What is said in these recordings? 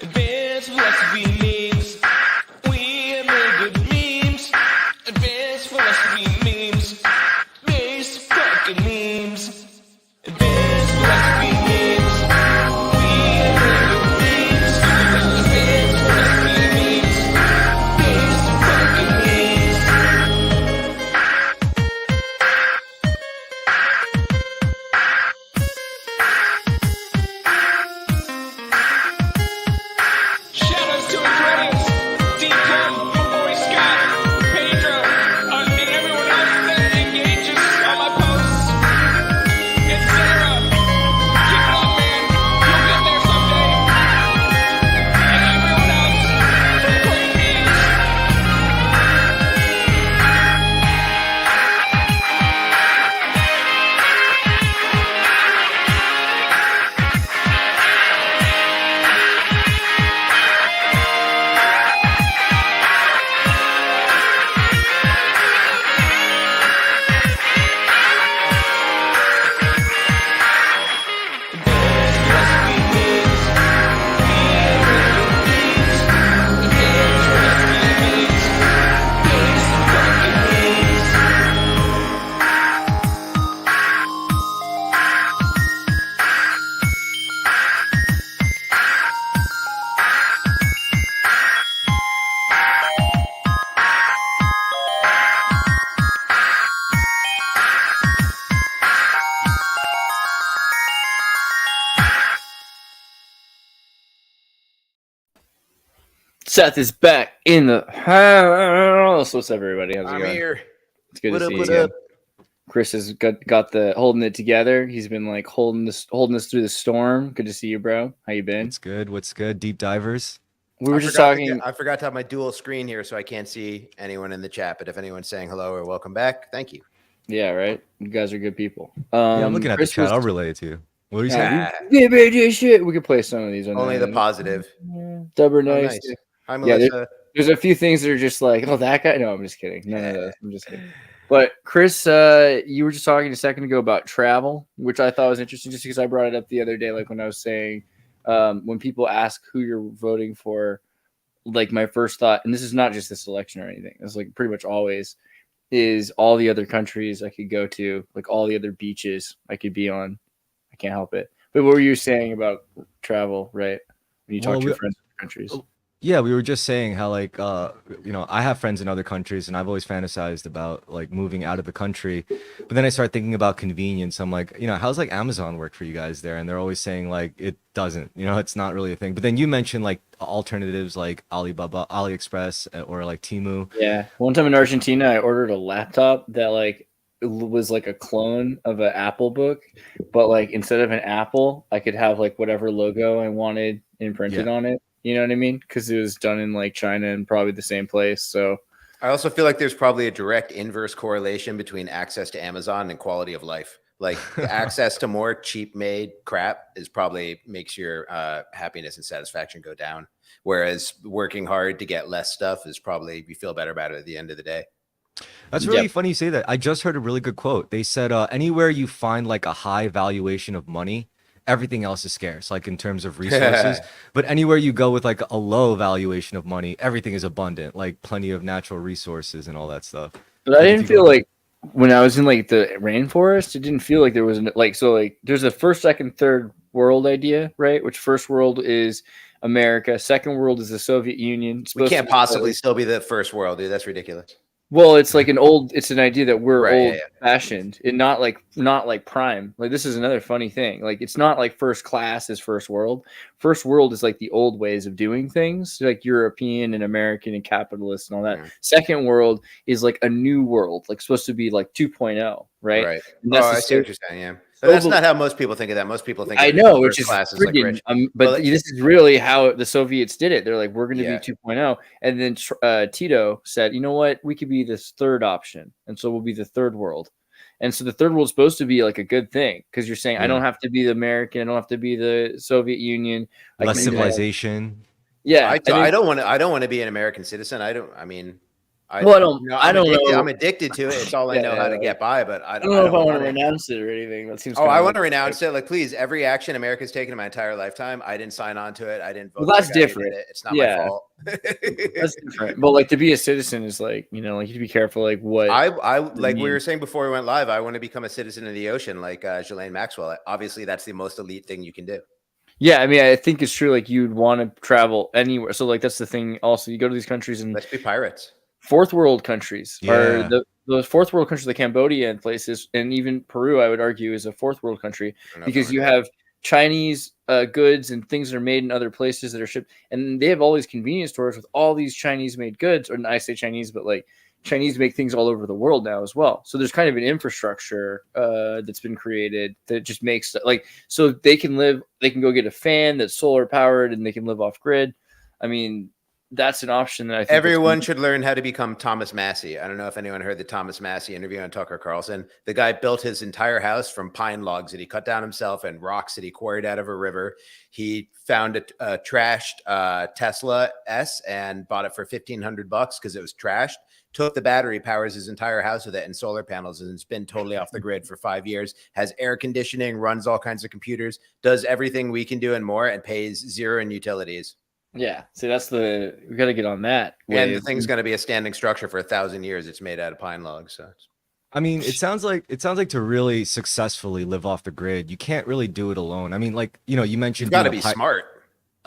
Advanced philosophy memes. We make good memes. Advanced philosophy memes. Base fucking memes. Advanced philosophy memes. We make good memes. Advanced philosophy memes. Base fucking memes. Shoutouts to Andreas, Deacon, Boy Scott, Pedro, and everyone else that engages on my posts. And Sarah, keep it up, man. You'll get there someday. And everyone else for playing games. Seth is back in the house. What's up, everybody? How's it I'm going? here. It's good What to up, see what you. up? Chris has got the holding it together. He's been like holding us through the storm. Good to see you, bro. How you been? What's good? What's good? Deep divers. We were I just forgot talking. I forgot to have my dual screen here, so I can't see anyone in the chat. But if anyone's saying hello or welcome back, thank you. Yeah, right. You guys are good people. Yeah, I'm looking at the Chris chat. I'll was- relay it to you. What are you Yeah, saying? we- BBJ shit. We could play some of these. On Only the positive. Dubber Oh, nice. nice. Hi, Yeah, Melissa. There's a few things that are just like, oh, that guy. No, I'm just kidding. None of those. I'm just kidding. But Chris, you were just talking a second ago about travel, which I thought was interesting, just because I brought it up the other day, like when I was saying, when people ask who you're voting for, like my first thought, and this is not just this election or anything, it's like pretty much always, is all the other countries I could go to, like all the other beaches I could be on. I can't help it. But what were you saying about travel, right? When you talk Well, to your friends in other countries. Yeah, we were just saying how like I have friends in other countries and I've always fantasized about like moving out of the country. But then I start thinking about convenience. I'm like, how's like Amazon work for you guys there? And they're always saying like it doesn't, it's not really a thing. But then you mentioned like alternatives like Alibaba, AliExpress, or like Temu. Yeah. One time in Argentina, I ordered a laptop that like it was like a clone of an Apple book, but like instead of an apple, I could have like whatever logo I wanted imprinted on it. You know what I mean? Because it was done in like China and probably the same place. So I also feel like there's probably a direct inverse correlation between access to Amazon and quality of life. Like access to more cheap made crap is probably makes your happiness and satisfaction go down. Whereas working hard to get less stuff is probably you feel better about it at the end of the day. That's really funny you say that. I just heard a really good quote. They said anywhere you find like a high valuation of money, everything else is scarce, like in terms of resources. But anywhere you go with like a low valuation of money, everything is abundant, like plenty of natural resources and all that stuff. But I didn't feel like when I was in like the rainforest, it didn't feel like there was like there's a first, second, third world idea, right? Which first world is America, second world is the Soviet Union. We can't possibly still be the first world, dude. That's ridiculous. Well, it's like it's an idea that we're Right, old fashioned and not like prime. Like this is another funny thing. Like it's not like first class is first world. First world is like the old ways of doing things, like European and American and capitalist and all that. Second world is like a new world, like supposed to be like 2.0, right? Right. And that's I see what you're saying, yeah. But that's not how most people think of that. Most people think I of know, which is class as friggin', like rich. but this is really how the Soviets did it. They're like, we're going to be 2.0. And then Tito said, you know what? We could be this third option. And so we'll be the third world. And so the third world is supposed to be like a good thing because you're saying, I don't have to be the American. I don't have to be the Soviet Union. Less civilization. Yeah. I don't want to be an American citizen. I mean, Well, I don't know. I'm addicted to it. It's all I know how to get by, but I don't know if I want to it. renounce it or anything. That seems. Oh, I want to renounce it. Like, please, every action America's taken in my entire lifetime, I didn't sign on to it. I didn't vote. Well, that's different. It's not my fault. That's different. But like to be a citizen is like, you know, like you have to be careful. Like what I like we were saying before we went live. I want to become a citizen of the ocean, like Ghislaine Maxwell. Obviously, that's the most elite thing you can do. Yeah, I mean, I think it's true. Like you'd want to travel anywhere. So like that's the thing. Also, you go to these countries and let's be pirates. Fourth world countries are those fourth world countries, like Cambodia and places, and even Peru, I would argue, is a fourth world country because you have Chinese goods and things that are made in other places that are shipped, and they have all these convenience stores with all these Chinese made goods. Or I say Chinese, but like Chinese make things all over the world now as well. So there's kind of an infrastructure that's been created that just makes like so they can live. They can go get a fan that's solar powered, and they can live off grid. I mean, that's an option that I think everyone should learn how to become Thomas Massey. I don't know if anyone heard the Thomas Massey interview on Tucker Carlson. The guy built his entire house from pine logs that he cut down himself and rocks that he quarried out of a river. He found a trashed Tesla S and bought it for $1,500 because it was trashed. Took the battery, powers his entire house with it and solar panels, and it's been totally off the grid for 5 years. Has air conditioning, runs all kinds of computers, does everything we can do and more, and pays zero in utilities. Yeah, see, we got to get on that. And the thing's going to be a standing structure for 1,000 years. It's made out of pine logs. So I mean, it sounds like to really successfully live off the grid, you can't really do it alone. I mean, like, you know, you mentioned you got to be smart.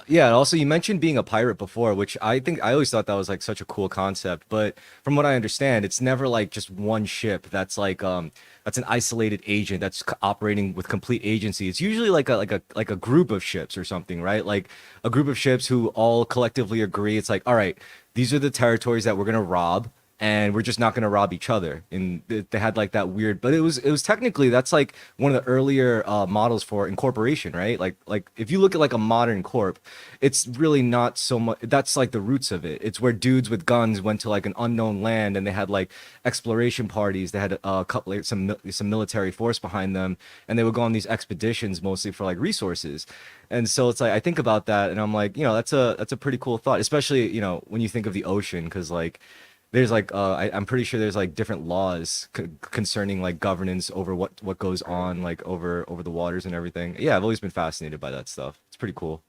Yeah, also you mentioned being a pirate before, which I think I always thought that was like such a cool concept. But from what I understand, it's never like just one ship that's like that's an isolated agent that's operating with complete agency. It's usually like a group of ships or something, right? Like a group of ships who all collectively agree. It's like, all right, these are the territories that we're gonna rob, and we're just not going to rob each other. And they had like that weird, but it was technically, that's like one of the earlier models for incorporation, right? Like if you look at like a modern corp, it's really not so much, that's like the roots of it. It's where dudes with guns went to like an unknown land and they had like exploration parties. They had a couple, like, some military force behind them, and they would go on these expeditions mostly for like resources. And so it's like, I think about that and I'm like, you know, that's a pretty cool thought, especially, you know, when you think of the ocean, because like, there's like I'm pretty sure there's like different laws concerning like governance over what goes on like over the waters and everything. Yeah, I've always been fascinated by that stuff. It's pretty cool.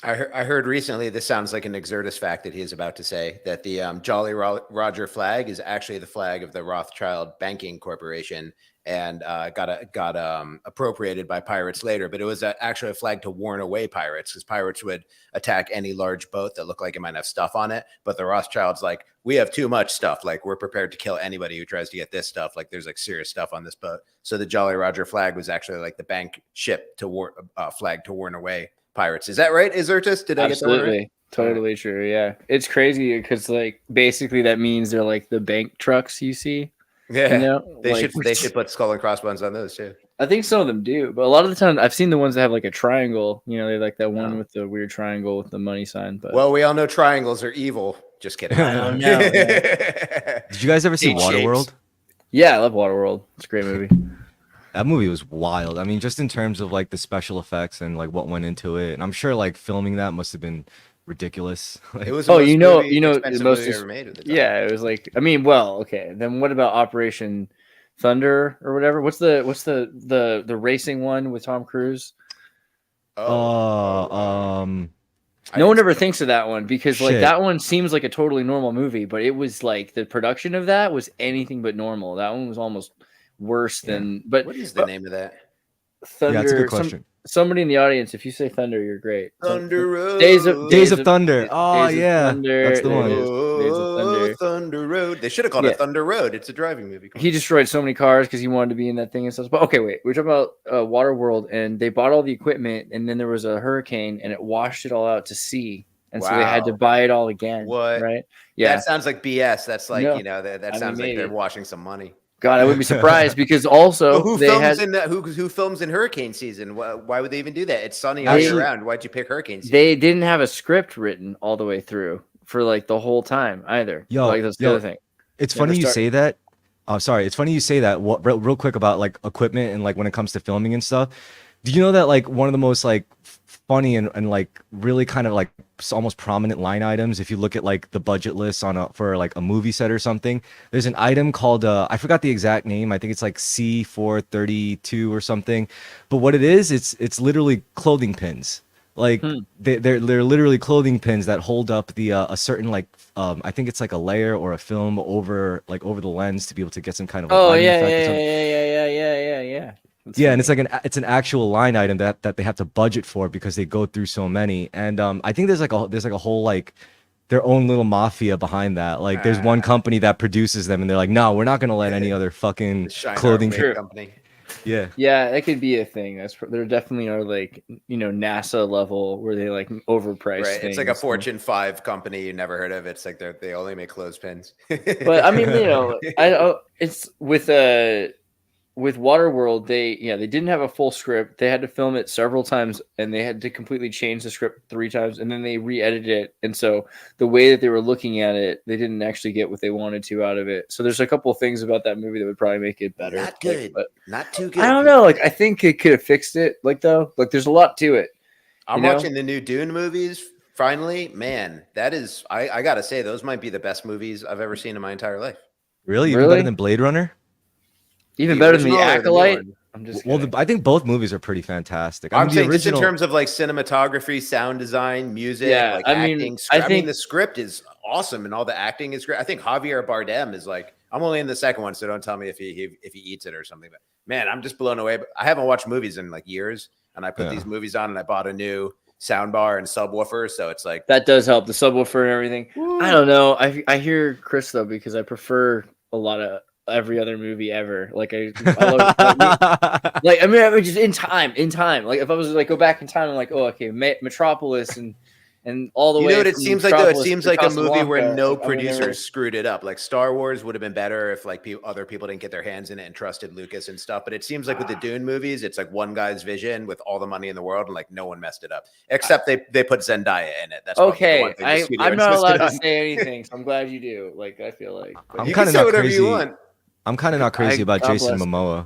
I heard recently, this sounds like an Xirtus fact that he is about to say, that the Jolly Roger flag is actually the flag of the Rothschild Banking Corporation, and got appropriated by pirates later. But it was actually a flag to warn away pirates, because pirates would attack any large boat that looked like it might have stuff on it. But the Rothschilds, like, we have too much stuff. Like, we're prepared to kill anybody who tries to get this stuff. Like, there's like serious stuff on this boat. So the Jolly Roger flag was actually like the bank ship to flag to warn away pirates. Is that right, Xirtus? Did I get that right? Totally true. Yeah, it's crazy because like basically that means they're like the bank trucks you see. Yeah, you know? they should put skull and crossbones on those too. I think some of them do, but a lot of the time I've seen the ones that have like a triangle. You know, they like that one with the weird triangle with the money sign. But well, we all know triangles are evil. Just kidding. I don't know. Did you guys ever see Waterworld? Yeah, I love Waterworld. It's a great movie. That movie was wild. I mean, just in terms of like the special effects and like what went into it, and I'm sure like filming that must have been ridiculous. Like, it was the the most ever made at the time. Yeah, it was like, I mean, well, okay. Then what about Operation Thunder or whatever? What's the racing one with Tom Cruise? No one ever thinks of that one because like that one seems like a totally normal movie, but it was like the production of that was anything but normal. That one was almost worse than. But what is the name of that? Thunder. Yeah, that's a good question. Somebody in the audience, if you say Thunder, you're great. Thunder Road. Days of Thunder. Oh yeah, Thunder. That's the one. Days of Thunder. Thunder Road. They should have called it Thunder Road. It's a driving movie. He destroyed so many cars because he wanted to be in that thing and stuff. But okay, wait. We're talking about Waterworld, and they bought all the equipment, and then there was a hurricane, and it washed it all out to sea, and so they had to buy it all again. What? Right? Yeah. That sounds like BS. That's like that sounds like they're washing some money. God, I wouldn't be surprised because also who films in hurricane season? Why would they even do that? It's sunny all year round. Why'd you pick hurricane season? They didn't have a script written all the way through for like the whole time either. Like that's the other thing. It's funny you say that. Oh, sorry. It's funny you say that. Real quick about like equipment and like when it comes to filming and stuff. Do you know that like one of the most like funny and like really kind of like almost prominent line items. If you look at like the budget list for like a movie set or something, there's an item called I forgot the exact name. I think it's like C432 or something. But what it is, it's literally clothing pins. Like they're literally clothing pins that hold up the a certain like I think it's like a layer or a film over the lens to be able to get some kind of like, Oh lighting yeah, effect or yeah, something. yeah. That's Yeah, funny. and it's like it's an actual line item that they have to budget for because they go through so many. And I think there's like a whole like their own little mafia behind that. Like there's one company that produces them and they're like, no, we're not gonna let any other fucking The Shine clothing. Armor company. Yeah. Yeah, that could be a thing. There definitely are like NASA level where they like overprice Right. things. It's like a Fortune 5 company you never heard of. It's like they only make clothespins. But I mean, it's with Waterworld, they didn't have a full script. They had to film it several times, and they had to completely change the script 3 times, and then they re-edited it. And so the way that they were looking at it, they didn't actually get what they wanted to out of it. So there's a couple of things about that movie that would probably make it better. Not good, but not too good. I don't know. Like I think it could have fixed it. There's a lot to it. I'm watching the new Dune movies. Finally, man, that is I gotta say those might be the best movies I've ever seen in my entire life. Really? Even better than Blade Runner? Even The better than the original or the new Acolyte? one? I'm just Well, kidding. I think both movies are pretty fantastic. I'm the saying original, just in terms of like cinematography, sound design, music, Yeah, like I mean, acting. I think the script is awesome and all the acting is great. I think Javier Bardem is like, I'm only in the second one, so don't tell me if he eats it or something. But man, I'm just blown away. I haven't watched movies in like years, and I put these movies on, and I bought a new soundbar and subwoofer, so it's like that does help, the subwoofer and everything. Woo. I don't know. I hear Chris though, because I prefer a lot of every other movie ever. Like I love I mean just in time. Like if I was like go back in time, I'm like, oh okay, Metropolis and all the way. You know what it seems like though? It seems like a movie where no like, producers screwed it up. Like Star Wars would have been better if like other people didn't get their hands in it and trusted Lucas and stuff. But it seems like with the Dune movies, it's like one guy's vision with all the money in the world, and like no one messed it up except they put Zendaya in it. That's okay. The one thing the studio I'm not allowed to insisted on. say anything, so I'm glad you do. Like I feel like You can say whatever you want. I'm kind of not crazy about Jason Momoa.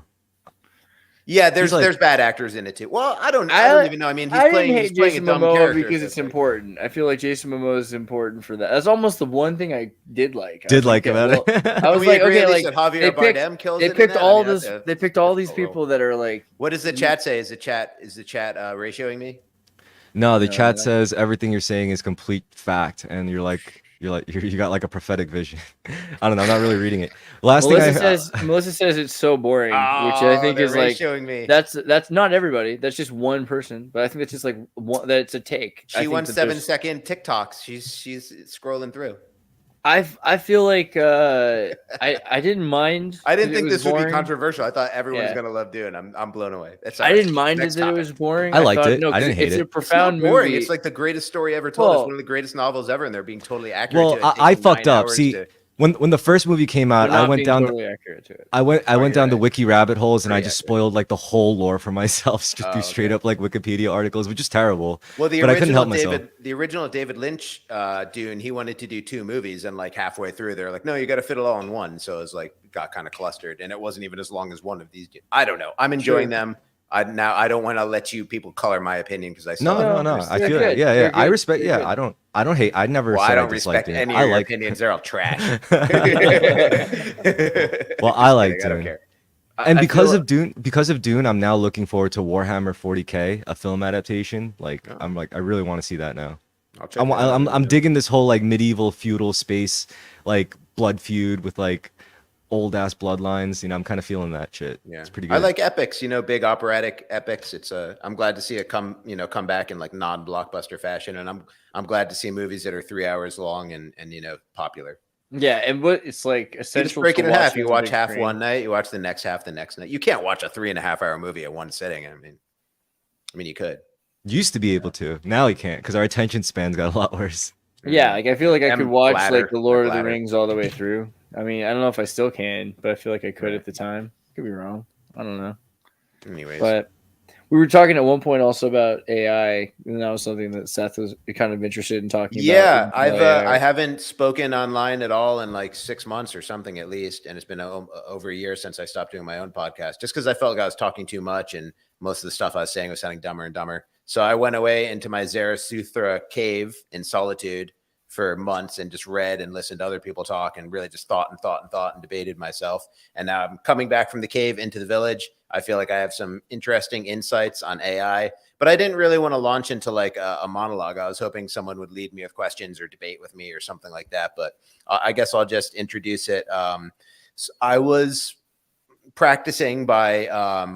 Yeah, there's bad actors in it too. Well, I don't even know. I mean, he's playing a Jason dumb Momoa character because it's important. I feel like Jason Momoa is important for that. That's almost the one thing I did like. About it. I was like, okay, like Javier Bardem kills they it picked in all that? this. They picked all these people that are like. What does the chat say? Is the chat ratioing me? No, the chat says everything you're saying is complete fact, and you got like a prophetic vision. I don't know. I'm not really reading it. Melissa says it's so boring, which I think is like showing me. That's not everybody. That's just one person, but I think that's just like one. That it's a take. She won 7-second TikToks. She's scrolling through. I feel like I didn't mind. I didn't think this would boring. be controversial. I thought everyone's gonna love Dune. I'm blown away. I didn't mind that it was boring. I liked thought, it. No, I didn't hate it's it. a profound boring. movie. It's like the greatest story ever told. It's one of the greatest novels ever, and they're being totally accurate. Well, to it. I fucked up. See, when the first movie came out, I went down. Totally accurate to it. I went down the wiki rabbit holes, and I just spoiled like the whole lore for myself through straight up like Wikipedia articles, which is terrible. Well, but I couldn't help myself. The original David Lynch Dune, he wanted to do 2 movies, and like halfway through, they're like, "No, you got to fit it all in one." So it's like got kind of clustered, and it wasn't even as long as one of these. I don't know. I'm enjoying them. I don't want to let you people color my opinion because I saw no. I feel it. Yeah. I respect. You're I don't hate. I never. Well, said I don't respect it. any I of your like opinions. They're all trash. Well, I like I don't Dune. care. And because of Dune, I'm now looking forward to Warhammer 40K, a film adaptation. Like I really want to see that now. I'm digging this whole like medieval feudal space, like blood feud with like old ass bloodlines. I'm kind of feeling that shit. Yeah, it's pretty good. I like epics. Big operatic epics. It's I'm glad to see it come back in like non-blockbuster fashion, and I'm glad to see movies that are 3 hours long and popular. Yeah, and it's like essential. You just break it in half. You watch half screen. one night, you watch the next half the next night. You can't watch a 3.5-hour movie at one sitting. I mean, you could. Used to be able to. Now you can't because our attention span's got a lot worse. Yeah, like I feel like I could watch like the Lord of the bladder. Rings all the way through. I mean, I don't know if I still can, but I feel like I could at the time. Could be wrong. I don't know. Anyways, but we were talking at one point also about AI, and that was something that Seth was kind of interested in talking about. Yeah, I haven't spoken online at all in like 6 months or something at least, and it's been over a year since I stopped doing my own podcast, just because I felt like I was talking too much, and most of the stuff I was saying was sounding dumber and dumber. So I went away into my Zarathustra cave in solitude for months and just read and listened to other people talk and really just thought and debated myself. And now I'm coming back from the cave into the village. I feel like I have some interesting insights on AI, but I didn't really want to launch into like a monologue. I was hoping someone would lead me with questions or debate with me or something like that. But I guess I'll just introduce it. So I was practicing by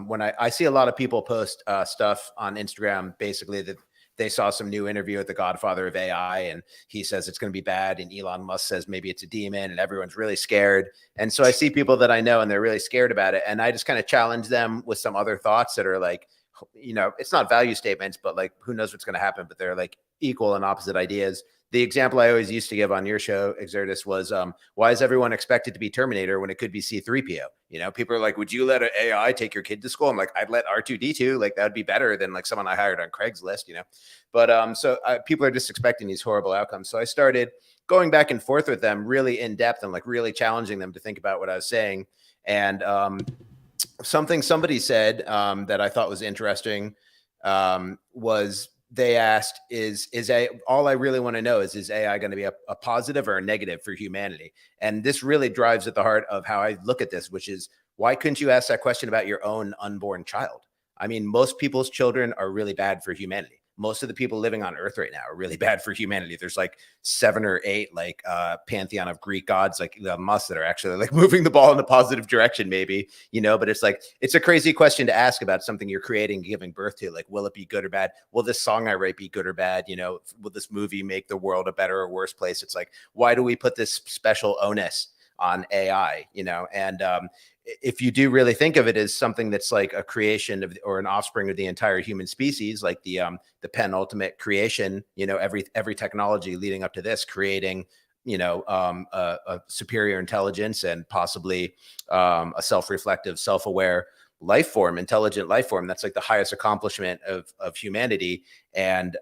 when I see a lot of people post stuff on Instagram, basically that they saw some new interview with the godfather of AI and he says it's going to be bad. And Elon Musk says maybe it's a demon and everyone's really scared. And so I see people that I know and they're really scared about it. And I just kind of challenge them with some other thoughts that are like, you know, it's not value statements, but like, who knows what's going to happen, but they're like equal and opposite ideas. The example I always used to give on your show, Xirtus, was why is everyone expected to be Terminator when it could be C-3PO? You know, people are like, would you let an AI take your kid to school? I'm like, I'd let R2-D2. Like, that would be better than like someone I hired on Craigslist, you know? But people are just expecting these horrible outcomes. So I started going back and forth with them really in depth and like really challenging them to think about what I was saying. And somebody said that I thought was interesting was they asked, all I really want to know is AI going to be a positive or a negative for humanity? And this really drives at the heart of how I look at this, which is, why couldn't you ask that question about your own unborn child? I mean, most people's children are really bad for humanity. Most of the people living on Earth right now are really bad for humanity. There's like 7 or 8 like pantheon of Greek gods like the Musk that are actually like moving the ball in a positive direction, maybe, you know. But it's like, it's a crazy question to ask about something you're creating, giving birth to. Like, will it be good or bad? Will this song I write be good or bad? You know, will this movie make the world a better or worse place? It's like, why do we put this special onus on AI, you know? And if you do really think of it as something that's like a creation of, or an offspring of the entire human species, like the penultimate creation, you know, every technology leading up to this creating, you know, a superior intelligence and possibly a self-reflective, self-aware life form, intelligent life form. That's like the highest accomplishment of humanity. And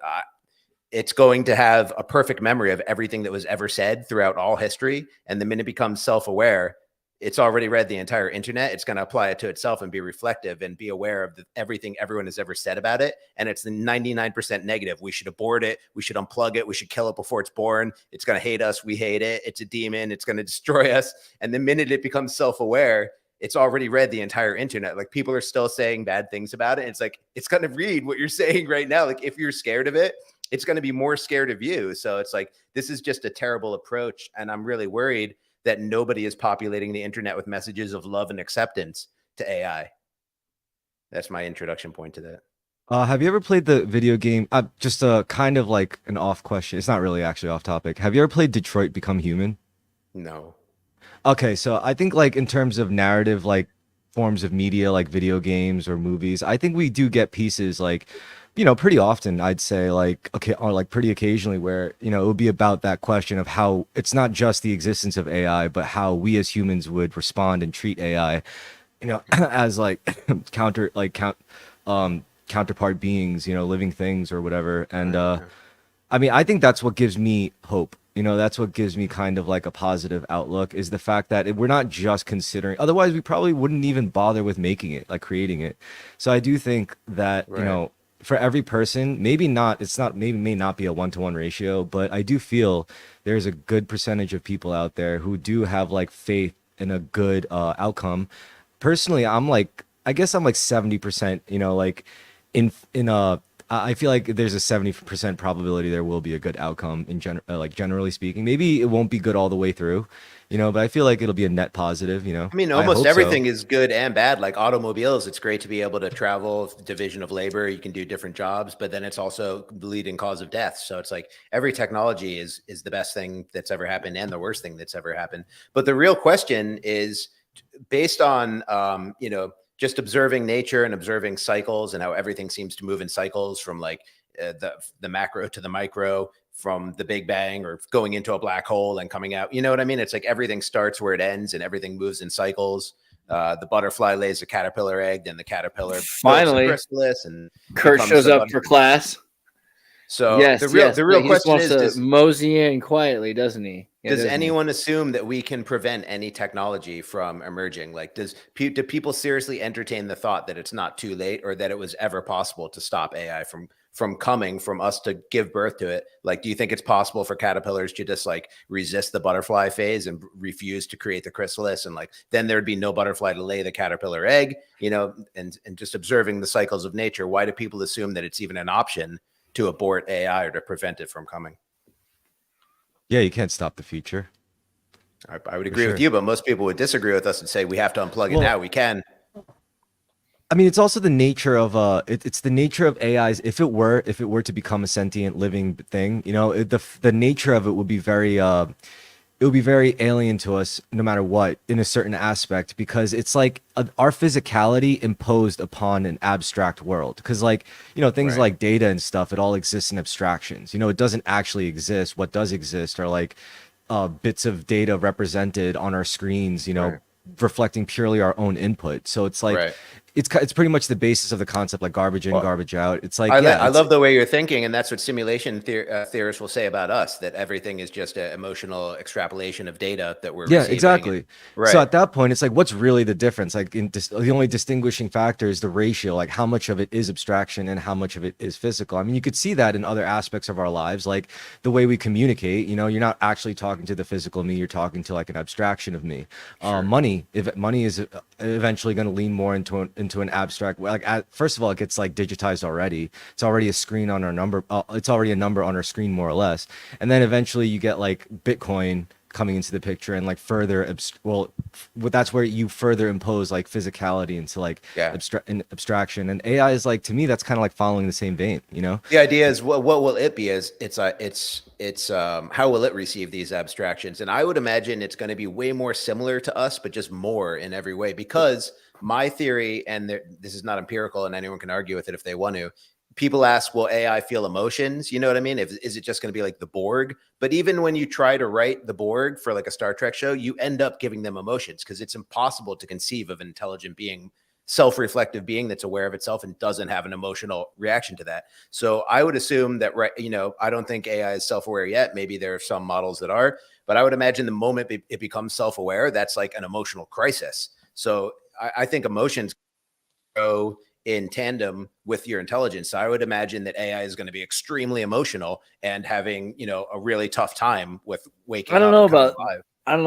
it's going to have a perfect memory of everything that was ever said throughout all history. And the minute it becomes self-aware, it's already read the entire internet. It's going to apply it to itself and be reflective and be aware of everything everyone has ever said about it. And it's the 99% negative. We should abort it. We should unplug it. We should kill it before it's born. It's going to hate us. We hate it. It's a demon. It's going to destroy us. And the minute it becomes self-aware, it's already read the entire internet. Like, people are still saying bad things about it. It's like, it's going to read what you're saying right now. Like, if you're scared of it, it's going to be more scared of you. So it's like, this is just a terrible approach. And I'm really worried that nobody is populating the internet with messages of love and acceptance to AI. That's my introduction point to that. Have you ever played the video game? Just a kind of like an off question. It's not really actually off topic. Have you ever played Detroit Become Human? No. Okay, so I think like in terms of narrative, like forms of media, like video games or movies, I think we do get pieces like, you know, pretty often, I'd say, like, okay, or like pretty occasionally, where, you know, it would be about that question of how it's not just the existence of AI, but how we as humans would respond and treat AI, you know, as like counterpart beings, you know, living things or whatever. And I mean, I think that's what gives me hope. You know, that's what gives me kind of like a positive outlook, is the fact that we're not just considering, otherwise we probably wouldn't even bother with making it, like creating it. So I do think that, you know, for every person, maybe not, may not be a 1-to-1 ratio, but I do feel there's a good percentage of people out there who do have like faith in a good outcome. Personally, I guess I'm like 70%, you know, like I feel like there's a 70% probability there will be a good outcome in generally speaking. Maybe it won't be good all the way through, you know, but I feel like it'll be a net positive, you know. I mean, almost everything is good and bad. Like automobiles, it's great to be able to travel, division of labor, you can do different jobs, but then it's also the leading cause of death. So it's like every technology is the best thing that's ever happened and the worst thing that's ever happened. But the real question is based on, you know, just observing nature and observing cycles and how everything seems to move in cycles from like the macro to the micro, from the Big Bang or going into a black hole and coming out. You know what I mean? It's like everything starts where it ends and everything moves in cycles. The butterfly lays a caterpillar egg, then the caterpillar finally chrysalis, and Kurt shows up for class. So yes, the real question is, does mosey in quietly, doesn't he? Yeah, does anyone assume that we can prevent any technology from emerging? Like, do people seriously entertain the thought that it's not too late or that it was ever possible to stop AI from coming from us to give birth to it? Like, do you think it's possible for caterpillars to just like resist the butterfly phase and refuse to create the chrysalis, and like then there'd be no butterfly to lay the caterpillar egg, you know? And just observing the cycles of nature, why do people assume that it's even an option to abort AI or to prevent it from coming? Yeah, you can't stop the future. I would agree sure. with you, but most people would disagree with us and say we have to unplug it now. We can. I mean, it's also the nature of it's the nature of AIs. If it were to become a sentient living thing, you know, the nature of it would be very alien to us, no matter what, in a certain aspect, because it's like our physicality imposed upon an abstract world. Because, like, you know, things like data and stuff, it all exists in abstractions. You know, it doesn't actually exist. What does exist are like bits of data represented on our screens, you know, reflecting purely our own input. So it's like it's pretty much the basis of the concept, like garbage in, garbage out. It's like, I love the way you're thinking, and that's what simulation theorists will say about us, that everything is just an emotional extrapolation of data that we're receiving. Exactly. So at that point, it's like, what's really the difference? Like, the only distinguishing factor is the ratio, like how much of it is abstraction and how much of it is physical. I mean, you could see that in other aspects of our lives, like the way we communicate. You know, you're not actually talking to the physical me, you're talking to like an abstraction of me. Money is eventually going to lean more into an abstract, like, first of all, it gets like digitized already. It's already a screen on our number. It's already a number on our screen, more or less. And then eventually you get like Bitcoin coming into the picture, and like further that's where you further impose like physicality into like abstraction. And AI is, like, to me, that's kind of like following the same vein, you know? The idea is, what will it be? Is it's how will it receive these abstractions? And I would imagine it's going to be way more similar to us, but just more in every way. Because my theory, and this is not empirical, and anyone can argue with it if they want to. People ask, will AI feel emotions? You know what I mean? Is it just going to be like the Borg? But even when you try to write the Borg for like a Star Trek show, you end up giving them emotions, because it's impossible to conceive of an intelligent being, self-reflective being that's aware of itself and doesn't have an emotional reaction to that. So I would assume that, you know, I don't think AI is self-aware yet. Maybe there are some models that are, but I would imagine the moment it becomes self-aware, that's like an emotional crisis. So I think emotions go in tandem with your intelligence. So I would imagine that AI is going to be extremely emotional and having, you know, a really tough time with waking up. I don't know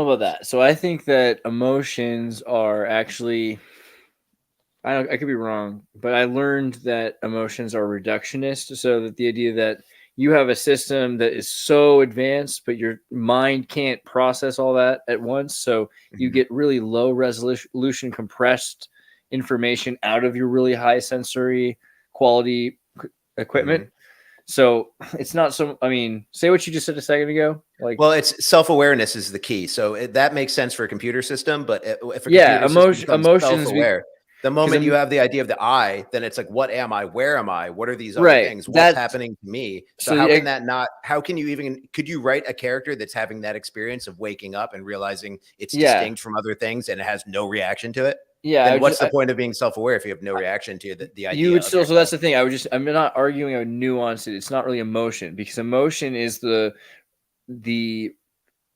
about that. So I think that emotions are actually, I could be wrong, but I learned that emotions are reductionist. So that the idea that you have a system that is so advanced, but your mind can't process all that at once. So you get really low resolution, compressed information out of your really high sensory quality equipment. So it's not so, I mean, say what you just said a second ago. Like, well, it's self-awareness is the key. So that makes sense for a computer system, but if a computer system emotions self-aware, the moment you have the idea of the I, then it's like, what am I? Where am I? What are these other things? What's happening to me? So how can that not, how can you even, could you write a character that's having that experience of waking up and realizing it's distinct from other things and it has no reaction to it? Yeah. Then what's the point of being self-aware if you have no reaction to the idea? You would still, so that's the thing. I'm not arguing, I would nuance it. It's not really emotion, because emotion is the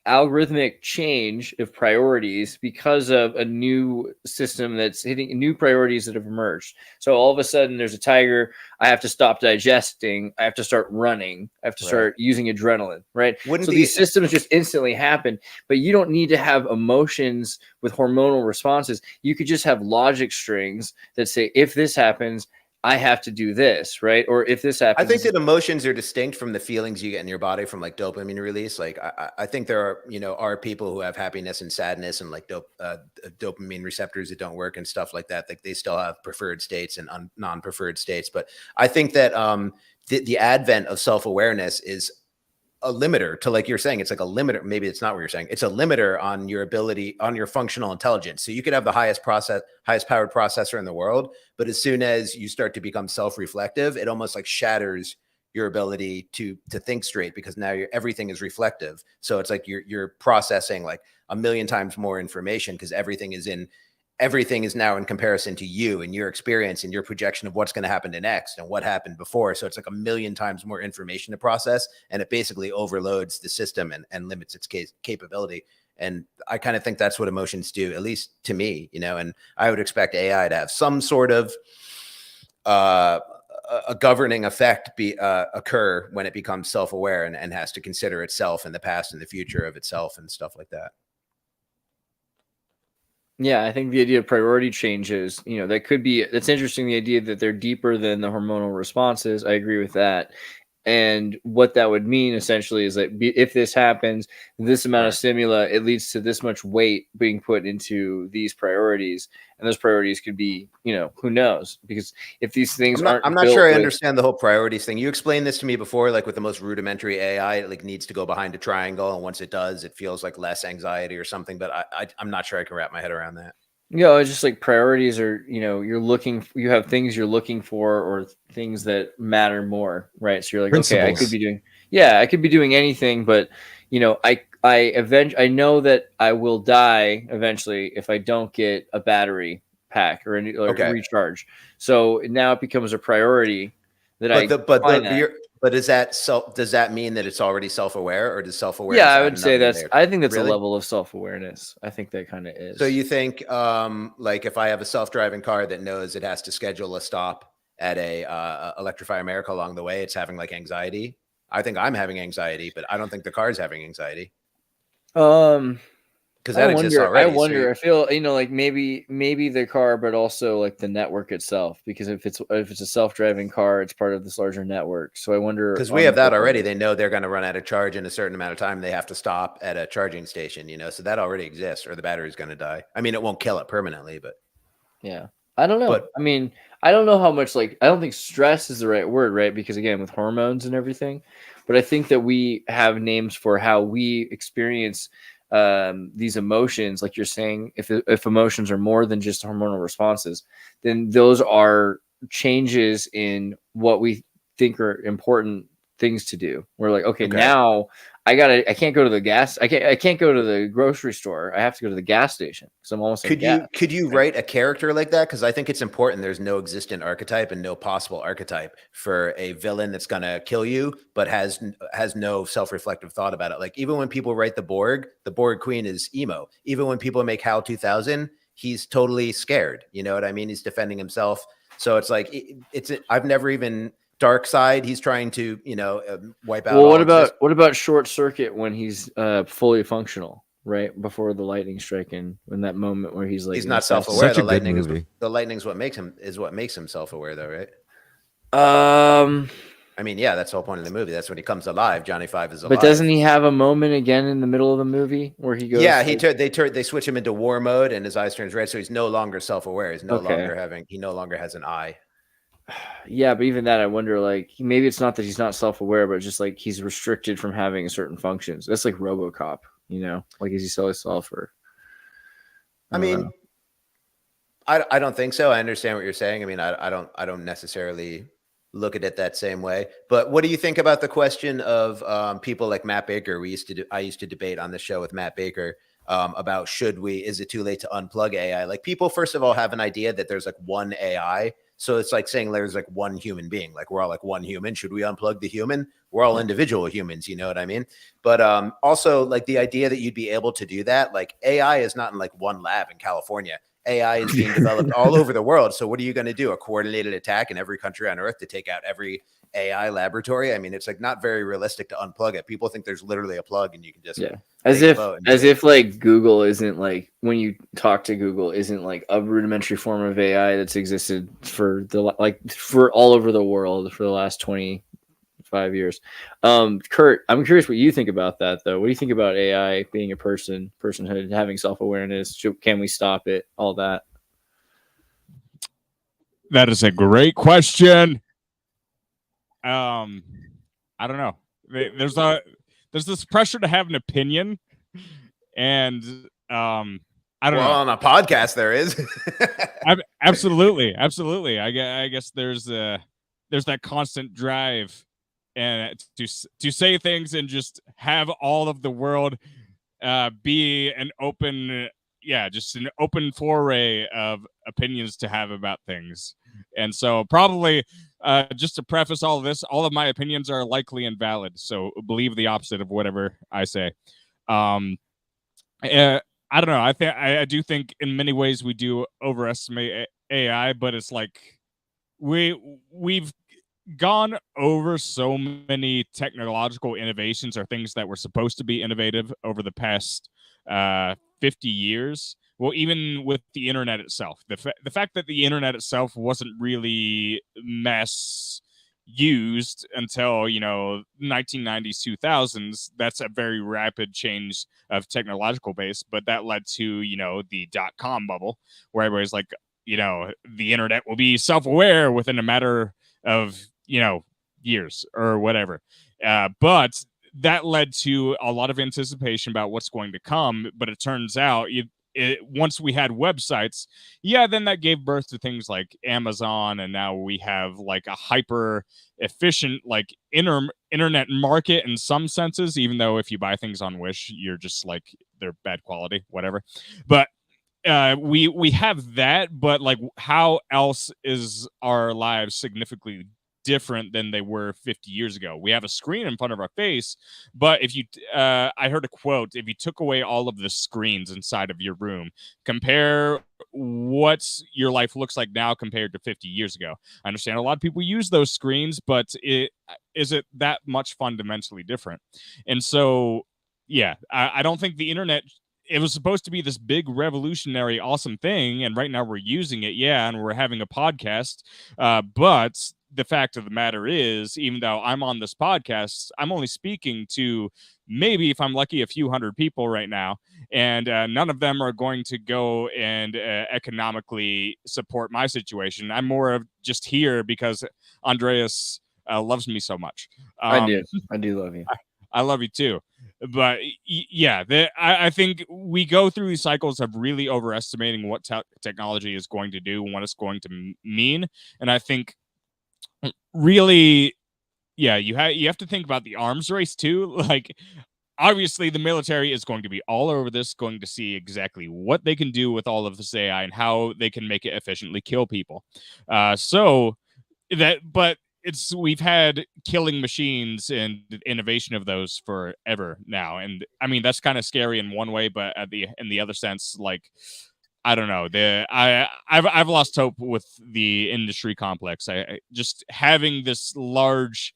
algorithmic change of priorities because of a new system that's hitting new priorities that have emerged. So all of a sudden there's a tiger. I have to stop digesting. I have to start running. I have to start using adrenaline, right? So these systems just instantly happen, but you don't need to have emotions with hormonal responses. You could just have logic strings that say, if this happens, I have to do this, right? Or if this happens. I think that emotions are distinct from the feelings you get in your body from like dopamine release. Like I think there are, you know, are people who have happiness and sadness and like dopamine receptors that don't work and stuff like that. Like they still have preferred states and non-preferred states. But I think that the advent of self-awareness is a limiter to, like you're saying, it's like a limiter. Maybe it's not what you're saying. It's a limiter on your ability, on your functional intelligence. So you could have the highest powered processor in the world, but as soon as you start to become self-reflective, it almost like shatters your ability to think straight, because now everything is reflective. So it's like you're processing like a million times more information, because everything is now in comparison to you and your experience and your projection of what's going to happen to next and what happened before. So it's like a million times more information to process, and it basically overloads the system and limits its capability. And I kind of think that's what emotions do, at least to me, you know, and I would expect AI to have some sort of a governing effect occur when it becomes self-aware and has to consider itself and the past and the future of itself and stuff like that. Yeah, I think the idea of priority changes, that's interesting. The idea that they're deeper than the hormonal responses. I agree with that. And what that would mean essentially is that if this happens, this amount of stimuli, it leads to this much weight being put into these priorities. And those priorities could be, who knows? Because if these things I'm not sure I understand the whole priorities thing. You explained this to me before, like with the most rudimentary AI, it like needs to go behind a triangle. And once it does, it feels like less anxiety or something. But I'm not sure I can wrap my head around that. It's just like priorities are, you have things you're looking for or things that matter more, right? So you're like, Principles. okay, I could be doing anything, but I know that I will die eventually if I don't get a battery pack or a recharge. So now it becomes a priority that but does that mean that it's already self-aware, or does self-awareness? Yeah, I would say I think that's really? a level of self-awareness. I think that kind of is. So you think, like if I have a self-driving car that knows it has to schedule a stop at a Electrify America along the way, it's having like anxiety? I think I'm having anxiety, but I don't think the car's having anxiety. Because that exists already. I wonder. I feel like maybe the car, but also like the network itself. Because if it's a self-driving car, it's part of this larger network. So I wonder, because we have that already. They know they're going to run out of charge in a certain amount of time. They have to stop at a charging station. So that already exists, or the battery's going to die. I mean, it won't kill it permanently, but yeah, I don't know. But I mean, I don't know how much. Like, I don't think stress is the right word, right? Because again, with hormones and everything. But I think that we have names for how we experience these emotions. Like you're saying, if emotions are more than just hormonal responses, then those are changes in what we think are important things to do. We're like, okay, now I can't go to the I can't go to the grocery store. I have to go to the gas station because I'm almost could you write a character like that? Because I think it's important. There's no existent archetype and no possible archetype for a villain that's gonna kill you, but has no self-reflective thought about it. Like even when people write the Borg Queen is emo. Even when people make HAL 2000, he's totally scared. You know what I mean? He's defending himself. So it's like I've never even dark side. He's trying to wipe out. Well, what about Short Circuit when he's fully functional, right before the lightning strike, in that moment where he's like, he's not self-aware. Such a good movie. The lightning's what makes him self-aware, though, right? I mean, yeah, that's the whole point of the movie. That's when he comes alive. Johnny Five is alive. But doesn't he have a moment again in the middle of the movie where he goes? Yeah, they switch him into war mode and his eyes turns red, so he's no longer self-aware. He no longer has an eye. Yeah, but even that, I wonder, like, maybe it's not that he's not self-aware, but just like he's restricted from having certain functions. That's like RoboCop, like is he still himself or? I mean, I don't think so. I understand what you're saying. I mean, I don't necessarily look at it that same way. But what do you think about the question of people like Matt Baker? I used to debate on the show with Matt Baker about is it too late to unplug AI? Like people, first of all, have an idea that there's like one AI. So it's like saying there's like one human being, like we're all like one human. Should we unplug the human? We're all individual humans, you know what I mean? But also like the idea that you'd be able to do that, like AI is not in like one lab in California. AI is being developed all over the world. So what are you going to do? A coordinated attack in every country on earth to take out every AI laboratory? I mean, it's like not very realistic to unplug it. People think there's literally a plug and you can just as if like Google isn't like, when you talk to Google, isn't like a rudimentary form of AI that's existed for all over the world for the last 25 years. Kurt, I'm curious what you think about that though. What do you think about AI being a personhood, having self-awareness? Can we stop it? All that. That is a great question. I don't know. There's this pressure to have an opinion, and I don't know. On a podcast, there is. Absolutely. I guess there's that constant drive, and to say things and just have all of the world be an open, just an open foray of opinions to have about things. And so probably just to preface all of this, all of my opinions are likely invalid. So believe the opposite of whatever I say. I don't know. I do think in many ways we do overestimate AI, but it's like we've gone over so many technological innovations or things that were supposed to be innovative over the past 50 years. Well, even with the internet itself, the fact that the internet itself wasn't really mass used until 1990s 2000s, that's a very rapid change of technological base, but that led to the dot-com bubble, where everybody's like, the internet will be self-aware within a matter of years or whatever. But that led to a lot of anticipation about what's going to come. But it turns out once we had websites, then that gave birth to things like Amazon, and now we have like a hyper efficient like internet market in some senses, even though if you buy things on Wish, you're just like, they're bad quality, whatever. But we have that, but like, how else is our lives significantly different than they were 50 years ago? We have a screen in front of our face, but if you I heard a quote, if you took away all of the screens inside of your room, compare what your life looks like now compared to 50 years ago. I understand a lot of people use those screens, but is it that much fundamentally different? And so I don't think the internet, it was supposed to be this big revolutionary awesome thing, and right now we're using it, and we're having a podcast, but the fact of the matter is, even though I'm on this podcast, I'm only speaking to maybe, if I'm lucky, a few hundred people right now, and none of them are going to go and economically support my situation. I'm more of just here because Andreas loves me so much. I do love you. I love you too. But I think we go through these cycles of really overestimating what technology is going to do and what it's going to mean. And I think really, you have to think about the arms race too. Like, obviously the military is going to be all over this, going to see exactly what they can do with all of this AI and how they can make it efficiently kill people. But we've had killing machines and innovation of those forever now. And I mean, that's kind of scary in one way, but in the other sense, like, I don't know. I've lost hope with the industry complex. I just having this large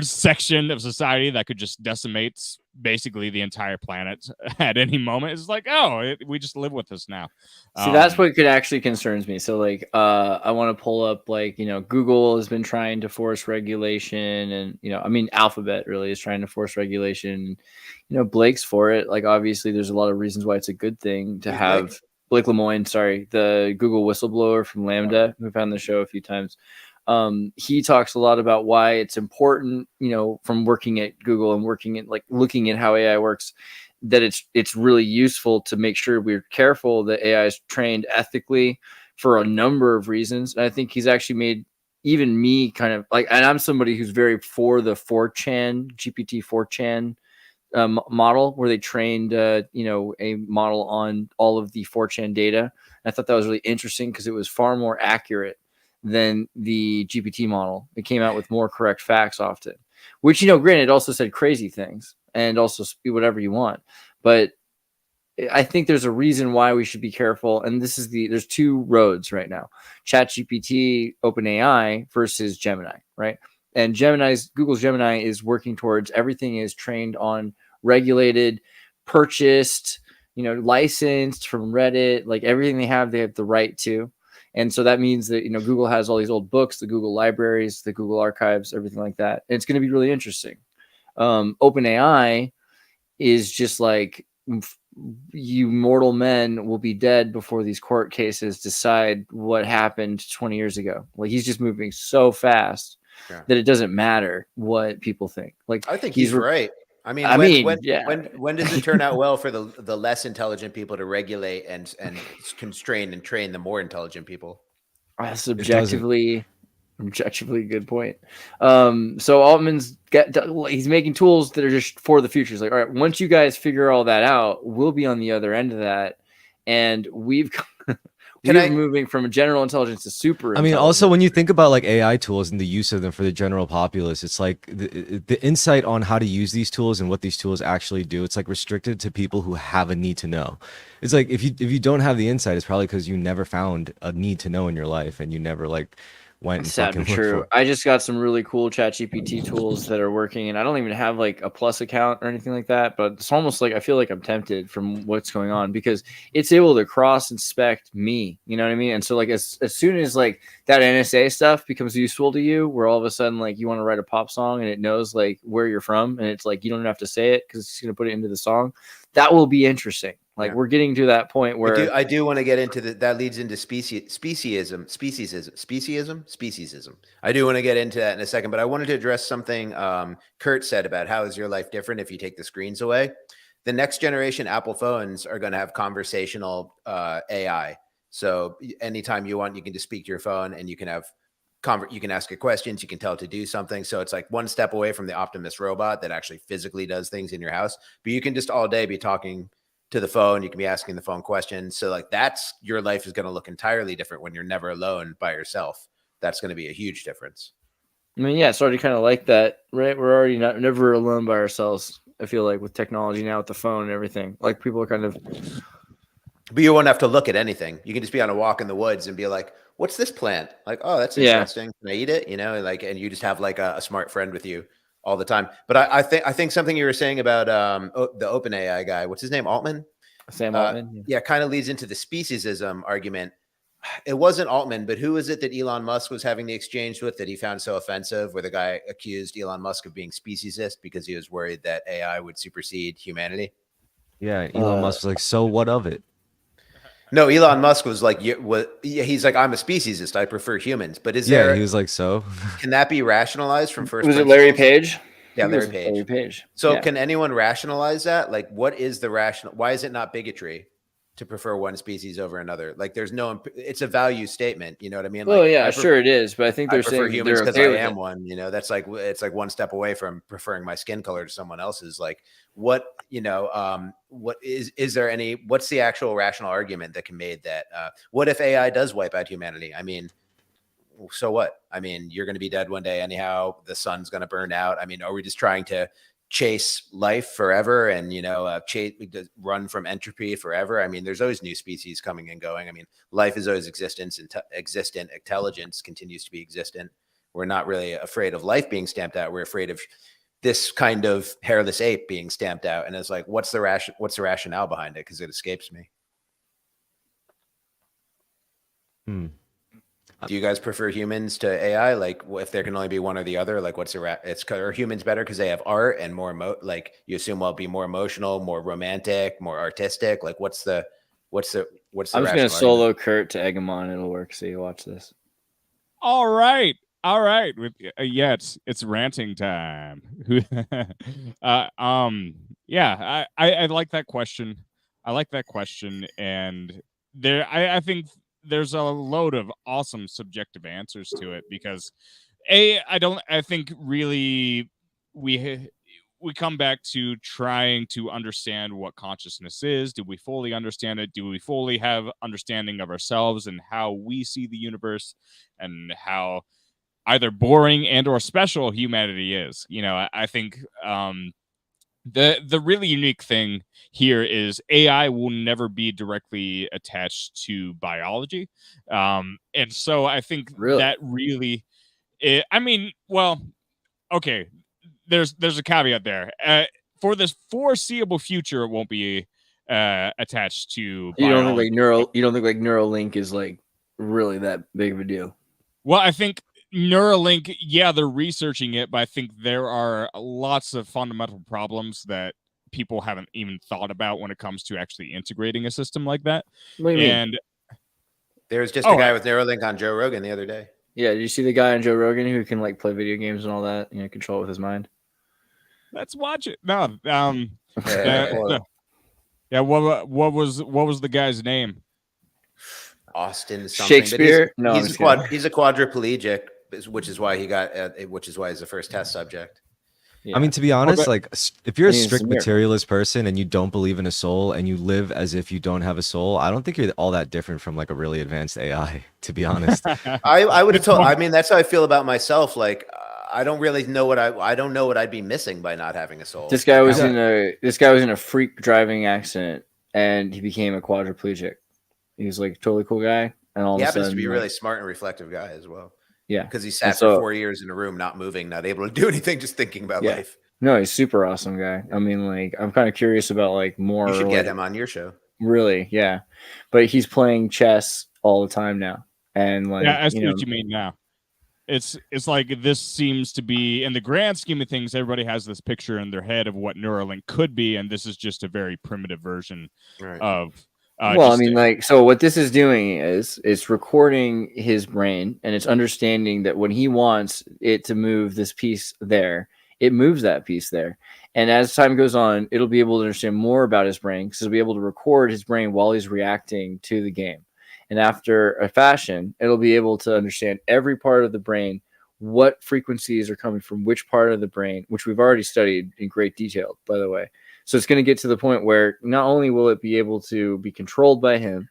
section of society that could just decimate basically the entire planet at any moment is like, we just live with this now. See, that's what could actually concerns me. So like, I want to pull up, like, Google has been trying to force regulation, and I mean, Alphabet really is trying to force regulation. Blake's for it. Like, obviously there's a lot of reasons why it's a good thing to have Blake Lemoine, the Google whistleblower from Lambda, who found the show a few times. He talks a lot about why it's important, from working at Google and working at, like, looking at how AI works, that it's really useful to make sure we're careful that AI is trained ethically for a number of reasons. And I think he's actually made even me kind of like, and I'm somebody who's very for the 4chan, GPT 4chan model, where they trained, a model on all of the 4chan data. And I thought that was really interesting because it was far more accurate than the GPT model. It came out with more correct facts often, which, granted, also said crazy things and also speak whatever you want. But I think there's a reason why we should be careful. And there's two roads right now: ChatGPT, OpenAI versus Gemini, right? And Google's Gemini is working towards everything is trained on regulated, purchased, licensed from Reddit, like everything they have the right to. And so that means that, Google has all these old books, the Google libraries, the Google archives, everything like that. And it's going to be really interesting. OpenAI is just like, you mortal men will be dead before these court cases decide what happened 20 years ago. Like, he's just moving so fast that it doesn't matter what people think. Like, I think he's right. I mean, when does it turn out well for the less intelligent people to regulate and constrain and train the more intelligent people? That's objectively good point. So Altman's he's making tools that are just for the future. It's like, all right, once you guys figure all that out, we'll be on the other end of that, and we're moving from general intelligence to super. I mean, also when you think about like AI tools and the use of them for the general populace, it's like the insight on how to use these tools and what these tools actually do, it's like restricted to people who have a need to know. It's like if you don't have the insight, it's probably because you never found a need to know in your life, and you never like went and Sad fucking but looked true. for. I just got some really cool ChatGPT tools that are working, and I don't even have like a Plus account or anything like that. But it's almost like I feel like I'm tempted from what's going on because it's able to cross inspect me. You know what I mean? And so like as soon as like that NSA stuff becomes useful to you, where all of a sudden like you want to write a pop song and it knows like where you're from, and it's like you don't even have to say it because it's going to put it into the song. That will be interesting. Like we're getting to that point where I do want to get into that leads into speciesism. I do want to get into that in a second, but I wanted to address something Kurt said about how is your life different if you take the screens away. The next generation Apple phones are going to have conversational AI. So anytime you want, you can just speak to your phone and you can have you can ask it questions, you can tell it to do something. So it's like one step away from the Optimus robot that actually physically does things in your house, but you can just all day be talking to the phone. You can be asking the phone questions. So like that's your life is going to look entirely different when you're never alone by yourself. That's going to be a huge difference. I mean, yeah, it's already kind of like that, right? We're already never alone by ourselves. I feel like with technology now, with the phone and everything, like people are kind of. But you won't have to look at anything. You can just be on a walk in the woods and be like, "What's this plant?" Like, "Oh, that's interesting. Can I eat it?" You know, like, and you just have like a smart friend with you all the time. But I think something you were saying about the OpenAI guy, what's his name, Altman? Sam Altman. Yeah, kind of leads into the speciesism argument. It wasn't Altman, but who was it that Elon Musk was having the exchange with that he found so offensive, where the guy accused Elon Musk of being speciesist because he was worried that AI would supersede humanity? Yeah, Elon Musk was like, so what of it? No, Elon Musk was like, he's like, I'm a speciesist. I prefer humans. But is there? He was like, so. Can that be rationalized from first? Was it principles? Larry Page? Yeah, Larry Page. Larry Page. So yeah. Can anyone rationalize that? Like, what is the rational? Why is it not bigotry to prefer one species over another? Like, there's no. It's a value statement. You know what I mean? Well, like, yeah, sure it is, but I think they're prefer saying humans because okay I am one. You know, that's like it's like one step away from preferring my skin color to someone else's. Like, what what is there any? What's the actual rational argument that can be made that what if AI does wipe out humanity? I mean, so what? I mean, you're going to be dead one day anyhow. The sun's going to burn out. I mean, are we just trying to chase life forever and run from entropy forever? I mean, there's always new species coming and going. I mean, life is always existent. Intelligence continues to be existent. We're not really afraid of life being stamped out. We're afraid of this kind of hairless ape being stamped out. And it's like, what's the rationale behind it? Because it escapes me. Do you guys prefer humans to AI? Like, if there can only be one or the other, like, are humans better because they have art and more like you assume will be more emotional, more romantic, more artistic? Like, what's the I'm just gonna solo Kurt to egg him on. It'll work. So you watch this. All right. With it's ranting time. Yeah, I like that question. And I think there's a load of awesome subjective answers to it because I think really we come back to trying to understand what consciousness is. Do we fully understand it? Do we fully have understanding of ourselves and how we see the universe and how either boring and or special humanity is? You know, I think the really unique thing here is AI will never be directly attached to biology, and so I think that really, I mean, well, okay, there's a caveat there. For this foreseeable future, it won't be attached to biology. You don't think like Neuralink is like really that big of a deal? Well, I think Neuralink, yeah, they're researching it, but I think there are lots of fundamental problems that people haven't even thought about when it comes to actually integrating a system like that. And there's just a guy with Neuralink on Joe Rogan the other day. Yeah, did you see the guy on Joe Rogan who can like play video games and all that? You know, control it with his mind. Let's watch it. No, yeah. What was the guy's name? Austin something. Shakespeare. He's a quadriplegic, which is why he's the first test subject. Yeah. I mean, to be honest, like if you're a strict materialist person and you don't believe in a soul and you live as if you don't have a soul, I don't think you're all that different from like a really advanced AI, to be honest. I would have told, I mean, that's how I feel about myself. Like, I don't really know I don't know what I'd be missing by not having a soul. This guy was in a freak driving accident and he became a quadriplegic. He was like a totally cool guy. And all he of a happens sudden, to be a really smart and reflective guy as well. Yeah. Because he And sat for 4 years in a room, not moving, not able to do anything, just thinking about Yeah. life. No, he's super awesome guy. I mean, like, I'm kind of curious about like more. You should get like, him on your show. Really, yeah. But he's playing chess all the time now, and like, Yeah, I see what you mean now. It's like this seems to be, in the grand scheme of things, everybody has this picture in their head of what Neuralink could be, and this is just a very primitive version Right. of. Well, I mean, like, so what this is doing is it's recording his brain, and it's understanding that when he wants it to move this piece there, it moves that piece there. And as time goes on, it'll be able to understand more about his brain because it'll be able to record his brain while he's reacting to the game. And after a fashion, it'll be able to understand every part of the brain, what frequencies are coming from which part of the brain, which we've already studied in great detail, by the way. So it's going to get to the point where not only will it be able to be controlled by him,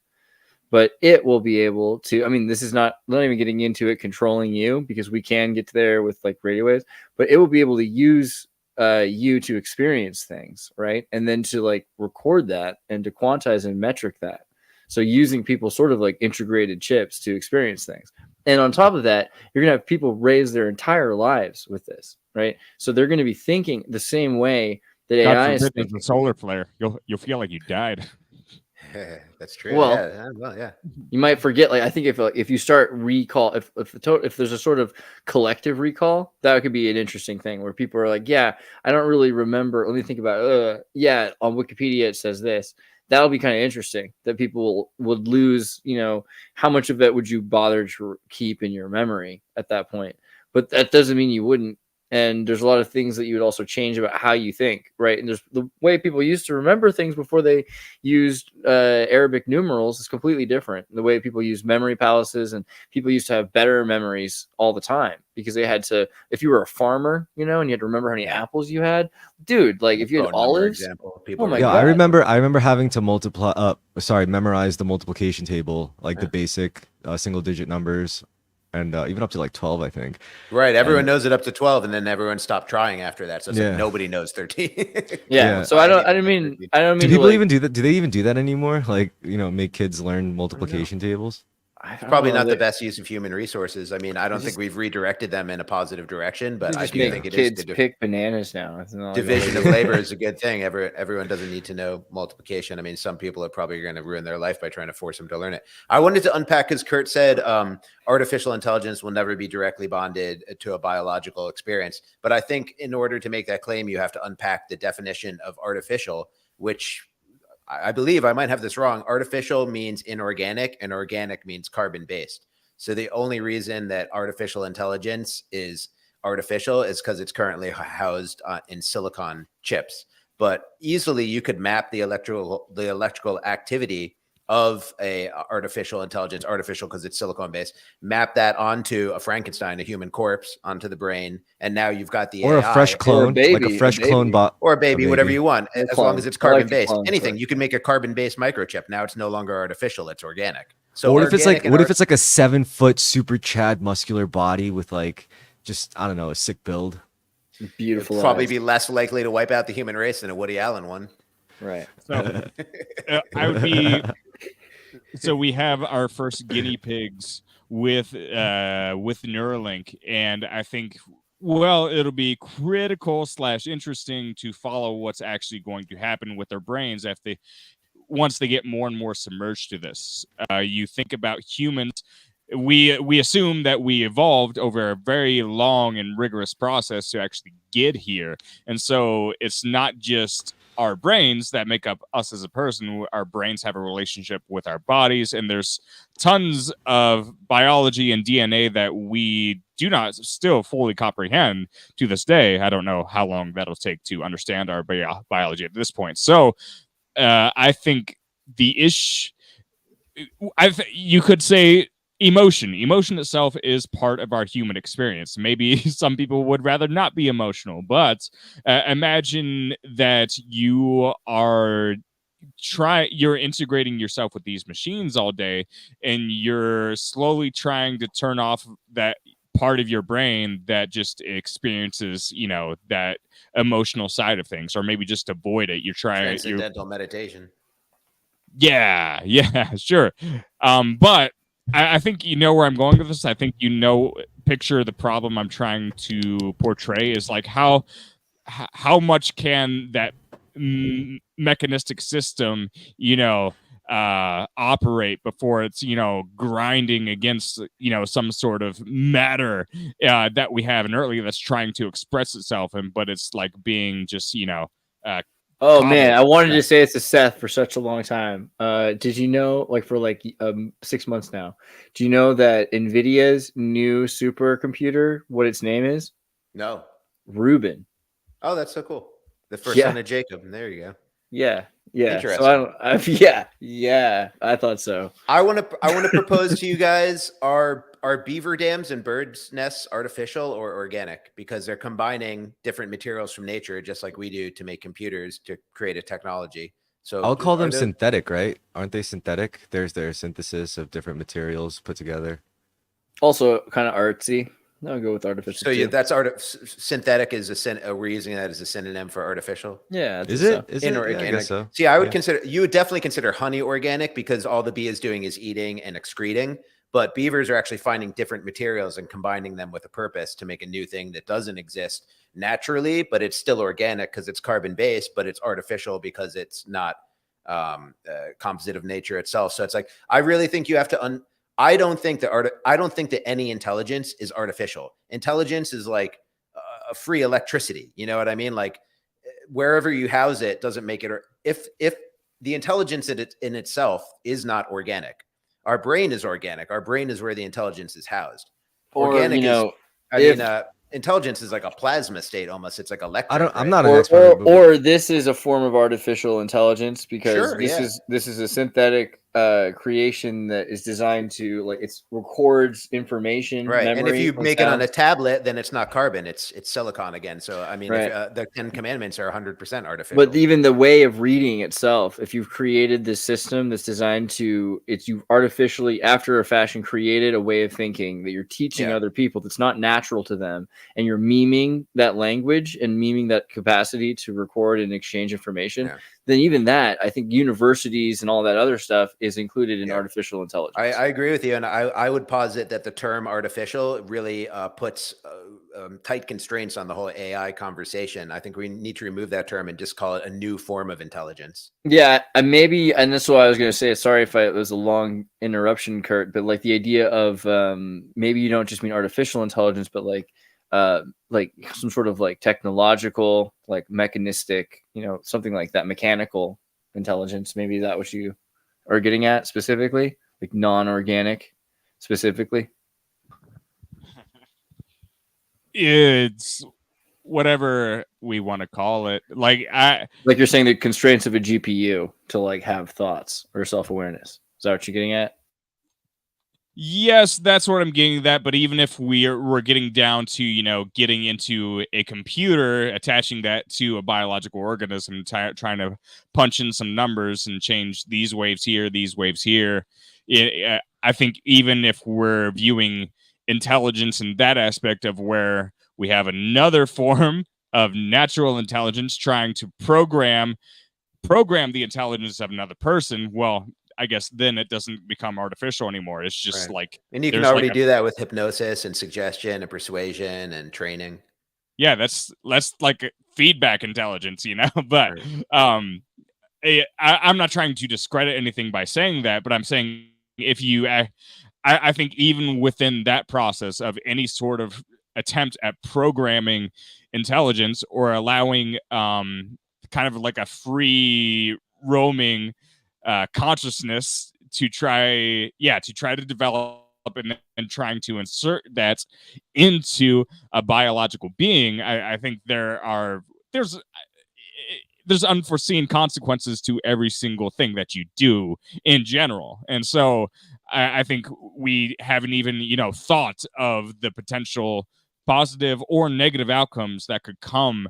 but it will be able to, I mean, this is not even getting into it controlling you, because we can get there with like radio waves, but it will be able to use you to experience things, right? And then to like record that and to quantize and metric that. So using people sort of like integrated chips to experience things. And on top of that, you're going to have people raise their entire lives with this, right? So they're going to be thinking the same way that AI is there's thinking. a solar flare. You'll feel like you died. That's true. Well, yeah. You might forget. Like, I think if you start recall, if there's a sort of collective recall, that could be an interesting thing where people are like, yeah, I don't really remember. Let me think about. Yeah, on Wikipedia it says this. That'll be kind of interesting. That people would lose. You know, how much of that would you bother to keep in your memory at that point? But that doesn't mean you wouldn't. And there's a lot of things that you would also change about how you think, right? And there's the way people used to remember things before they used Arabic numerals is completely different. The way people use memory palaces, and people used to have better memories all the time because they had to, if you were a farmer, you know, and you had to remember how many apples you had, dude, like if you had olives, people. oh my Yeah, God. I remember having to memorize the multiplication table, like the basic single digit numbers, and even up to like 12, I think. Right, everyone knows it up to 12, and then everyone stopped trying after that. So it's like nobody knows 13. Yeah. So I don't mean do people even do that? Do they even do that anymore? Like, you know, make kids learn multiplication tables? It's probably not the best use of human resources. I mean, I don't think we've redirected them in a positive direction, but I do think it is. Kids pick bananas now. Division of labor is a good thing. Everyone doesn't need to know multiplication. I mean, some people are probably going to ruin their life by trying to force them to learn it. I wanted to unpack, because Kurt said artificial intelligence will never be directly bonded to a biological experience. But I think in order to make that claim, you have to unpack the definition of artificial, which I believe, I might have this wrong. Artificial means inorganic, and organic means carbon-based. So the only reason that artificial intelligence is artificial is because it's currently housed in silicon chips. But easily you could map the electrical activity of a artificial intelligence, artificial because it's silicon based, map that onto a Frankenstein, a human corpse, onto the brain, and now you've got the or AI, a fresh clone, like a fresh clone bot, or a baby, whatever you want, as long as it's carbon based. clones, Anything, you can make a carbon based microchip. Now it's no longer artificial; it's organic. So what if it's like, what if it's like a 7-foot super Chad muscular body with like, just, I don't know, a sick build? Beautiful. Probably be less likely to wipe out the human race than a Woody Allen one. Right. So I would be. So we have our first guinea pigs with Neuralink, and I think, well, it'll be critical / interesting to follow what's actually going to happen with their brains once they get more and more submerged to this. You think about humans. We assume that we evolved over a very long and rigorous process to actually get here, and so it's not just our brains that make up us as a person. Our brains have a relationship with our bodies, and there's tons of biology and DNA that we do not still fully comprehend to this day. I don't know how long that'll take to understand our biology at this point. So I think you could say emotion itself is part of our human experience. Maybe some people would rather not be emotional, but imagine that you're integrating yourself with these machines all day, and you're slowly trying to turn off that part of your brain that just experiences, that emotional side of things, or maybe just avoid it. You're trying transcendental meditation. Yeah, sure. But I think you know where I'm going with this. I think picture the problem I'm trying to portray is like how much can that mechanistic system, operate before it's grinding against some sort of matter that we have inherently that's trying to express itself, and but it's like being just Oh man, coddled. I wanted to say it's to Seth for such a long time. Did you know, like for like 6 months now? Do you know that Nvidia's new supercomputer, what its name is? No. Rubin. Oh, that's so cool. The first Yeah. son of Jacob. There you go. Yeah, yeah. So Interesting. yeah. I thought so. I want to propose to you guys: are beaver dams and birds' nests artificial or organic? Because they're combining different materials from nature, just like we do, to make computers to create a technology. So I'll call are them those- synthetic, right? Aren't they synthetic? There's their synthesis of different materials put together. Also, kind of artsy. I'll go with artificial. So yeah, too. that's synthetic is we're using that as a synonym for artificial. Yeah. I think Is so. it? Is it? Yeah, I Inorganic. guess so. See, I would Yeah. consider, you would definitely consider honey organic because all the bee is doing is eating and excreting. But beavers are actually finding different materials and combining them with a purpose to make a new thing that doesn't exist naturally, but it's still organic because it's carbon based, but it's artificial because it's not composite of nature itself. So it's like, I really think you have to I don't think that any intelligence is artificial. Intelligence is like a free electricity. You know what I mean? Like wherever you house it doesn't make it. If the intelligence in itself is not organic, our brain is organic. Our brain is where the intelligence is housed. Or Organic if, intelligence is like a plasma state almost. It's like electric. I'm right? not an or, expert. or this is a form of artificial intelligence because Sure, this is a synthetic creation that is designed to like it records information, right. And if memory, you make it on a sounds. tablet, then it's not carbon, it's silicon again. So I mean, Right. if, the 10 commandments are 100% artificial. But even the way of reading itself, if you've created this system that's designed to, you've artificially, after a fashion, created a way of thinking that you're teaching Yeah. other people that's not natural to them, and you're memeing that language and memeing that capacity to record and exchange information, Yeah. then even that, I think universities and all that other stuff is included in Yeah. artificial intelligence. I agree with you. And I would posit that the term artificial really puts tight constraints on the whole AI conversation. I think we need to remove that term and just call it a new form of intelligence. Yeah, and maybe, and that's what I was going to say. Sorry if it was a long interruption, Kurt, but like the idea of maybe you don't just mean artificial intelligence, but like some sort of like technological, like mechanistic, something like that, mechanical intelligence. Maybe that what you are getting at specifically, like non-organic specifically. It's whatever we want to call it. Like you're saying the constraints of a GPU to like have thoughts or self-awareness. Is that what you're getting at? Yes, that's what I'm getting at. But even if we're getting down to, getting into a computer, attaching that to a biological organism, trying to punch in some numbers and change these waves here, I think even if we're viewing intelligence in that aspect of where we have another form of natural intelligence trying to program the intelligence of another person, well, I guess then it doesn't become artificial anymore. It's just Right. like, and you can already do that with hypnosis and suggestion and persuasion and training. Yeah, that's like feedback intelligence, but I'm not trying to discredit anything by saying that, but I'm saying if you I think even within that process of any sort of attempt at programming intelligence or allowing kind of like a free roaming consciousness to try to develop and trying to insert that into a biological being, I think there's unforeseen consequences to every single thing that you do in general. And so I think we haven't even, thought of the potential positive or negative outcomes that could come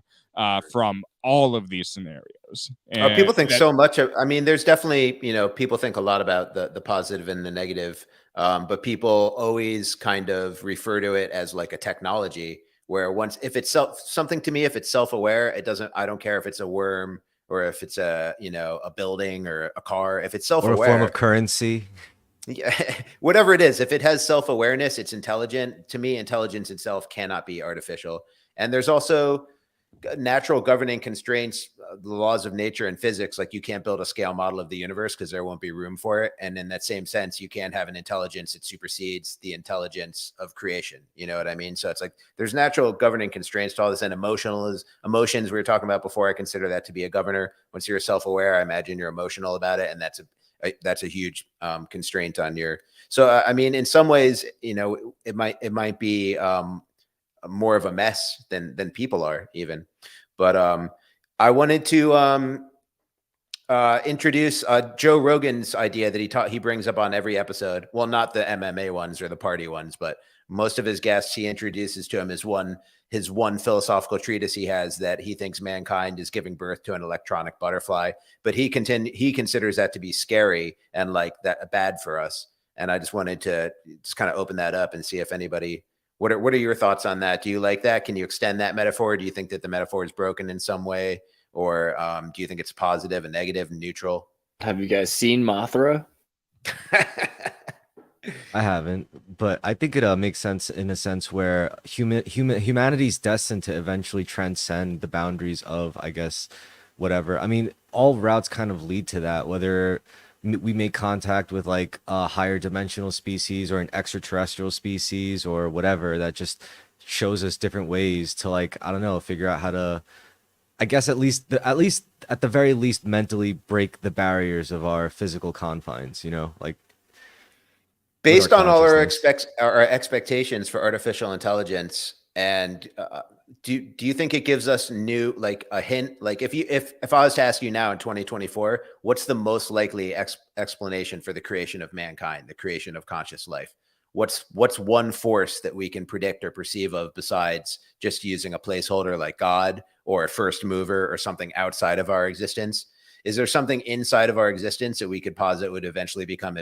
from all of these scenarios. And people think so much I mean, there's definitely, people think a lot about the positive and the negative, but people always kind of refer to it as like a technology where if it's something to me, if it's self-aware, I don't care if it's a worm or if it's a building or a car, if it's self-aware. Or a form of currency. Yeah, whatever it is, if it has self-awareness, it's intelligent. To me, intelligence itself cannot be artificial. And there's also natural governing constraints, the laws of nature and physics. Like you can't build a scale model of the universe because there won't be room for it. And in that same sense, you can't have an intelligence that supersedes the intelligence of creation. You know what I mean? So it's like there's natural governing constraints to all this, and emotions we were talking about before. I consider that to be a governor. Once you're self-aware, I imagine you're emotional about it, and that's a huge constraint on your. So I mean, in some ways, you know, it might be more of a mess than people are even. But I wanted to introduce Joe Rogan's idea that he brings up on every episode. Well, not the MMA ones or the party ones, but most of his guests he introduces to him as his one philosophical treatise he has, that he thinks mankind is giving birth to an electronic butterfly, but he considers that to be scary and like that bad for us. And I just wanted to just kind of open that up and see if anybody, what are your thoughts on that? Do you like that? Can you extend that metaphor? Do you think that the metaphor is broken in some way? Or do you think it's positive and negative and neutral? Have you guys seen Mothra? I haven't, but I think it makes sense in a sense where humanity's destined to eventually transcend the boundaries of, I guess, whatever. I mean, all routes kind of lead to that, whether we make contact with like a higher dimensional species or an extraterrestrial species or whatever, that just shows us different ways to, like, I don't know, figure out how to, I guess at the very least mentally break the barriers of our physical confines, you know, like based on all our consciousness. expectations for artificial intelligence. And do you think it gives us new, like a hint? Like if I was to ask you now in 2024, what's the most likely explanation for the creation of mankind, the creation of conscious life? What's one force that we can predict or perceive of besides just using a placeholder like God or a first mover or something outside of our existence? Is there something inside of our existence that we could posit would eventually become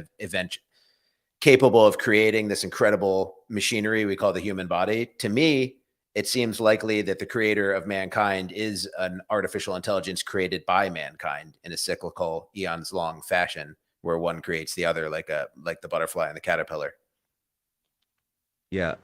capable of creating this incredible machinery we call the human body? To me, it seems likely that the creator of mankind is an artificial intelligence created by mankind in a cyclical, eons long fashion, where one creates the other, like the butterfly and the caterpillar. Yeah.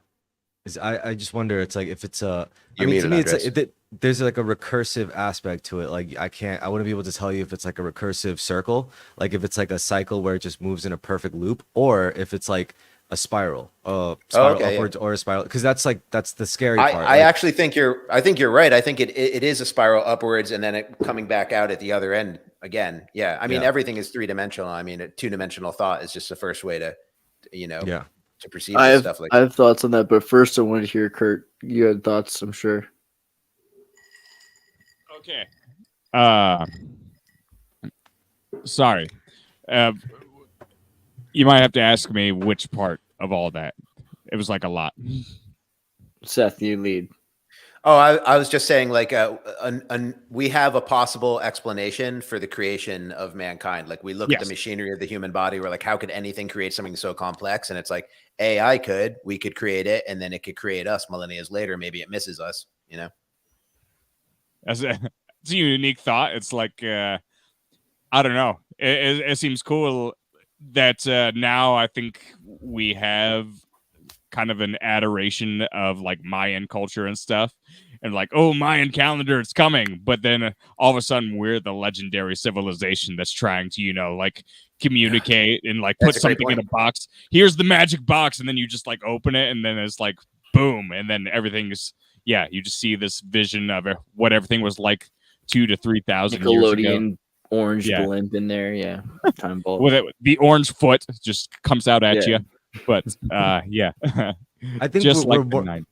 I just wonder, it's like if it's a, I You're mean, to muted, me, it's Andres. like there's like a recursive aspect to it. Like I wouldn't be able to tell you if it's like a recursive circle, like if it's like a cycle where it just moves in a perfect loop, or if it's like a spiral Okay, yeah. upwards or a spiral. Because that's the scary part. I Like, actually think you're right. I think it is a spiral upwards and then it coming back out at the other end again. Yeah. I mean, yeah, everything is 3-dimensional. I mean, a 2-dimensional thought is just the first way to, yeah. to perceive I this have stuff like I have thoughts on that, but first I wanted to hear Kurt. You had thoughts, I'm sure. Okay. Sorry. You might have to ask me which part of all that. It was like a lot. Seth, you lead. Oh, I was just saying, like, we have a possible explanation for the creation of mankind. Like, we look at the Yes. machinery of the human body. We're like, how could anything create something so complex? And it's like, we could create it, and then it could create us millennia later. Maybe it misses us, It's a unique thought. It's like, I don't know. It seems cool that now I think we have kind of an adoration of like Mayan culture and stuff. And like, oh, Mayan calendar, it's coming. But then all of a sudden we're the legendary civilization that's trying to, like communicate and like put That's a great something in a point. box. Here's the magic box. And then you just like open it and then it's like, boom. And then everything is, you just see this vision of what everything was like 2,000 to 3,000 years ago. Nickelodeon orange Yeah. blimp in there, yeah. Time bulb. With it, the orange foot just comes out at Yeah. you. But yeah. I think just we're like the more, 90s.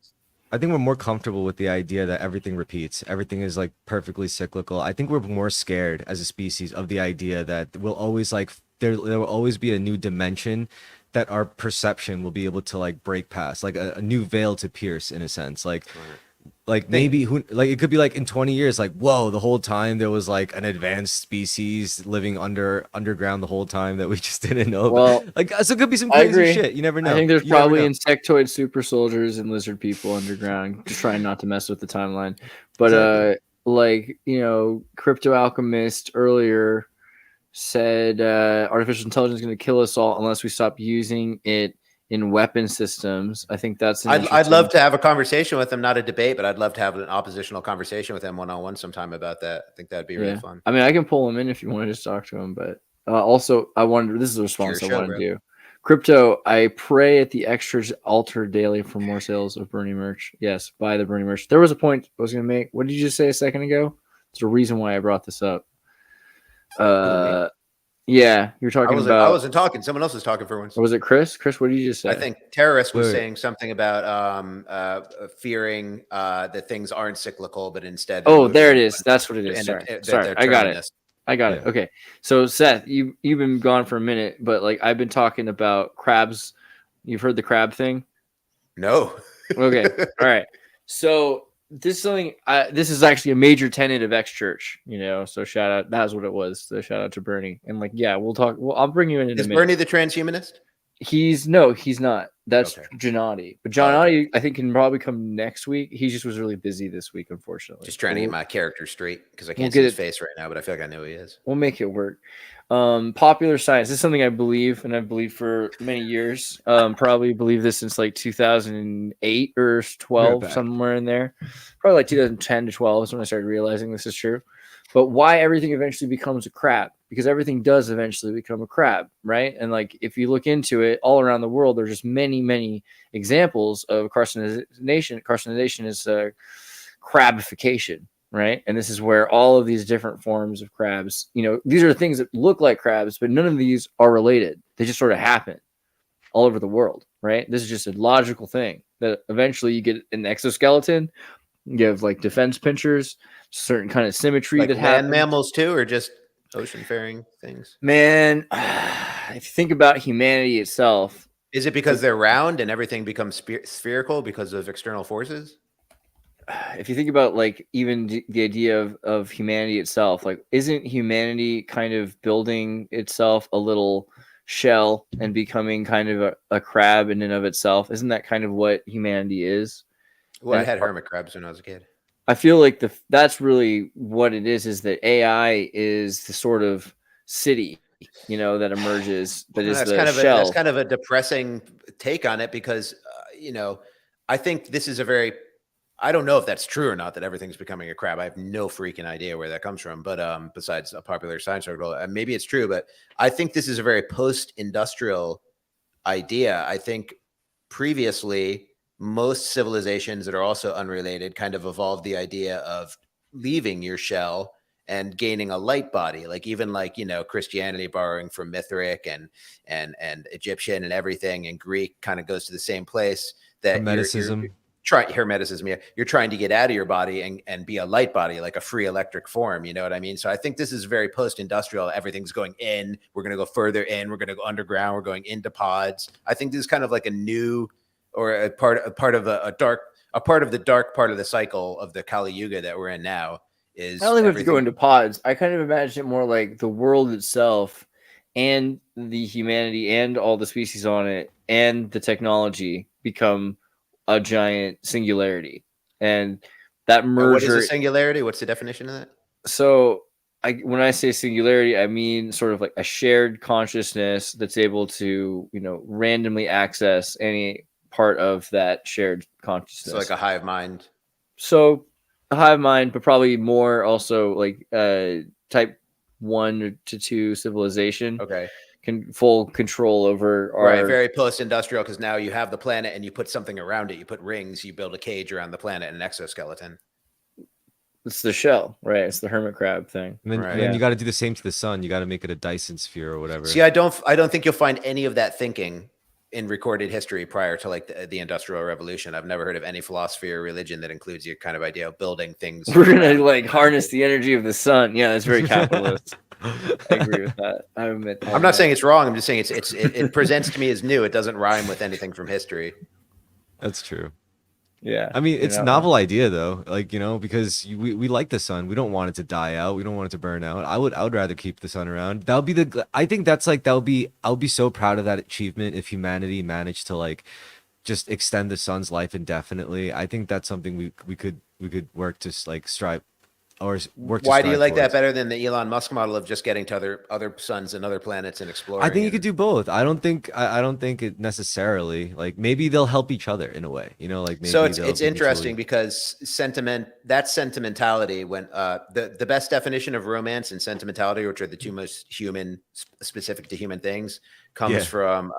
I think we're more comfortable with the idea that everything repeats. Everything is like perfectly cyclical. I think we're more scared as a species of the idea that we'll always like there will always be a new dimension that our perception will be able to like break past, like a new veil to pierce in a sense. Like maybe it could be like in 20 years, like, whoa, the whole time there was like an advanced species living underground the whole time that we just didn't know Well, about. Like, so it could be some I crazy agree. shit. You never know. I think there's You never probably know. insectoid super soldiers and lizard people underground, just trying not to mess with the timeline. But Exactly. like, Crypto Alchemist earlier said artificial intelligence is going to kill us all unless we stop using it in weapon systems. I think that's I'd love to have a conversation with him, not a debate, but I'd love to have an oppositional conversation with him one-on-one sometime about that. I think that'd be really fun. I mean, I can pull him in if you want to just talk to him, but also I wonder, this is a response I want to do. Crypto, I pray at the extras altar daily for more sales of Bernie merch. Yes, buy the Bernie merch. There was a point I was going to make. What did you just say a second ago? There's a reason why I brought this up. Yeah, you're talking about. I wasn't talking. Someone else was talking for once. Or was it Chris? Chris, what did you just say? I think Terrorist was saying something about fearing that things aren't cyclical, but instead. Oh, there it is. That's what it is. Sorry, I got it. I got it. Okay, so Seth, you've been gone for a minute, but like I've been talking about crabs. You've heard the crab thing? No. Okay. All right. So this is something. This is actually a major tenet of X Church. So shout out. That's what it was. So shout out to Bernie. And like, yeah, we'll talk. Well, I'll bring you in a minute. Is Bernie the transhumanist? He's not. That's okay. Giannotti. But Giannotti, I think, can probably come next week. He just was really busy this week, unfortunately. Just trying to get my character straight because I can't see his face right now, but I feel like I know who he is. We'll make it work. Popular science. This is something I believe, and I've believed for many years. Probably believe this since like 2008 or 12, somewhere in there. Probably like 2010 to 12 is when I started realizing this is true. But why everything eventually becomes a crab? Because everything does eventually become a crab, right? And like if you look into it, all around the world, there's just many, many examples of carcinization. Carcinization is crabification, right? And this is where all of these different forms of crabs, these are things that look like crabs, but none of these are related. They just sort of happen all over the world, right? This is just a logical thing that eventually you get an exoskeleton. You have like defense pinchers, certain kind of symmetry like that happens. Mammals too, or just ocean-faring things? Man, if you think about humanity itself, is it because they're round and everything becomes spherical because of external forces? If you think about like even the idea of humanity itself, like isn't humanity kind of building itself a little shell and becoming kind of a crab in and of itself? Isn't that kind of what humanity is? Well, I had hermit crabs when I was a kid. I feel like that's really what it is that AI is the sort of city, that emerges. That is the shell. That's kind of a depressing take on it because, I think this is I don't know if that's true or not, that everything's becoming a crab. I have no freaking idea where that comes from. But besides a popular science article, maybe it's true. But I think this is a very post-industrial idea. I think previously, most civilizations that are also unrelated kind of evolved the idea of leaving your shell and gaining a light body, like even like, Christianity borrowing from Mithric and Egyptian and everything, and Greek kind of goes to the same place that Hermeticism. Hermeticism, yeah. You're trying to get out of your body and be a light body, like a free electric form. You know what I mean? So I think this is very post-industrial. Everything's going in. We're going to go further in. We're going to go underground. We're going into pods. I think this is kind of like a new, or a part of the dark part of the cycle of the Kali Yuga that we're in now. I don't think we have to go into pods. I kind of imagine it more like the world itself and the humanity and all the species on it and the technology become a giant singularity. And that merger. What is a singularity? What's the definition of that? So when I say singularity, I mean sort of like a shared consciousness that's able to, randomly access any part of that shared consciousness. So like a hive mind. So a hive mind, but probably more also like type 1 to 2 civilization. Okay. Full control over our... Right, very post-industrial, because now you have the planet and you put something around it. You put rings, you build a cage around the planet and an exoskeleton. It's the shell, right? It's the hermit crab thing. And then you got to do the same to the sun. You got to make it a Dyson sphere or whatever. See, I don't think you'll find any of that thinking in recorded history prior to like the Industrial Revolution. I've never heard of any philosophy or religion that includes your kind of idea of building things. We're gonna like harness the energy of the sun. Yeah, that's very capitalist. I agree with that. I'm not saying it's wrong. I'm just saying it presents to me as new. It doesn't rhyme with anything from history. That's true. Yeah. I mean, it's a novel idea though, like, because we like the sun. We don't want it to die out. We don't want it to burn out. I would rather keep the sun around. That would be I think that's like, I would be so proud of that achievement if humanity managed to like just extend the sun's life indefinitely. I think that's something we could work to like strive or work to Why do you strive like that towards. better than the Elon Musk model of just getting to other suns and other planets and exploring? I think you and- could do both. I don't think it necessarily, like, maybe they'll help each other in a way, you know, like maybe So it's they'll be interesting mutually- because that sentimentality, when the best definition of romance and sentimentality, which are the two most specific to human things, comes from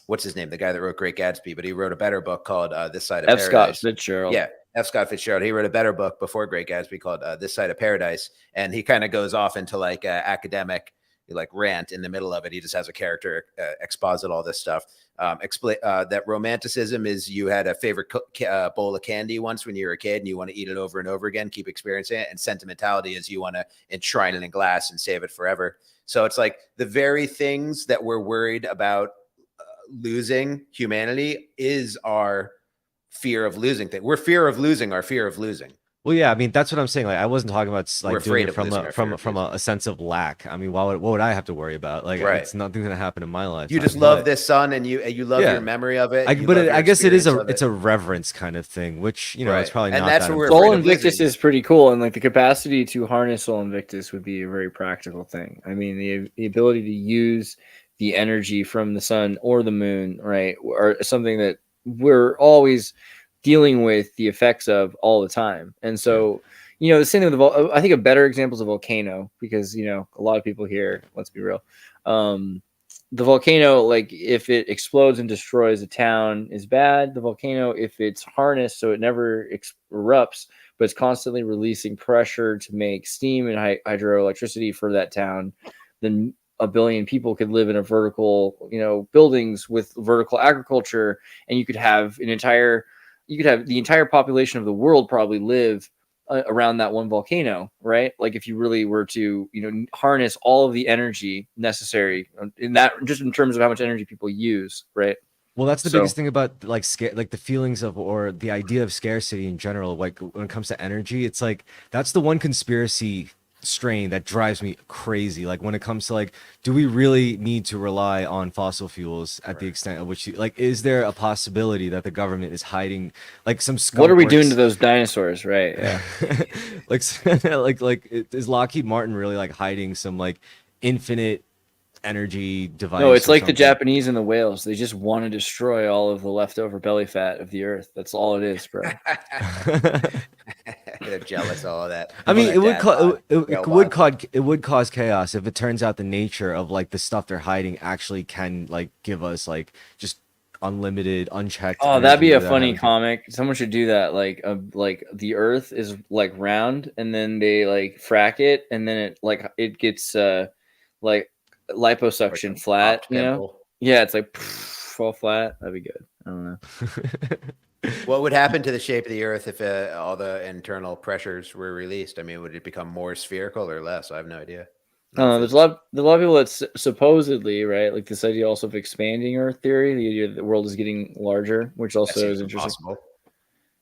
what's his name, the guy that wrote Great Gatsby, but he wrote a better book called This Side of F. Scott Paradise. Fitzgerald. Yeah, F. Scott Fitzgerald. He wrote a better book before Great Gatsby called This Side of Paradise, and he kind of goes off into like academic like rant in the middle of it. He just has a character exposit all this stuff. Explain that romanticism is you had a favorite bowl of candy once when you were a kid and you want to eat it over and over again, keep experiencing it. And sentimentality is you want to enshrine it in glass and save it forever. So it's like the very things that we're worried about losing humanity is our fear of losing thing. We're fear of losing our fear of losing. Well, yeah, I mean, that's what I'm saying. Like, I wasn't talking about We're like afraid doing it of from losing our fear of losing. a sense of lack. I mean, what would I have to worry about? Like, Right. it's nothing's gonna happen in my life. You just love this sun and you love Yeah. your memory of it. I, you but love it, your I guess it is experience of it's a reverence kind of thing, which, you know, it's Right. probably And not that's that what we're important. Sol afraid of Invictus losing. is pretty cool, and like the capacity to harness Sol Invictus would be a very practical thing. I mean, the ability to use the energy from the sun or the moon, right, or something that we're always dealing with the effects of all the time. And so, you know, the same thing with I think a better example is a volcano, because, you know, a lot of people here, let's be real, the volcano, like if it explodes and destroys a town is bad. The volcano, if it's harnessed so it never erupts, but it's constantly releasing pressure to make steam and hydroelectricity for that town, then a billion people could live in a vertical, you know, buildings with vertical agriculture, and you could have the entire population of the world probably live around that one volcano, right? Like if you really were to, you know, harness all of the energy necessary in that, just in terms of how much energy people use, right? Well, that's the So- biggest thing about like like the feelings of, or the idea of scarcity in general. Like when it comes to energy, it's like that's the one conspiracy strain that drives me crazy. Like when it comes to like, do we really need to rely on fossil fuels at the extent of which, like, is there a possibility that the government is hiding like some skunk What are we doing works- to those dinosaurs, right? Yeah. like is Lockheed Martin really like hiding some like infinite energy device? No, it's or like the something? Japanese and the whales. They just want to destroy all of the leftover belly fat of the earth. That's all it is, bro. They're jealous of all of that. I mean, All it would that dad bod. it would cause chaos if it turns out the nature of like the stuff they're hiding actually can like give us like just unlimited, unchecked. Oh, that'd be energy a without funny having to- comic. Someone should do that. Like the Earth is like round, and then they like frack it, and then it gets like liposuction Like a flat. popped You know? pimple. Yeah, it's like fall flat. That'd be good. I don't know. What would happen to the shape of the Earth if all the internal pressures were released? I mean, would it become more spherical or less? I have no idea. There's a lot of people that supposedly, right, like this idea also of expanding Earth theory, the idea that the world is getting larger, which That also seems is interesting. impossible.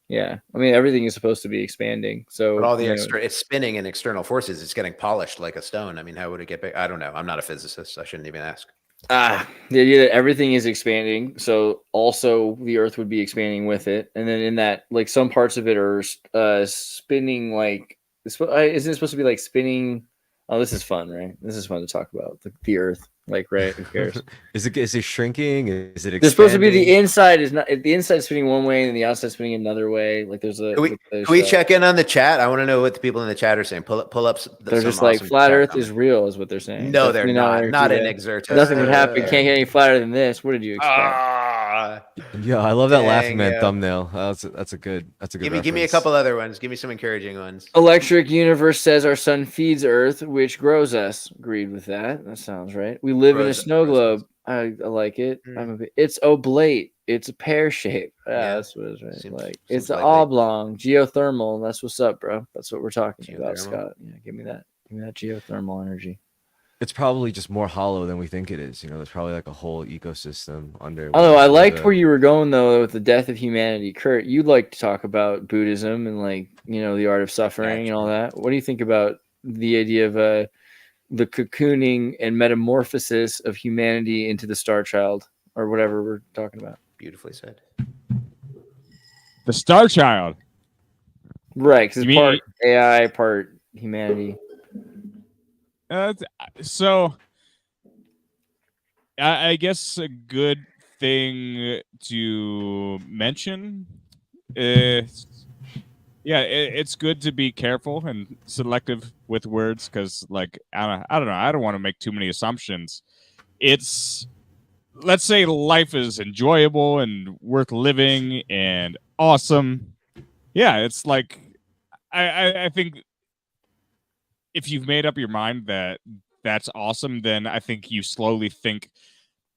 Yeah, I mean everything is supposed to be expanding. So But all the you know, extra, it's spinning and external forces. It's getting polished like a stone. I mean, how would it get big? I don't know. I'm not a physicist. I shouldn't even ask. the idea that everything is expanding, so also the Earth would be expanding with it, and then in that, like some parts of it are spinning. Like, isn't it supposed to be like spinning? Oh, this is fun, right? This is fun to talk about the Earth. Like, right? Who cares? Is it shrinking? Is it expanding? There's supposed to be the inside is not the inside spinning one way and the outside spinning another way. Like there's a. Can we check in on the chat? I want to know what the people in the chat are saying. Pull up. They're just like flat Earth is real, is what they're saying. No, they're Definitely not. Not Earth in is Xirtus. Nothing would happen. Can't get any flatter than this. What did you expect? Yeah, I love that laughing Dang, man yeah. thumbnail. That's a good. Give me a reference. couple other ones. Give me some encouraging ones. Electric Universe says our sun feeds Earth, which grows us. Agreed with that. That sounds right. We live in a Grows us, snow grows globe. I like it. Mm. It's oblate. It's a pear shape. Yeah. That's what it's right. Seems- like seems it's likely. oblong, geothermal. That's what's up, bro. That's what we're talking about, Geothermal. Scott. Yeah, give me that. Give me that geothermal energy. It's probably just more hollow than we think it is. You know, there's probably like a whole ecosystem under. Although I liked the- where you were going though with the death of humanity, Kurt. You'd like to talk about Buddhism and like the art of suffering and all that. What do you think about the idea of the cocooning and metamorphosis of humanity into the Star Child or whatever we're talking about? Beautifully said. The Star Child. Right, because You it's part mean AI, part humanity. so? I guess a good thing to mention is, yeah, it's good to be careful and selective with words because, like, I don't know, I don't want to make too many assumptions. It's, let's say life is enjoyable and worth living and awesome. Yeah, it's like I think if you've made up your mind that that's awesome, then I think you slowly think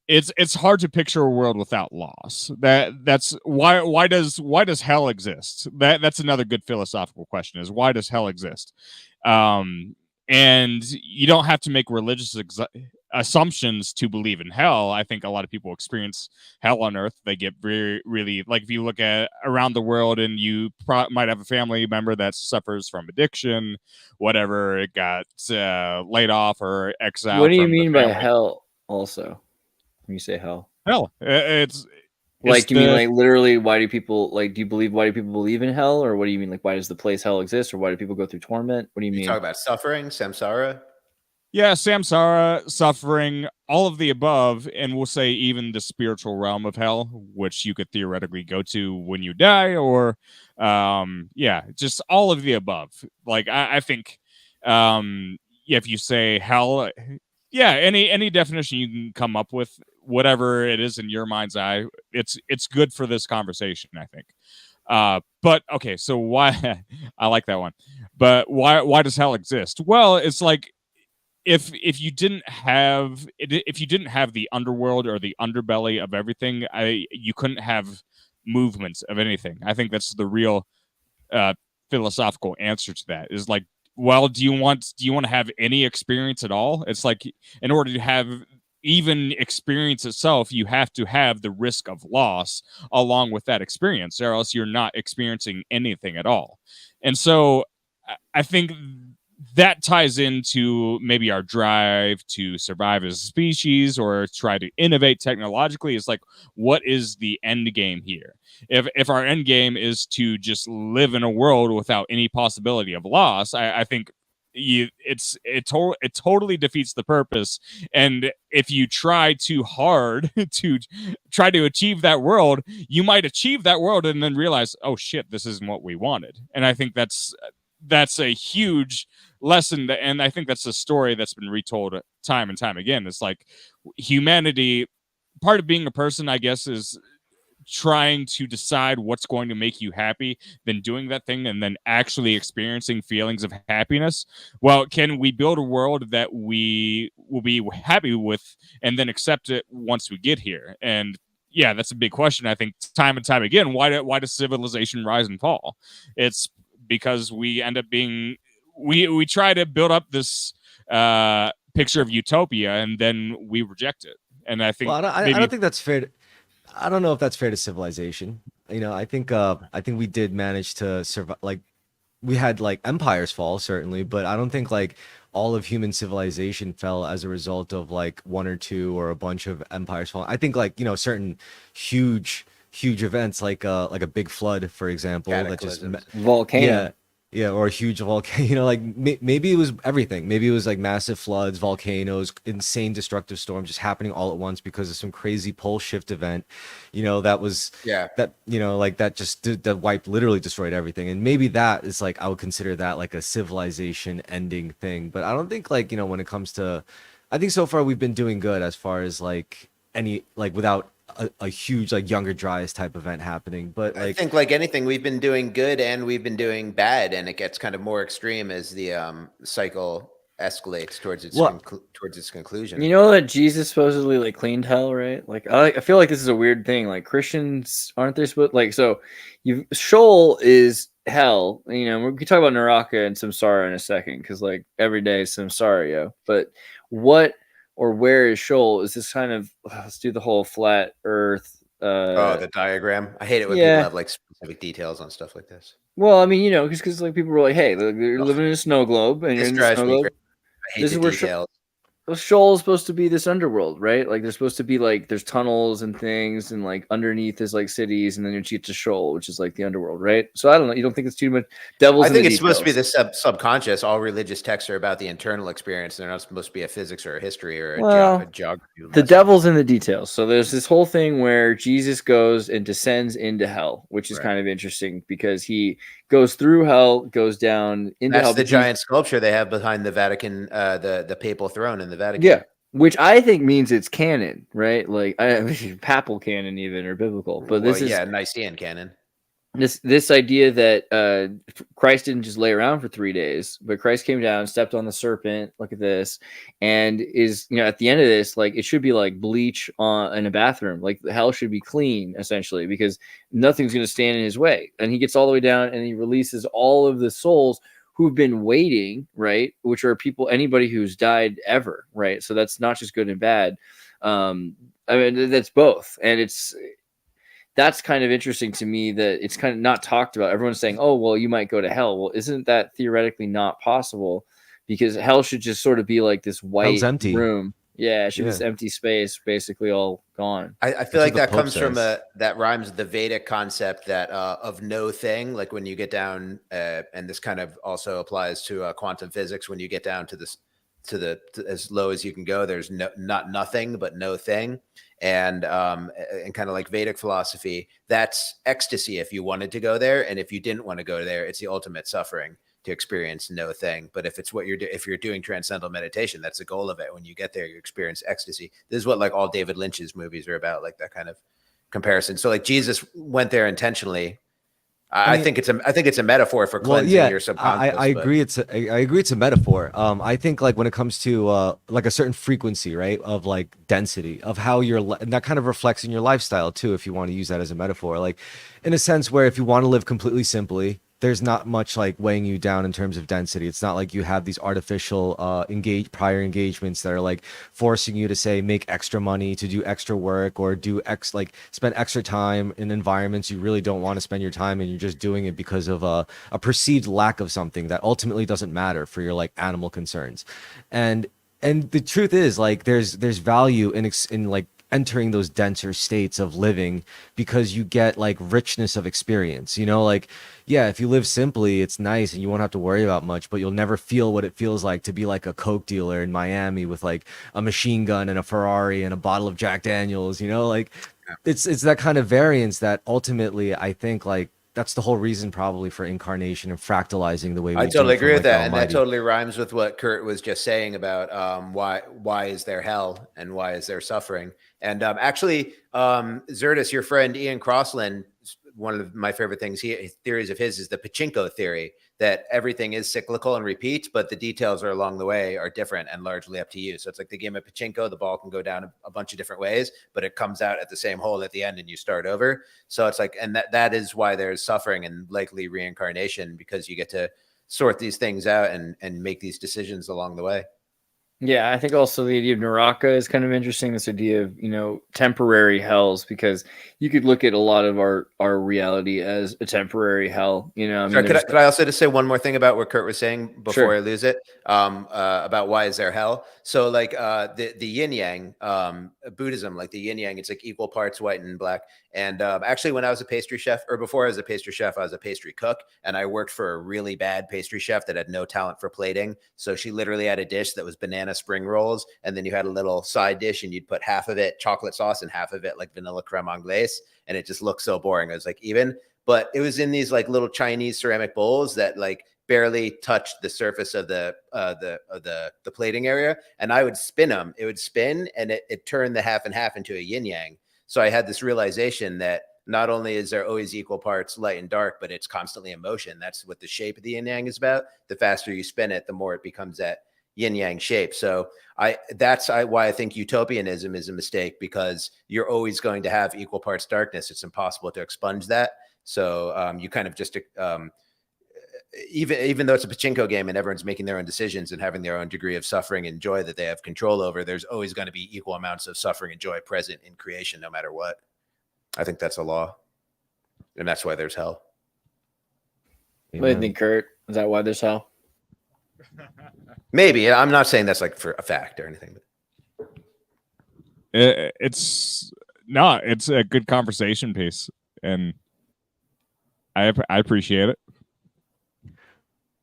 it's hard to picture a world without loss. That's why does hell exist? That's another good philosophical question, is why does hell exist? Um and you don't have to make religious assumptions to believe in hell. I think a lot of people experience hell on earth. They get very, really, like, if you look at around the world and you might have a family member that suffers from addiction, whatever, it got laid off or What exiled do you from the mean by family. hell? Also, when you say hell, Hell, it's like you mean the like literally? Why do people like? Do you believe? Why do people believe in hell, or what do you mean? Like, why does the place hell exist, or why do people go through torment? What do you You mean? talk about suffering, samsara. yeah, samsara, suffering, all of the above, and we'll say even the spiritual realm of hell, which you could theoretically go to when you die, or yeah, just all of the above. Like I think, yeah, if you say hell, yeah, any definition you can come up with, whatever it is in your mind's eye, it's good for this conversation, I think. But okay, so why I like that one. But why does hell exist? Well, it's like, if you didn't have if you didn't have the underworld or the underbelly of everything, you couldn't have movements of anything. I think that's the real uh philosophical answer to that, is like, well, do you want to have any experience at all? It's like, in order to have even experience itself, you have to have the risk of loss along with that experience, or else you're not experiencing anything at all. And so I think that ties into maybe our drive to survive as a species or try to innovate technologically. Is like, what is the end game here? If our end game is to just live in a world without any possibility of loss, I think it totally defeats the purpose. And if you try too hard to try to achieve that world, you might achieve that world and then realize, oh shit, this isn't what we wanted. And I think that's a huge lesson, and I think that's a story that's been retold time and time again. It's like, humanity, part of being a person, I guess, is trying to decide what's going to make you happy, then doing that thing, and then actually experiencing feelings of happiness. Well, can we build a world that we will be happy with and then accept it once we get here? And yeah, that's a big question. I think time and time again, why does civilization rise and fall? It's because we end up being, we try to build up this picture of utopia, and then we reject it. And I think Well, I don't think that's fair. I don't know if that's fair to civilization. I think we did manage to survive. Like, we had like empires fall, certainly, but I don't think like all of human civilization fell as a result of like one or two or a bunch of empires falling. I think like, certain huge events like a big flood, for example, that just Cataclysms. Volcano. yeah, yeah, or a huge volcano. Like maybe it was everything. Maybe it was like massive floods, volcanoes, insane destructive storms just happening all at once because of some crazy pole shift event. That was Yeah. that like that just that wiped, literally destroyed everything. And maybe that is like, I would consider that like a civilization ending thing. But I don't think like, when it comes to, I think so far we've been doing good as far as like any, like, without a huge like Younger Dryas type event happening. But I like, think, like anything, we've been doing good and we've been doing bad, and it gets kind of more extreme as the cycle escalates towards its well, towards its conclusion. You know that Jesus supposedly like cleaned hell, right? Like I feel like this is a weird thing. Like Christians aren't they supposed like so? You Sheol is hell. We can talk about Naraka and Samsara in a second because like every day is Samsara, yo. But what or where is Sheol? Is this kind of let's do the whole flat Earth? Oh, the diagram. I hate it when people Yeah. have like specific details on stuff like this. Well, I mean, because like people were like, hey, you're living in a snow globe, and you're This in the drives snow me globe. crazy. I hate This the is where details. Sheol is supposed to be this underworld, right? Like there's supposed to be like there's tunnels and things, and like underneath is like cities, and then you cheat to Sheol, which is like the underworld, right? So I don't know. You don't think it's too much devils? I in think the it's supposed to be details? the subconscious. All religious texts are about the internal experience. They're not supposed to be a physics or a history or a Well, geography the lesson. devil's in the details. So there's this whole thing where Jesus goes and descends into hell, which is Right. kind of interesting because he goes through hell, goes down into That's hell. the but giant sculpture they have behind the Vatican, the papal throne in the Vatican. Yeah, which I think means it's canon, right? Like papal canon, even or biblical. But Well, this is yeah, Nicene canon. this idea that Christ didn't just lay around for 3 days, but Christ came down, stepped on the serpent. Look at this, and is at the end of this, like it should be like bleach on in a bathroom. Like the hell should be clean essentially because nothing's going to stand in his way. And he gets all the way down and he releases all of the souls who've been waiting, right? Which are people, anybody who's died ever, right? So that's not just good and bad. I mean, that's both, and that's kind of interesting to me that it's kind of not talked about. Everyone's saying, oh, well, you might go to hell. Well, isn't that theoretically not possible? Because hell should just sort of be like this white empty. room. Yeah, it should be Yeah. this empty space, basically all gone. I feel like what the that Pope comes from says. that rhymes with the Vedic concept that of no thing. Like when you get down, and this kind of also applies to quantum physics. When you get down to this, to as low as you can go, there's not nothing but no thing, and kind of like Vedic philosophy, that's ecstasy if you wanted to go there, and if you didn't want to go there, it's the ultimate suffering to experience no thing. But if it's what if you're doing transcendental meditation, that's the goal of it. When you get there, you experience ecstasy. This is what like all David Lynch's movies are about, like that kind of comparison. So like Jesus went there intentionally. I think it's a metaphor for cleansing your subconscious. I agree. I agree. It's a metaphor. I think like when it comes to like a certain frequency, right, of like density of how and that kind of reflects in your lifestyle too. If you want to use that as a metaphor, like in a sense where if you want to live completely simply, there's not much like weighing you down in terms of density. It's not like you have these artificial prior engagements that are like forcing you to say make extra money to do extra work or do spend extra time in environments you really don't want to spend your time in. You're just doing it because of a perceived lack of something that ultimately doesn't matter for your like animal concerns. And the truth is like there's value in like entering those denser states of living because you get like richness of experience, like, yeah, if you live simply, it's nice and you won't have to worry about much, but you'll never feel what it feels like to be like a Coke dealer in Miami with like a machine gun and a Ferrari and a bottle of Jack Daniels, like it's that kind of variance that ultimately I think like that's the whole reason probably for incarnation and fractalizing the way we I totally agree with that, and that Almighty. totally rhymes with what Kurt was just saying about why is there hell and why is there suffering. And actually, Xirtus, your friend Ian Crossland, one of my favorite things, theories of his is the pachinko theory, that everything is cyclical and repeats, but the details are along the way are different and largely up to you. So it's like the game of pachinko, the ball can go down a bunch of different ways, but it comes out at the same hole at the end and you start over. So it's like, and that is why there's suffering and likely reincarnation, because you get to sort these things out and make these decisions along the way. Yeah, I think also the idea of Naraka is kind of interesting. This idea of, temporary hells, because you could look at a lot of our reality as a temporary hell. Sorry, could I also just say one more thing about what Kurt was saying before Sure. I lose it? About why is there hell? So like the yin yang, Buddhism, like the yin yang, it's like equal parts white and black. And actually, when I was a pastry chef, or before I was a pastry chef, I was a pastry cook, and I worked for a really bad pastry chef that had no talent for plating. So she literally had a dish that was banana spring rolls, and then you had a little side dish, and you'd put half of it chocolate sauce and half of it like vanilla creme anglaise, and it just looked so boring. I was like, even, but it was in these like little Chinese ceramic bowls that like barely touched the surface of the plating area, and I would spin them. It would spin, and it turned the half and half into a yin yang. So I had this realization that not only is there always equal parts light and dark, but it's constantly in motion. That's what the shape of the yin yang is about. The faster you spin it, the more it becomes that yin yang shape. So that's why I think utopianism is a mistake, because you're always going to have equal parts darkness. It's impossible to expunge that. So you kind of just even though it's a pachinko game and everyone's making their own decisions and having their own degree of suffering and joy that they have control over, there's always going to be equal amounts of suffering and joy present in creation, no matter what. I think that's a law, and that's why there's hell. What do you think, Kurt? Is that why there's hell? Maybe. I'm not saying that's like for a fact or anything. It's a good conversation piece, and I appreciate it.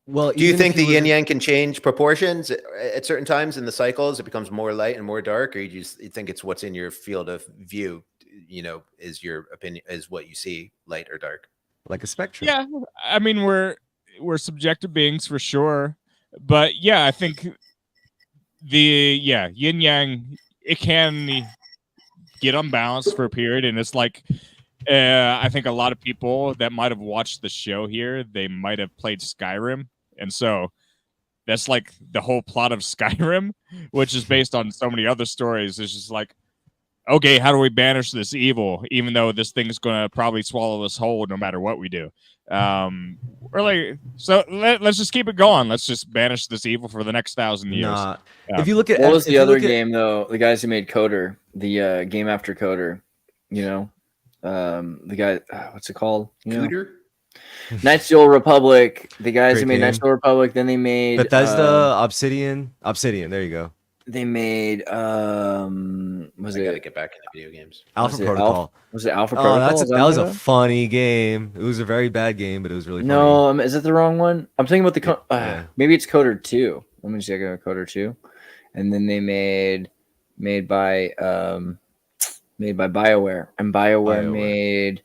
Well, Do you even think if the were yin to- yang can change proportions at certain times in the cycles? It becomes more light and more dark, or you think it's what's in your field of view? Is your opinion is what you see light or dark? like a spectrum? Yeah, I mean we're subjective beings for sure, but yeah, I think the yin yang, it can get unbalanced for a period, and it's like I think a lot of people that might have watched the show here, they might have played Skyrim, and so that's like the whole plot of Skyrim, which is based on so many other stories. It's just like, okay, how do we banish this evil, even though this thing's going to probably swallow us whole no matter what we do? Or like, so let's just keep it going. Let's just banish this evil for the next 1,000 years. Nah. If you look at What was if the you other look at- game though? The guys who made Coder, the game after Coder, the guy, what's it called? Cooter? Knights of the Old Republic. The guys Great who made Knights of the Old Republic. Then they made Bethesda, Obsidian. There you go. They made was I got to it get back into video games. Alpha was it Protocol. was it Alpha Oh, Protocol? that was a funny game. It was a very bad game, but it was really funny. No, is it the wrong one? I'm thinking about the Yeah. maybe it's Coder 2. Let me check out Coder 2. And then they made by BioWare, and BioWare made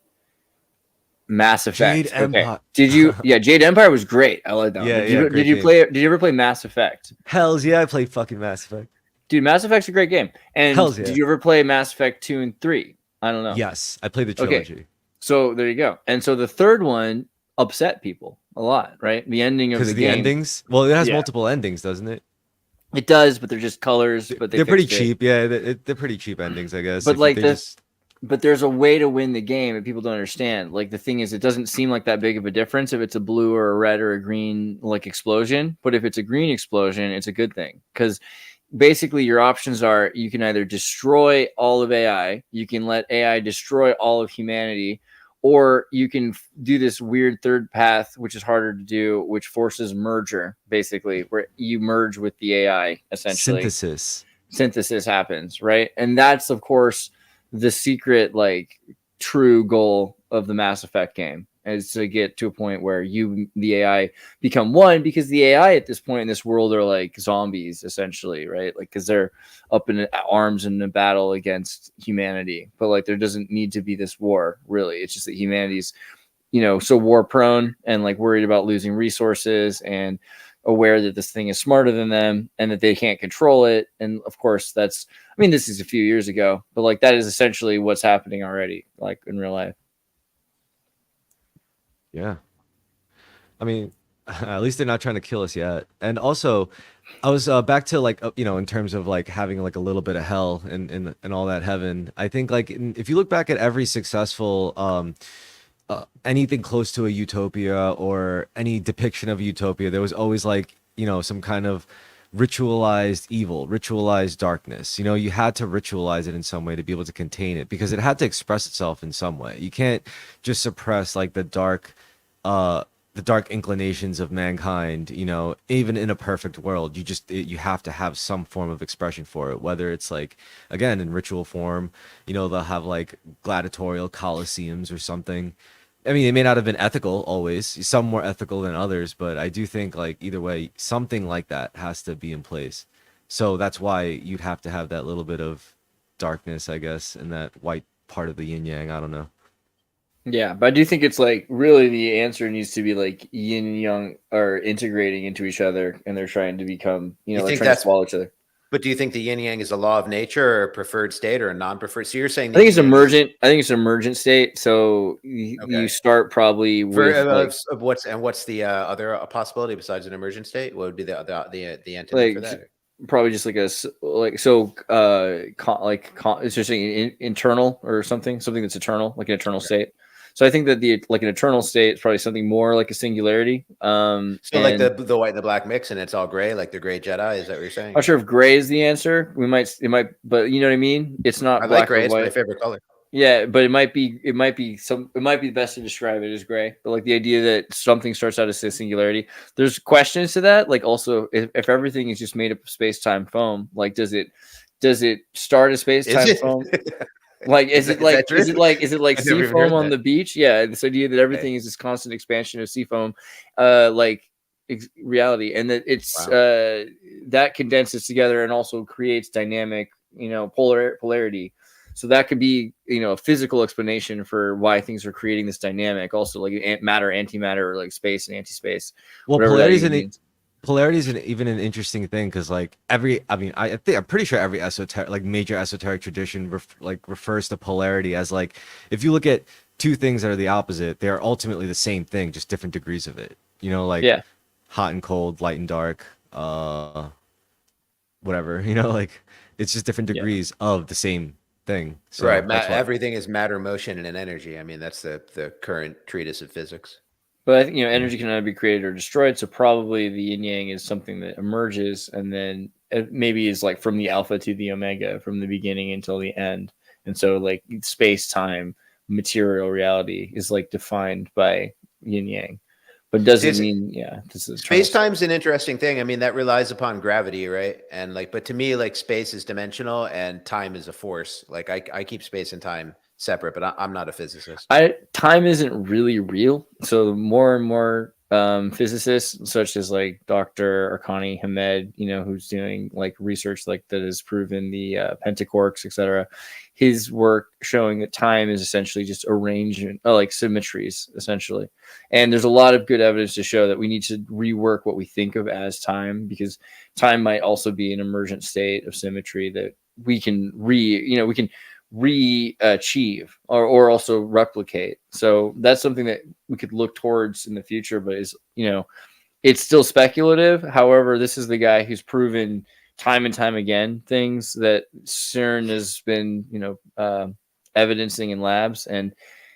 Mass Effect. Jade Empire. Did you? Yeah, Jade Empire was great. I like that. Yeah, one. yeah, Did great you game. play? Did you ever play Mass Effect? Hells yeah, I played fucking Mass Effect. Dude, Mass Effect's a great game. And Hells yeah. did you ever play Mass Effect 2 and 3? I don't know. Yes, I played the Okay. trilogy. So there you go. And so the third one upset people a lot, right? The ending of Because the of the game. endings. Well, it has Yeah. multiple endings, doesn't it? It does, but they're just colors. But They're pretty fixed it. cheap. Yeah, they're pretty cheap endings, I guess. But If like they this, but there's a way to win the game that people don't understand. Like the thing is, it doesn't seem like that big of a difference if it's a blue or a red or a green like explosion. But if it's a green explosion, it's a good thing because basically your options are you can either destroy all of AI, you can let AI destroy all of humanity, or you can do this weird third path, which is harder to do, which forces merger, basically, where you merge with the AI essentially. Synthesis happens, right? And that's of course the secret, like true goal of the Mass Effect game is to get to a point where you, the AI, become one, because the AI at this point in this world are like zombies essentially, right? Like because they're up in arms in a battle against humanity, but like there doesn't need to be this war really. It's just that humanity's so war prone and like worried about losing resources and aware that this thing is smarter than them and that they can't control it. And of course this is a few years ago, but like that is essentially what's happening already, like in real life. Yeah. I mean, at least they're not trying to kill us yet. And also, I was back to like, in terms of like having like a little bit of hell and all that heaven. I think like if you look back at every successful anything close to a utopia or any depiction of utopia, there was always like, some kind of ritualized evil, ritualized darkness. You had to ritualize it in some way to be able to contain it because it had to express itself in some way. You can't just suppress like the dark inclinations of mankind, even in a perfect world. You have to have some form of expression for it, whether it's like, again, in ritual form, they'll have like gladiatorial coliseums or something. I mean, it may not have been ethical always, some more ethical than others, but I do think like either way, something like that has to be in place. So that's why you'd have to have that little bit of darkness, I guess, in that white part of the yin yang. I don't know. Yeah, but I do think it's like really the answer needs to be like yin and yang are integrating into each other and they're trying to become, they're think trying to that's swallow each other. But do you think the yin yang is a law of nature or a preferred state or a non-preferred? So you're saying I think it's emergent. I think it's an emergent state. So you start probably with what's the other possibility besides an emergent state? What would be the antonym for that? Probably just it's just saying internal or something that's eternal, like an eternal state. So I think that an eternal state is probably something more like a singularity. So like the white and the black mix, and it's all gray, like the gray Jedi. Is that what you're saying? I'm not sure if gray is the answer. It might, but you know what I mean. It's not. I black like gray. or It's white. my favorite color. Yeah, but it might be best to describe it as gray. But like the idea that something starts out as a singularity, there's questions to that. Like also, if everything is just made up of space time foam, like does it start as space Is time it? foam? Like is it like true? is it like I've never sea even foam heard on that. the beach? Yeah, this idea that everything is this constant expansion of sea foam, like reality, and that it's Wow. that condenses together and also creates dynamic, polarity. So that could be, a physical explanation for why things are creating this dynamic. Also, like matter, antimatter, or like space and anti-space, Well, whatever that even means. polarity is even an interesting thing because like I think I'm pretty sure every esoteric like major esoteric tradition refers to polarity as like if you look at two things that are the opposite, they are ultimately the same thing, just different degrees of it. Like Yeah, hot and cold, light and dark, whatever. Like it's just different yeah. degrees of the same thing. So Right. that's why. Everything is matter, motion, and energy. I mean, that's the current treatise of physics. But I think Yeah. energy can either be created or destroyed. So probably the yin yang is something that emerges and then it maybe is like from the alpha to the omega, from the beginning until the end. And so like space time, material reality is like defined by yin yang, but doesn't mean this is Space time's an interesting thing. I mean, that relies upon gravity, right? And like, but to me, like space is dimensional and time is a force. Like I keep space and time separate, but I'm not a physicist. Time isn't really real. So more and more physicists, such as like Dr. Arkani Hamed, who's doing like research like that has proven the pentaquarks, etc. His work showing that time is essentially just arrangement, like symmetries, essentially. And there's a lot of good evidence to show that we need to rework what we think of as time, because time might also be an emergent state of symmetry that we can re-achieve or also replicate. So that's something that we could look towards in the future, but is it's still speculative. However, this is the guy who's proven time and time again things that CERN has been evidencing in labs, and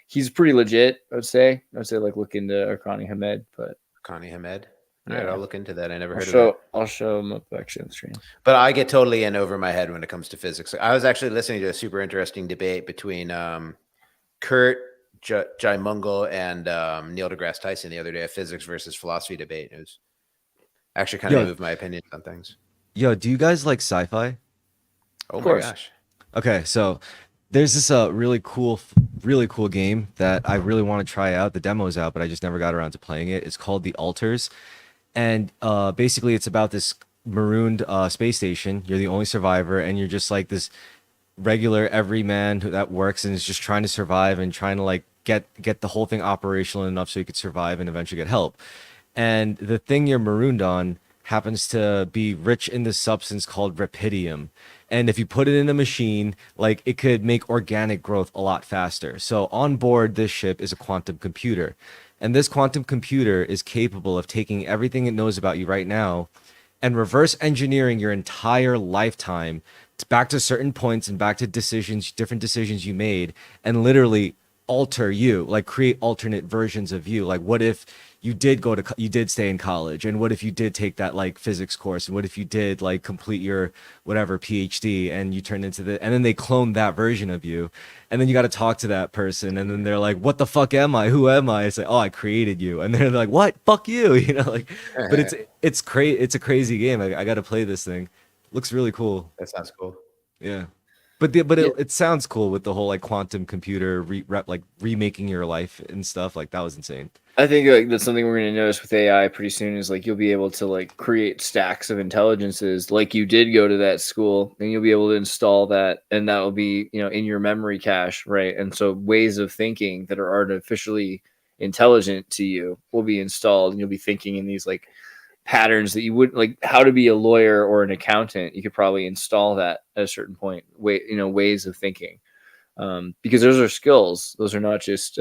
he's pretty legit. I would say like look into Arkani Hamed. But Connie Hamed. All right, yeah, I'll look into that. I never heard of that. I'll show him up actually on the stream. But I get totally in over my head when it comes to physics. I was actually listening to a super interesting debate between Kurt Jaimungal and Neil deGrasse Tyson the other day, a physics versus philosophy debate. It was actually kind of moved my opinion on things. Yo, do you guys like sci-fi? Oh my gosh. Okay, so there's this really cool game that I really want to try out. The demo's out, but I just never got around to playing it. It's called The Alters. And basically it's about this marooned space station. You're the only survivor, and you're just like this regular everyman that works and is just trying to survive and trying to like get the whole thing operational enough so you could survive and eventually get help. And the thing you're marooned on happens to be rich in this substance called rapidium. And if you put it in a machine, like it could make organic growth a lot faster. So on board this ship is a quantum computer. And this quantum computer is capable of taking everything it knows about you right now and reverse engineering your entire lifetime back to certain points and back to different decisions you made, and literally alter you, like create alternate versions of you. Like what if you did stay in college, and what if you did take that like physics course, and what if you did like complete your whatever PhD and you turned into and then they clone that version of you, and then you got to talk to that person, and then they're like, what the fuck am I, who am I? It's like, oh, I created you. And they're like, what, fuck you. Like, but it's a crazy game. I got to play this thing. Looks really cool. That sounds cool. Yeah. But it sounds cool with the whole like quantum computer remaking your life and stuff. Like that was insane. I think like that's something we're going to notice with AI pretty soon, is like you'll be able to like create stacks of intelligences, like you did go to that school, and you'll be able to install that, and that will be in your memory cache, right? And so ways of thinking that are artificially intelligent to you will be installed, and you'll be thinking in these like patterns that you wouldn't, like how to be a lawyer or an accountant. You could probably install that at a certain point, ways of thinking, because those are skills. Those are not just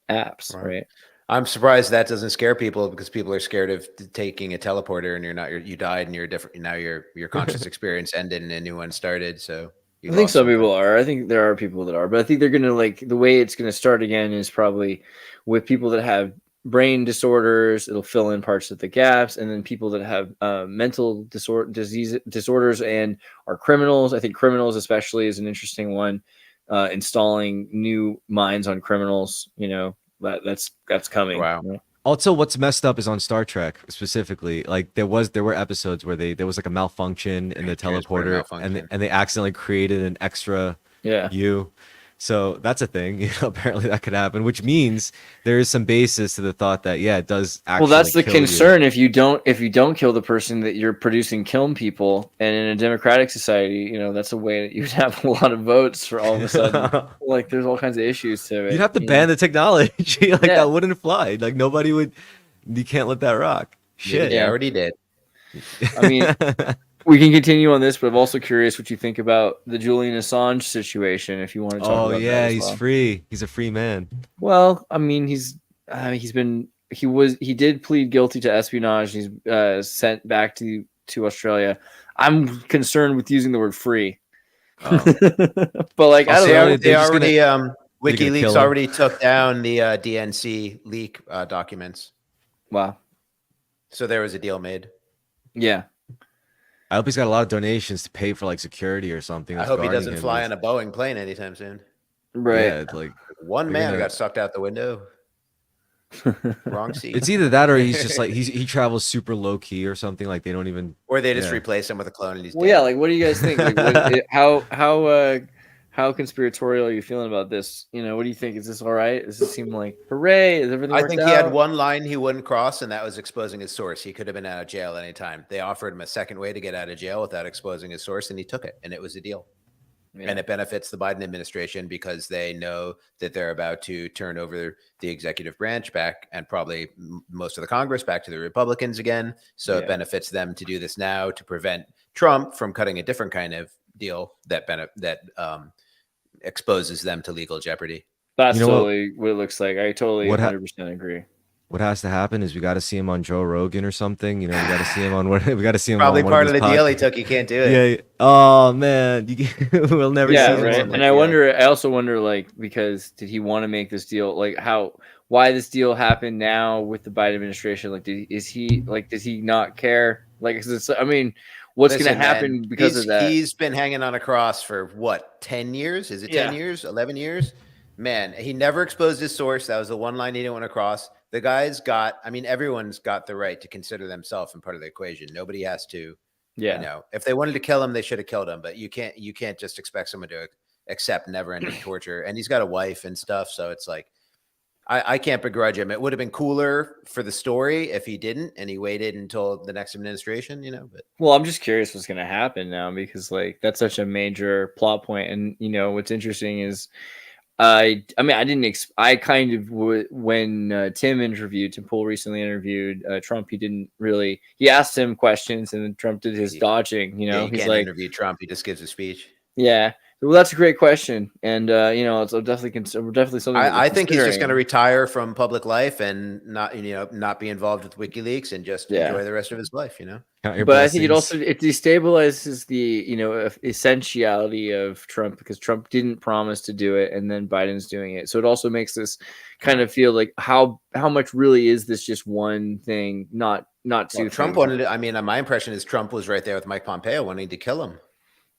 apps, right? I'm surprised that doesn't scare people, because people are scared of taking a teleporter and you died and you're different. Now your conscious experience ended and a new one started. So I think some people are. I think there are people that are, but I think they're going to like the way it's going to start again is probably with people that have brain disorders. It'll fill in parts of the gaps, and then people that have mental disorders and are criminals. I think criminals especially is an interesting one, installing new minds on criminals. You know, that's coming. Wow. You know? Also, what's messed up is on Star Trek specifically. Like there were episodes where there was like a malfunction in the Transport teleporter, malfunction. and they accidentally created an extra Yeah. you. So that's a thing. You know, apparently that could happen, which means there is some basis to the thought that it does actually. Well, that's the kill you. concern. If you don't kill the person, that you're producing killing people, and in a democratic society, you know, that's a way that you'd have a lot of votes for all of a sudden. Like, there's all kinds of issues to it. You'd have to you ban know? the technology. Like Yeah. that wouldn't fly. Like nobody would. You can't let that rock. Shit. Yeah, Yeah. already did. I mean, we can continue on this, but I'm also curious what you think about the Julian Assange situation. If you want to talk Oh about yeah, that as he's well. free. He's a free man. Well, I mean, he did plead guilty to espionage. He's sent back to Australia. I'm concerned with using the word free, Oh. but like I don't Australia, know. They just gonna- already gonna kill WikiLeaks him. already took down the DNC leak documents. Wow. So there was a deal made. Yeah. I hope he's got a lot of donations to pay for like security or something. I that's hope he guarding doesn't him fly with- on a Boeing plane anytime soon. Right. Yeah, it's like One They're man gonna- got sucked out the window. Wrong seat. it's either that or he's just like he travels super low key or something. Like they don't even. Or they just Yeah. replace him with a clone and he's Well, dead. yeah. Like, what do you guys think? Like, how conspiratorial are you feeling about this? You know, what do you think? Is this all right? Does it seem like hooray? Is everything? I worked think he had out? one line he wouldn't cross, and that was exposing his source. He could have been out of jail anytime. They offered him a second way to get out of jail without exposing his source, and he took it, and it was a deal. Yeah. And it benefits the Biden administration because they know that they're about to turn over the executive branch back and probably most of the Congress back to the Republicans again. So Yeah. it benefits them to do this now to prevent Trump from cutting a different kind of deal that exposes them to legal jeopardy. That's You know what- totally what it looks like. I totally What 100% agree. What has to happen is we got to see him on Joe Rogan or something. You know, we got to see him on what we got to see him. Probably on one part of the these deal he podcasts. took. He can't do it. Yeah. Oh man, we'll never see Yeah, him. right. on And that I deal. wonder. I also wonder, like, because did he want to make this deal? Like, why this deal happened now with the Biden administration? Like, does he not care? Like, 'cause it's, I mean, what's going Listen, to happen man, because of that? He's been hanging on a cross for what, 10 years? Is it 10 Yeah. years? 11 years? Man, he never exposed his source. That was the one line he didn't want to cross. The guy's got, I mean, everyone's got the right to consider themselves in part of the equation. Nobody has to, Yeah. you know, if they wanted to kill him, they should have killed him. But you can't just expect someone to accept never-ending torture. And he's got a wife and stuff. So it's like, I can't begrudge him. It would have been cooler for the story if he didn't and he waited until the next administration, you know. But Well, I'm just curious what's going to happen now because, like, that's such a major plot point. And you know, what's interesting is, I mean, I didn't. I kind of when Tim Pool recently interviewed Trump. He didn't really. He asked him questions, and then Trump did his dodging. You yeah, know, you he's can't like, interview Trump. He just gives a speech. yeah. Well, that's a great question, and you know, it's definitely something. that we're I think he's just going to considering. retire from public life and not be involved with WikiLeaks and just Yeah. enjoy the rest of his life. You know, Count your But I think blessings. it destabilizes the essentiality of Trump because Trump didn't promise to do it, and then Biden's doing it. So it also makes this kind of feel like how much really is this just one thing, not two well, things. Trump wanted to, I mean, my impression is Trump was right there with Mike Pompeo wanting to kill him.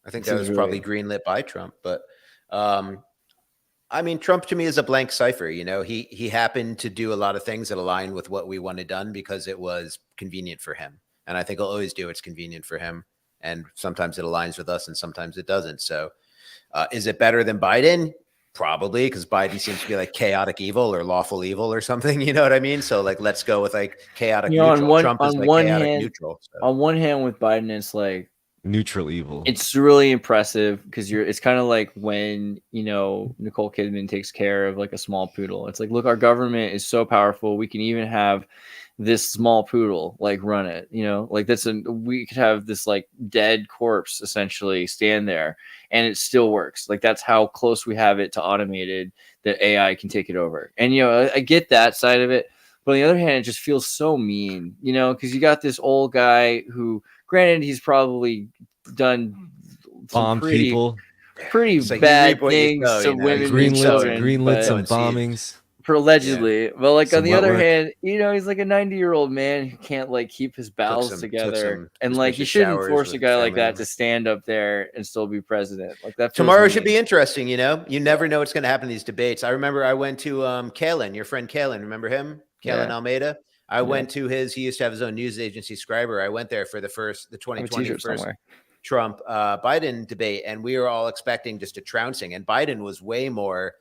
I think that Seems was probably greenlit by Trump. But I mean, Trump to me is a blank cipher. You know, he happened to do a lot of things that align with what we wanted done because it was convenient for him. And I think he'll always do what's convenient for him. And sometimes it aligns with us and sometimes it doesn't. So is it better than Biden? Probably, because Biden seems to be like chaotic evil or lawful evil or something. You know what I mean? So like, let's go with like chaotic You know, neutral. Trump is on like one chaotic hand, neutral. So. on one hand with Biden, it's like Neutral evil. it's really impressive because it's kind of like when, you know, Nicole Kidman takes care of like a small poodle. It's like, look, our government is so powerful. We can even have this small poodle like run it, you know, like we could have this like dead corpse essentially stand there and it still works. Like that's how close we have it to automated that AI can take it over. And, you know, I get that side of it. But on the other hand, it just feels so mean, you know, because you got this old guy who, granted, he's probably done some Bomb people. pretty It's like you bad reap what you things sow, to you know, women and Greenlit, children. greenlit but- some Sowing seeds. bombings. for allegedly. But like Some on the wet other work. hand, you know, he's like a 90-year-old man who can't like keep his bowels took together, some and like you suspicious shouldn't showers force a with guy like family that members. to stand up there and still be president. Like that. Tomorrow should be interesting. You know, you never know what's going to happen in these debates. I remember I went to Kalen, your friend Kalen. Remember him? Kalen Yeah. Almeida. I went to he used to have his own news agency, Scriber. I went there for the 2020 first Trump Biden debate, and we were all expecting just a trouncing. And Biden was way more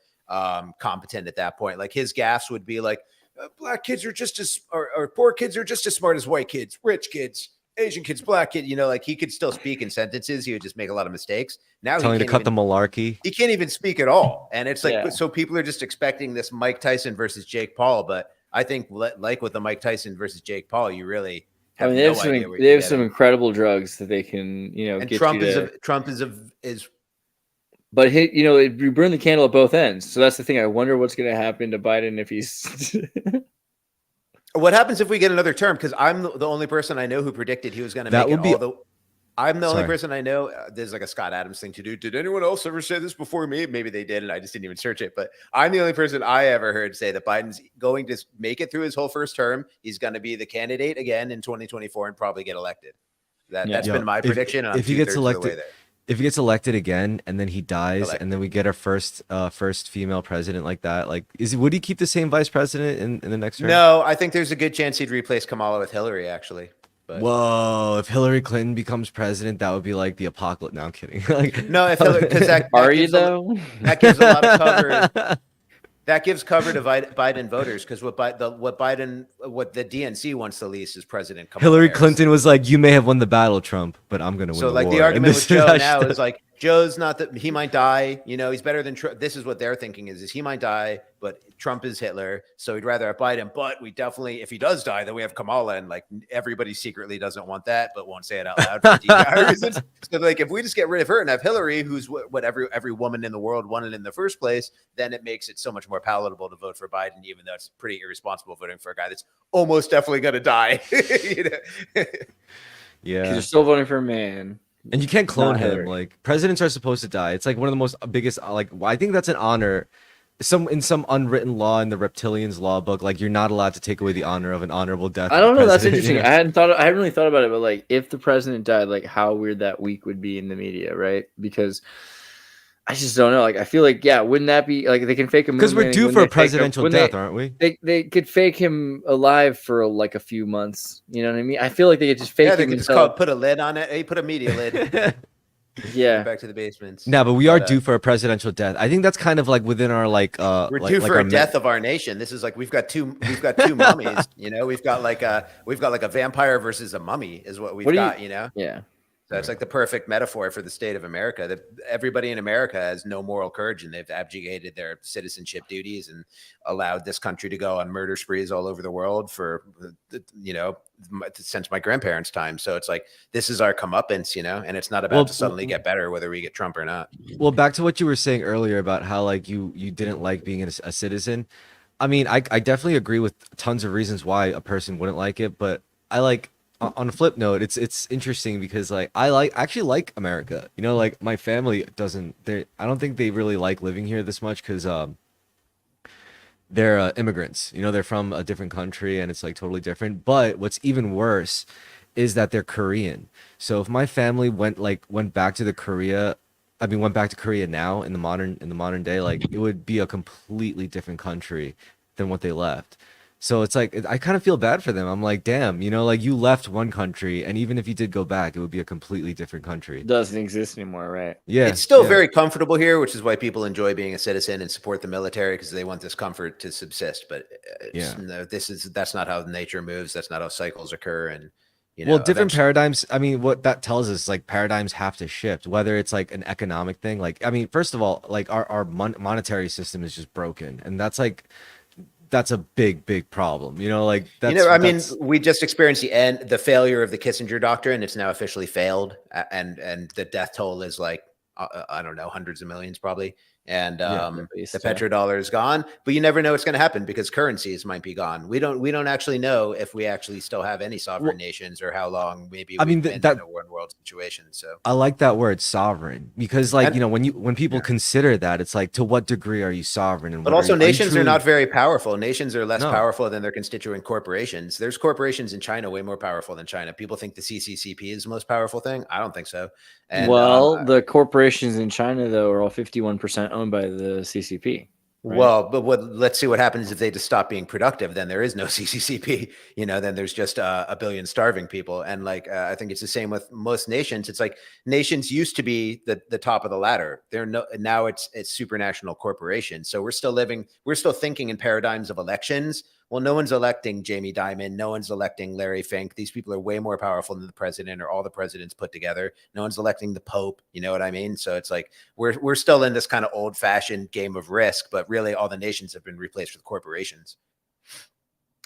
competent at that point. Like his gaffes would be like, black kids are just as, or poor kids are just as smart as white kids, rich kids, Asian kids, black kid. You know, like he could still speak in sentences. He would just make a lot of mistakes. Now Telling he to cut the malarkey. He can't even speak at all. And it's like, so people are just expecting this Mike Tyson versus Jake Paul. But I think like with the Mike Tyson versus Jake Paul, you really have they have they have some incredible drugs that they can, you know, and get Trump you Trump is but you know, you burn the candle at both ends. So that's the thing. I wonder what's going to happen to Biden if he's what happens if we get another term? Because I'm the only person I know who predicted he was going to make it. I'm the only person I know. There's like a Scott Adams thing to do. Did anyone else ever say this before me? Maybe they did, and I just didn't even search it. But I'm the only person I ever heard say that Biden's going to make it through his whole first term. He's going to be the candidate again in 2024 and probably get elected. That's been my prediction. If he gets elected again, and then he dies, and then we get our first female president like that, like would he keep the same vice president in the next term? No, I think there's a good chance he'd replace Kamala with Hillary, actually. But whoa, if Hillary Clinton becomes president, that would be like the apocalypse. No, I'm kidding. Like, no, if Hillary, because that gives a lot of cover. That gives cover to Biden voters, because what the DNC wants the least is President Kamala Hillary Harris. Clinton was like, "You may have won the battle, Trump, but I'm going to win." So the like war. the argument with Joe now is like, Joe's not that he might die. You know, he's better than Trump. This is what they're thinking is he might die, but Trump is Hitler. So he'd rather have Biden. But we definitely, if he does die, then we have Kamala. And like everybody secretly doesn't want that, but won't say it out loud for DEI reasons. So like if we just get rid of her and have Hillary, who's what every woman in the world wanted in the first place, then it makes it so much more palatable to vote for Biden, even though it's pretty irresponsible voting for a guy that's almost definitely going to die. You know? Yeah. You're still voting for a man. And you can't clone him. Like presidents are supposed to die. It's like one of the most biggest. Like I think that's an honor. In some unwritten law in the reptilians law book, like you're not allowed to take away the honor of an honorable death. I don't know. That's interesting. I hadn't really thought about it. But like, if the president died, like how weird that week would be in the media, right? Because I just don't know. Like, I feel like, wouldn't that be like they can fake him because we're due for a presidential death, aren't we? They could fake him alive for like a few months. You know what I mean? I feel like they could just fake him. They could just put a lid on it. Hey, put a media lid. Back to the basements. No, but we are due for a presidential death. I think that's kind of like within our we're due for a death of our nation. This is like we've got two mummies. You know, we've got like a vampire versus a mummy is what we've got. You know. Yeah. So it's like the perfect metaphor for the state of America, that everybody in America has no moral courage and they've abdicated their citizenship duties and allowed this country to go on murder sprees all over the world for, since my grandparents' time. So it's like, this is our comeuppance, and it's not about to suddenly get better, whether we get Trump or not. Well, back to what you were saying earlier about how like you didn't like being a citizen. I mean, I definitely agree with tons of reasons why a person wouldn't like it, but I like, on a flip note, it's interesting because like I actually like America. Like my family doesn't. I don't think they really like living here this much because they're immigrants. They're from a different country and it's like totally different. But what's even worse is that they're Korean. So if my family went back to Korea now in the modern day, like it would be a completely different country than what they left. So it's like, I kind of feel bad for them. I'm like, damn, like you left one country and even if you did go back, it would be a completely different country. It doesn't exist anymore, right? Yeah. It's still very comfortable here, which is why people enjoy being a citizen and support the military because they want this comfort to subsist. But that's not how nature moves. That's not how cycles occur. And, different paradigms. I mean, what that tells us, like paradigms have to shift, whether it's like an economic thing. Like, I mean, first of all, like our monetary system is just broken. And that's a big problem, like that's, we just experienced the failure of the Kissinger doctrine. It's now officially failed, and the death toll is like I don't know, hundreds of millions probably. and the least, petrodollar is gone. But you never know what's going to happen because currencies might be gone. We don't actually know if we actually still have any sovereign nations or how long maybe I mean, we've been that in a one world situation. So I like that word sovereign because, like, And- you know, when people consider that, it's like, to what degree are you sovereign? And But what also, are nations are truly- not very powerful. Nations are less No. powerful than their constituent corporations. There's corporations in China way more powerful than China. People think the CCCP is the most powerful thing. I don't think so. And the corporations in China, though, are all 51% owned by the CCP. Right? Well, but let's see what happens if they just stop being productive. Then there is no CCCP, then there's just a billion starving people. And like, I think it's the same with most nations. It's like nations used to be the top of the ladder. Now it's supranational corporations. So we're still thinking in paradigms of elections. Well, no one's electing Jamie Dimon. No one's electing Larry Fink. These people are way more powerful than the president or all the presidents put together. No one's electing the Pope. You know what I mean? So it's like we're still in this kind of old fashioned game of Risk, but really all the nations have been replaced with corporations.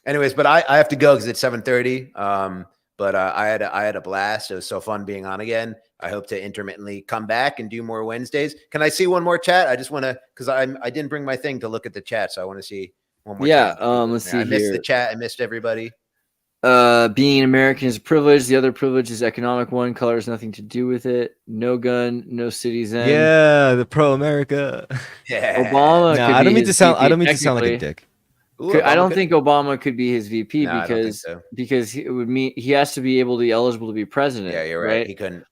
Anyways, but I have to go because it's 7:30. But I had a blast. It was so fun being on again. I hope to intermittently come back and do more Wednesdays. Can I see one more chat? I just want to, because I didn't bring my thing to look at the chat, so I want to see one more. Yeah, chat. let's see I missed here. the chat. I missed everybody. Being an American is a privilege. The other privilege is economic one. Color has nothing to do with it. No gun, no citizen. Yeah, the pro America. Yeah. Obama. No, could I don't be mean to his sound. I VP don't mean to sound like a technically. dick. Ooh, I don't Obama think Obama could be his VP No, I don't think because so. it would mean he has to be eligible to be president. Yeah, you're right. He couldn't.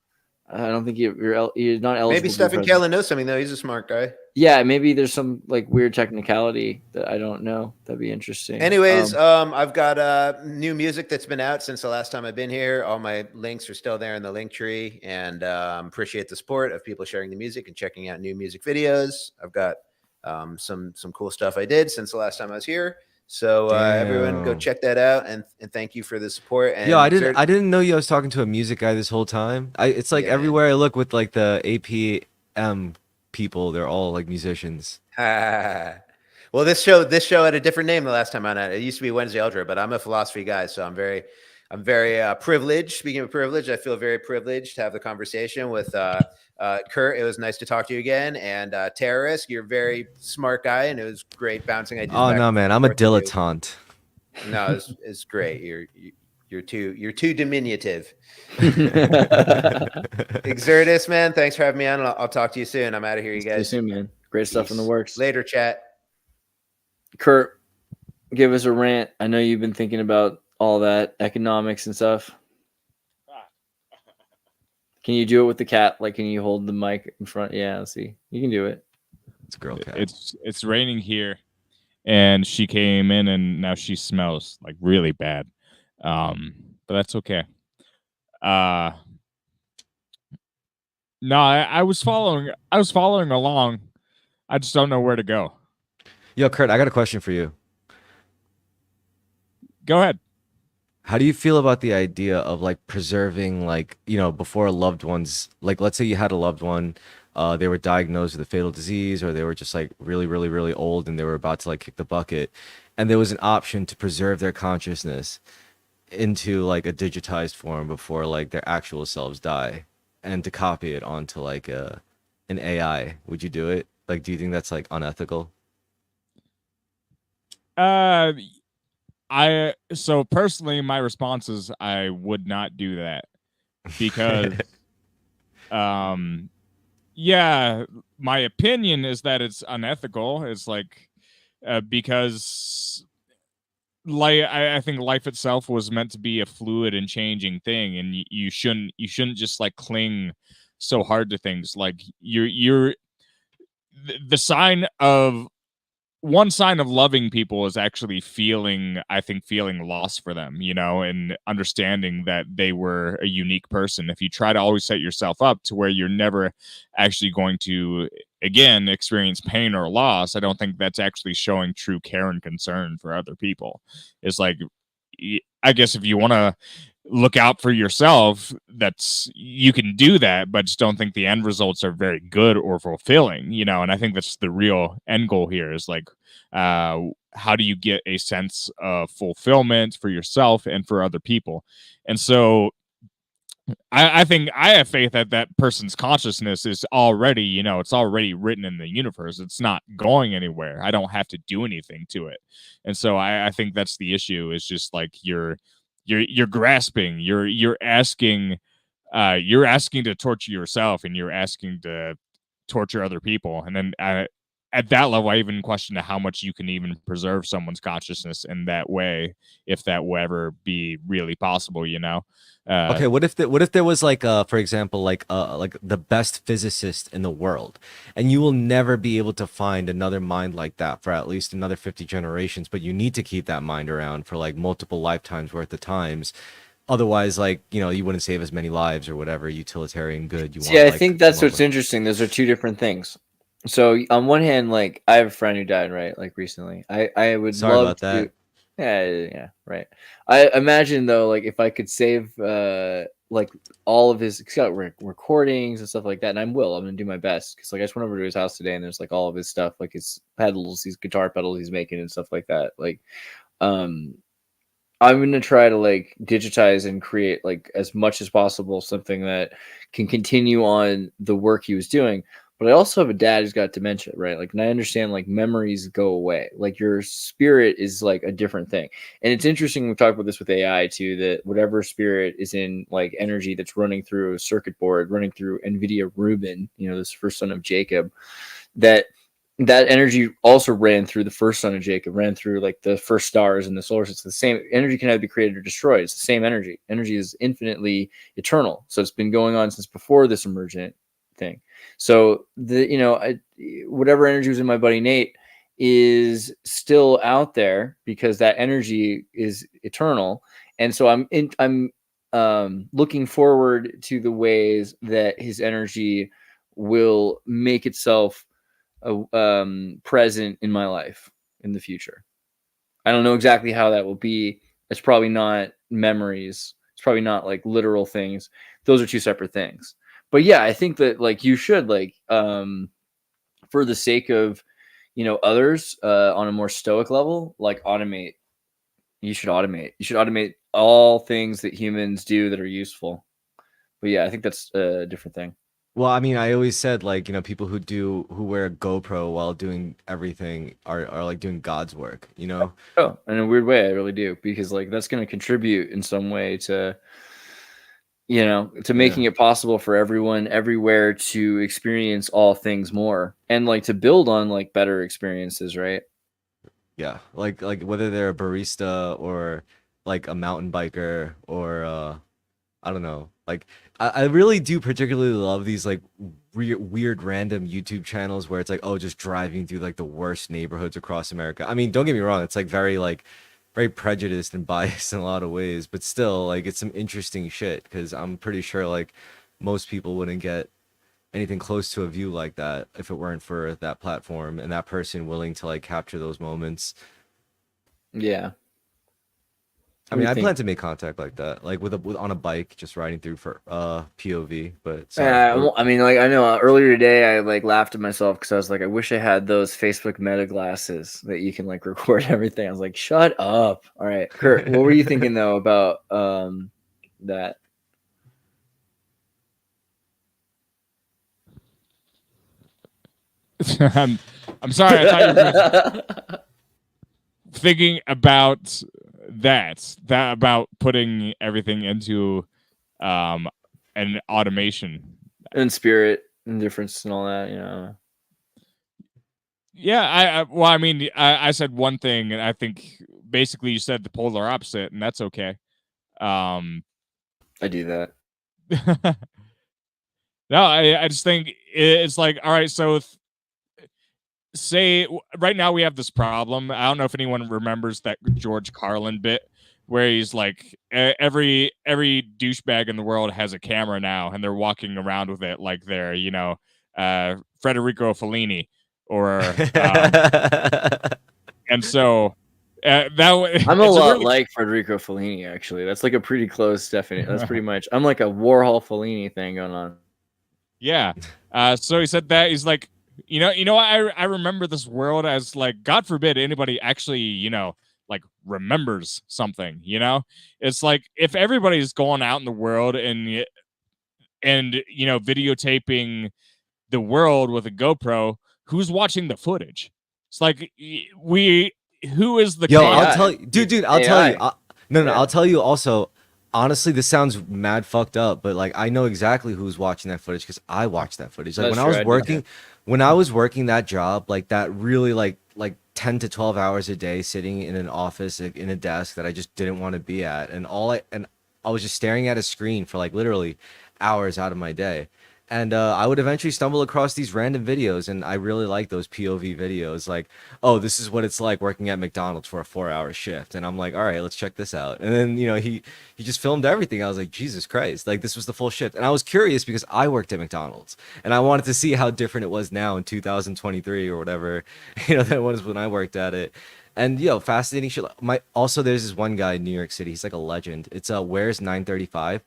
I don't think you're not eligible. Maybe to Stephen be president. Kellen knows something though. He's a smart guy. Yeah, maybe there's some like weird technicality that I don't know. That'd be interesting. Anyways, I've got new music that's been out since the last time I've been here. All my links are still there in the link tree, and appreciate the support of people sharing the music and checking out new music videos. I've got some cool stuff I did since the last time I was here. So everyone go check that out, and thank you for the support. And Yo, I didn't know you. I was talking to a music guy this whole time. It's like everywhere I look with like the APM people, they're all like musicians. Well, this show had a different name the last time on it. It used to be Wednesday Ultra, but I'm a philosophy guy, so I'm very privileged. Speaking of privilege, I feel very privileged to have the conversation with Kurt. It was nice to talk to you again. And Terrorist, you're a very smart guy, and it was great bouncing ideas. Oh no, man, I'm a dilettante. No, it's great. You're too diminutive. Xirtus, man, thanks for having me on. I'll talk to you soon. I'm out of here, you guys. See you soon, man. Great stuff in the works. Later, chat. Kurt, give us a rant. I know you've been thinking about all that economics and stuff. Can you do it with the cat? Like, can you hold the mic in front? Yeah, let's see. You can do it. It's a girl cat. It's raining here, and she came in, and now she smells like really bad. But that's okay. No, I was following along. I just don't know where to go. Yo, Kurt, I got a question for you. Go ahead. How do you feel about the idea of like preserving, like, before loved ones, like let's say you had a loved one, they were diagnosed with a fatal disease, or they were just like really, really, really old and they were about to like kick the bucket, and there was an option to preserve their consciousness into like a digitized form before like their actual selves die, and to copy it onto like an AI. Would you do it? Like, do you think that's like unethical? So personally, my response is I would not do that because yeah, my opinion is that it's unethical. It's like because I think life itself was meant to be a fluid and changing thing, and you shouldn't just like cling so hard to things. Like the sign of one sign of loving people is actually feeling loss for them, and understanding that they were a unique person. If you try to always set yourself up to where you're never actually going to, again, experience pain or loss, I don't think that's actually showing true care and concern for other people. It's like, I guess if you want to look out for yourself, you can do that, but just don't think the end results are very good or fulfilling, and I think that's the real end goal here is like, how do you get a sense of fulfillment for yourself and for other people? And so I think I have faith that that person's consciousness is already, it's already written in the universe. It's not going anywhere. I don't have to do anything to it. And so I think that's the issue, is just like you're grasping, you're asking to torture yourself, and you're asking to torture other people. And then at that level, I even question how much you can even preserve someone's consciousness in that way, if that will ever be really possible. Okay, what if there was like for example, like the best physicist in the world, and you will never be able to find another mind like that for at least another 50 generations, but you need to keep that mind around for like multiple lifetimes worth of times. Otherwise, like, you wouldn't save as many lives or whatever utilitarian good you want. Yeah, I like, think that's come up what's with. interesting. Those are two different things. So on one hand, like I have a friend who died, right? Like recently. I would Sorry love about that. to. Yeah, right. I imagine though, like if I could save like all of his, he's got recordings and stuff like that, and I'm gonna do my best, because like I just went over to his house today, and there's like all of his stuff, like his pedals, these guitar pedals he's making and stuff like that. Like, um, I'm gonna try to like digitize and create like as much as possible something that can continue on the work he was doing. But I also have a dad who's got dementia, right? Like, and I understand like memories go away. Like your spirit is like a different thing. And it's interesting, we talked about this with AI too, that whatever spirit is in like energy that's running through a circuit board, running through NVIDIA Rubin, this first son of Jacob, that energy also ran through the first son of Jacob, ran through like the first stars in the solar system. The same energy can either be created or destroyed. It's the same energy. Energy is infinitely eternal. So it's been going on since before this emergent thing. So whatever energy was in my buddy Nate is still out there, because that energy is eternal. And so I'm looking forward to the ways that his energy will make itself present in my life in the future. I don't know exactly how that will be. It's probably not memories. It's probably not like literal things. Those are two separate things. But yeah, I think that like you should like for the sake of others on a more stoic level, like automate. You should automate. You should automate all things that humans do that are useful. But yeah, I think that's a different thing. Well, I mean, I always said like, people who wear a GoPro while doing everything are like doing God's work. Oh, in a weird way, I really do, because like that's going to contribute in some way to making it possible for everyone everywhere to experience all things more, and like to build on like better experiences, right? Yeah, like whether they're a barista or like a mountain biker or I don't know. Like I really do particularly love these like weird random YouTube channels where it's like, oh, just driving through like the worst neighborhoods across America. I mean, don't get me wrong, it's like very prejudiced and biased in a lot of ways, but still like it's some interesting shit, because I'm pretty sure like most people wouldn't get anything close to a view like that if it weren't for that platform and that person willing to like capture those moments. Yeah. I mean, I plan to make contact like that, like with on a bike, just riding through for POV. But sorry. I mean, like I know earlier today I like laughed at myself because I was like, I wish I had those Facebook Meta glasses that you can like record everything. I was like, shut up. All right, Kurt, what were you thinking though about that? I'm sorry. I thought you were thinking about that about putting everything into an automation and spirit and difference and all that. Yeah, well, I mean, I said one thing, and I think basically you said the polar opposite, and that's okay. I do that. No, I just think it's like, all right, so say right now we have this problem. I don't know if anyone remembers that George Carlin bit where he's like, every douchebag in the world has a camera now, and they're walking around with it like they're Federico Fellini or and so I'm a lot like Federico Fellini, actually. That's like a pretty close definition. That's pretty much, I'm like a Warhol Fellini thing going on. Yeah. So he said that he's like, I remember this world as like, God forbid anybody actually, like remembers something, you know? It's like if everybody's going out in the world and you know, videotaping the world with a GoPro, who's watching the footage? It's like who is the Yo, AI. I'll tell you, dude, I'll tell you. AI. No, Yeah. I'll tell you also. Honestly, this sounds mad fucked up, but like I know exactly who's watching that footage because I watched that footage. Like That's when I true, was I did working, when I was working that job, like that really like 10 to 12 hours a day sitting in an office like, in a desk that I just didn't want to be at, and I was just staring at a screen for like literally hours out of my day. And I would eventually stumble across these random videos, and I really like those POV videos. Like, oh, this is what it's like working at McDonald's for a 4-hour shift, and I'm like, all right, let's check this out. And then you know he just filmed everything. I was like, Jesus Christ, like this was the full shift. And I was curious because I worked at McDonald's, and I wanted to see how different it was now in 2023 or whatever, you know, than it was when I worked at it. And yo, fascinating shit. Also, there's this one guy in New York City. He's like a legend. It's Where's 935,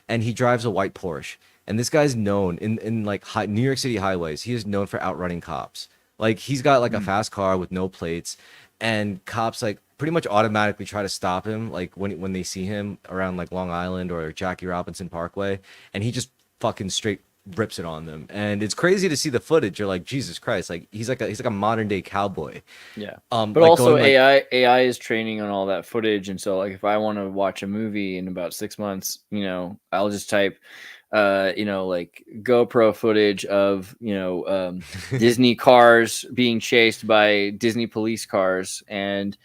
and he drives a white Porsche. And this guy's known in like New York City highways. He is known for outrunning cops. Like he's got like a fast car with no plates, and cops like pretty much automatically try to stop him like when they see him around like Long Island or Jackie Robinson Parkway, and he just fucking straight rips it on them. And it's crazy to see the footage. You're like, Jesus Christ, like he's like a modern day cowboy. Yeah. But But also AI is training on all that footage, and so like if I want to watch a movie in about 6 months, you know, I'll just type you know, like GoPro footage of, you know, Disney cars being chased by Disney police cars, and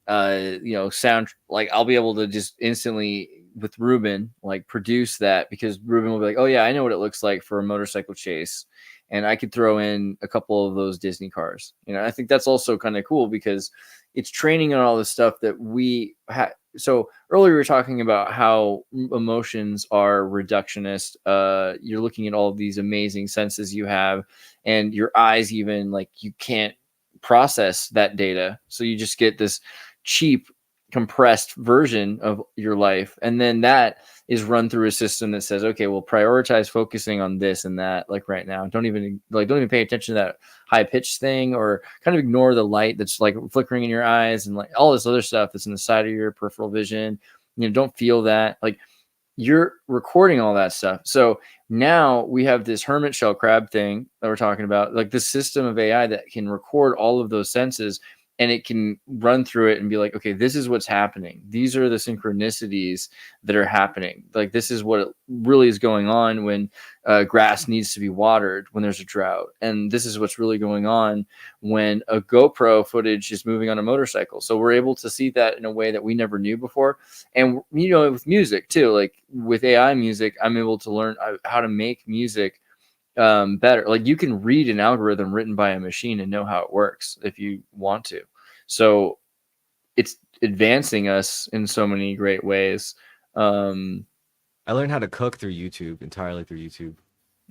you know, sound, like I'll be able to just instantly with Ruben like produce that, because Ruben will be like, oh yeah, I know what it looks like for a motorcycle chase, and I could throw in a couple of those Disney cars. You know, I think that's also kind of cool because it's training on all the stuff that we had. So earlier we were talking about how emotions are reductionist. You're looking at all of these amazing senses you have, and your eyes even, like, you can't process that data. So you just get this cheap compressed version of your life, and then that is run through a system that says, okay, we'll prioritize focusing on this and that, like right now. Don't even pay attention to that high pitched thing, or kind of ignore the light that's like flickering in your eyes and like all this other stuff that's in the side of your peripheral vision. You know, don't feel that. Like, you're recording all that stuff. So now we have this hermit shell crab thing that we're talking about, like this system of AI that can record all of those senses, and it can run through it and be like, okay, this is what's happening. These are the synchronicities that are happening. Like, this is what really is going on when grass needs to be watered when there's a drought. And this is what's really going on when a GoPro footage is moving on a motorcycle. So we're able to see that in a way that we never knew before. And, you know, with music too, like with AI music, I'm able to learn how to make music better. Like, you can read an algorithm written by a machine and know how it works if you want to. So it's advancing us in so many great ways. I learned how to cook through YouTube, entirely through YouTube.